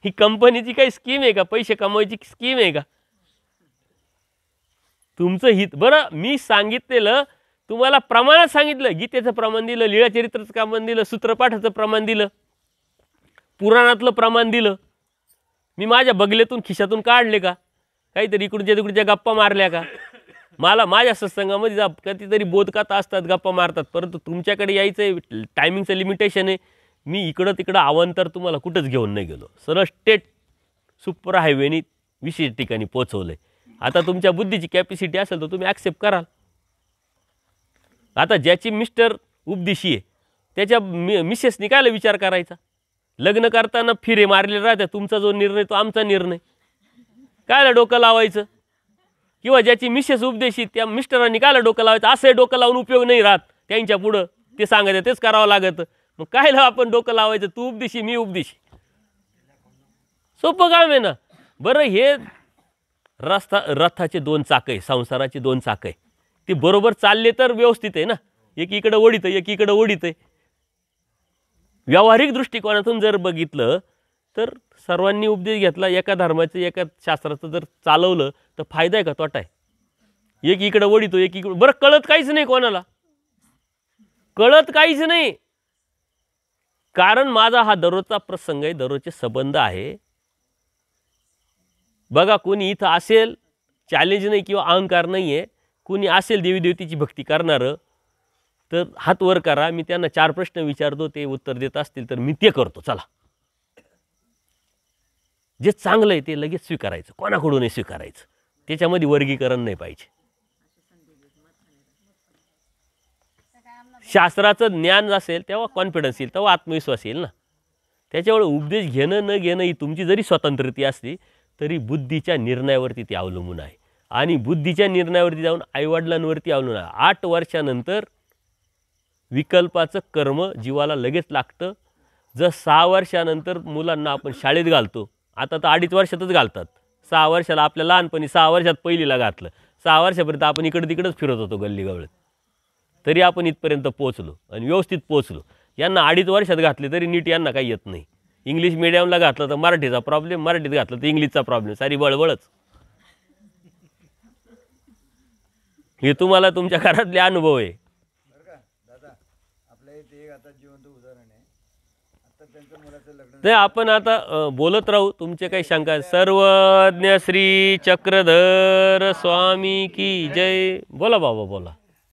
ही कंपनीची काही स्कीम आहे का? पैसे कमवायची स्कीम आहे का? तुमचं हित. बरं, मी सांगितलेलं तुम्हाला प्रमाणात सांगितलं. गीतेचं प्रमाण दिलं, लीळाचरित्राचं प्रमाण दिलं, सूत्रपाठाचं प्रमाण दिलं, पुराणातलं प्रमाण दिलं. मी माझ्या बगलेतून खिशातून काढले का? काहीतरी इकडच्या तिकडच्या गप्पा मारल्या का? मला माझ्या सत्संगामध्ये जा कधीतरी बोधकाता असतात, गप्पा मारतात, परंतु तुमच्याकडे यायचं आहे, टायमिंगचं लिमिटेशन आहे. मी इकडं तिकडं अवांतर तुम्हाला कुठंच घेऊन नाही गेलो, सरळ स्टेट सुपर हायवेनी विशेष ठिकाणी पोचवलं आहे. आता तुमच्या बुद्धीची कॅपॅसिटी असेल तर तुम्ही ॲक्सेप्ट कराल. आता ज्याची मिस्टर उपदेशी आहे त्याच्या मिसेसनी कायला विचार करायचा? लग्न करताना फिरे मारले राहते, तुमचा जो निर्णय तो आमचा निर्णय, कायला डोकं लावायचं? किंवा ज्याची मिसेस उपदेशी त्या मिस्टरांनी कायला डोकं लावायचं? असं डोकं लावून उपयोग नाही राहत, त्यांच्या पुढं ते सांगायचं तेच करावं लागतं. मग कायला आपण डोकं लावायचं? तू उपदेशी मी उपदेशी, सोपं काम आहे ना. बरं, हे रथाचे दोन चाक आहे, संसाराचे दोन चाक आहे, ते बरोबर चालले तर व्यवस्थित आहे ना. एकीकडे ओढितं एकीकडे ओढितं. व्यावहारिक दृष्टिकोनातून जर बघितलं तर सर्वांनी उपदेश घेतला, एका धर्माचं एका शास्त्राचं जर चालवलं तर फायदा आहे का तोटा आहे? एक इकडं ओढितो एक इकडं, बरं कळत काहीच नाही कोणाला, कळत काहीच नाही. कारण माझा हा दररोजचा प्रसंग आहे, दररोजचे संबंध आहे. बघा, कोणी इथं असेल, चॅलेंज नाही किंवा अहंकार नाही आहे, कोणी असेल देवी देवतेची भक्ती करणारं तर हात वर करा. मी त्यांना 4 प्रश्न विचारतो, ते उत्तर देत असतील तर मी ते करतो. चला, जे चांगलं आहे ते लगेच स्वीकारायचं, कोणाकडूनही स्वीकारायचं, त्याच्यामध्ये वर्गीकरण नाही पाहिजे. शास्त्राचं ज्ञान असेल तेव्हा कॉन्फिडन्स येईल, तेव्हा आत्मविश्वास येईल ना. त्याच्यामुळे उपदेश घेणं न घेणं ही तुमची जरी स्वतंत्रता असली तरी बुद्धीच्या निर्णयावरती ती अवलंबून आहे. आणि बुद्धीच्या निर्णयावरती जाऊन आईवडिलांवरती अवलंबून आहे. 8 वर्षानंतर विकल्पाचं कर्म जीवाला लगेच लागतं. जर 6 वर्षानंतर मुलांना आपण शाळेत घालतो, आता तर 2.5 वर्षातच घालतात. 6 वर्षाला आपल्या लहानपणी 6 वर्षात पहिलीला घातलं, 6 वर्षापर्यंत आपण इकडं तिकडंच फिरत होतो गल्ली गवळत, तरी आपण इथपर्यंत पोचलो आणि व्यवस्थित पोचलो. यांना 2.5 वर्षात घातले तरी नीट यांना काही येत नाही. इंग्लिश मिडियमला घातलं तर मराठीचा प्रॉब्लेम, मराठीत घातलं तर इंग्लिशचा प्रॉब्लेम, सारी बळबळच. हे तुम्हाला तुमच्या घरातले अनुभव आहे. नाही, आपण आता बोलत राहू. तुमचे काही शंका? सर्वज्ञ श्री चक्रधर स्वामी की जय. बोला बाबा, बोला.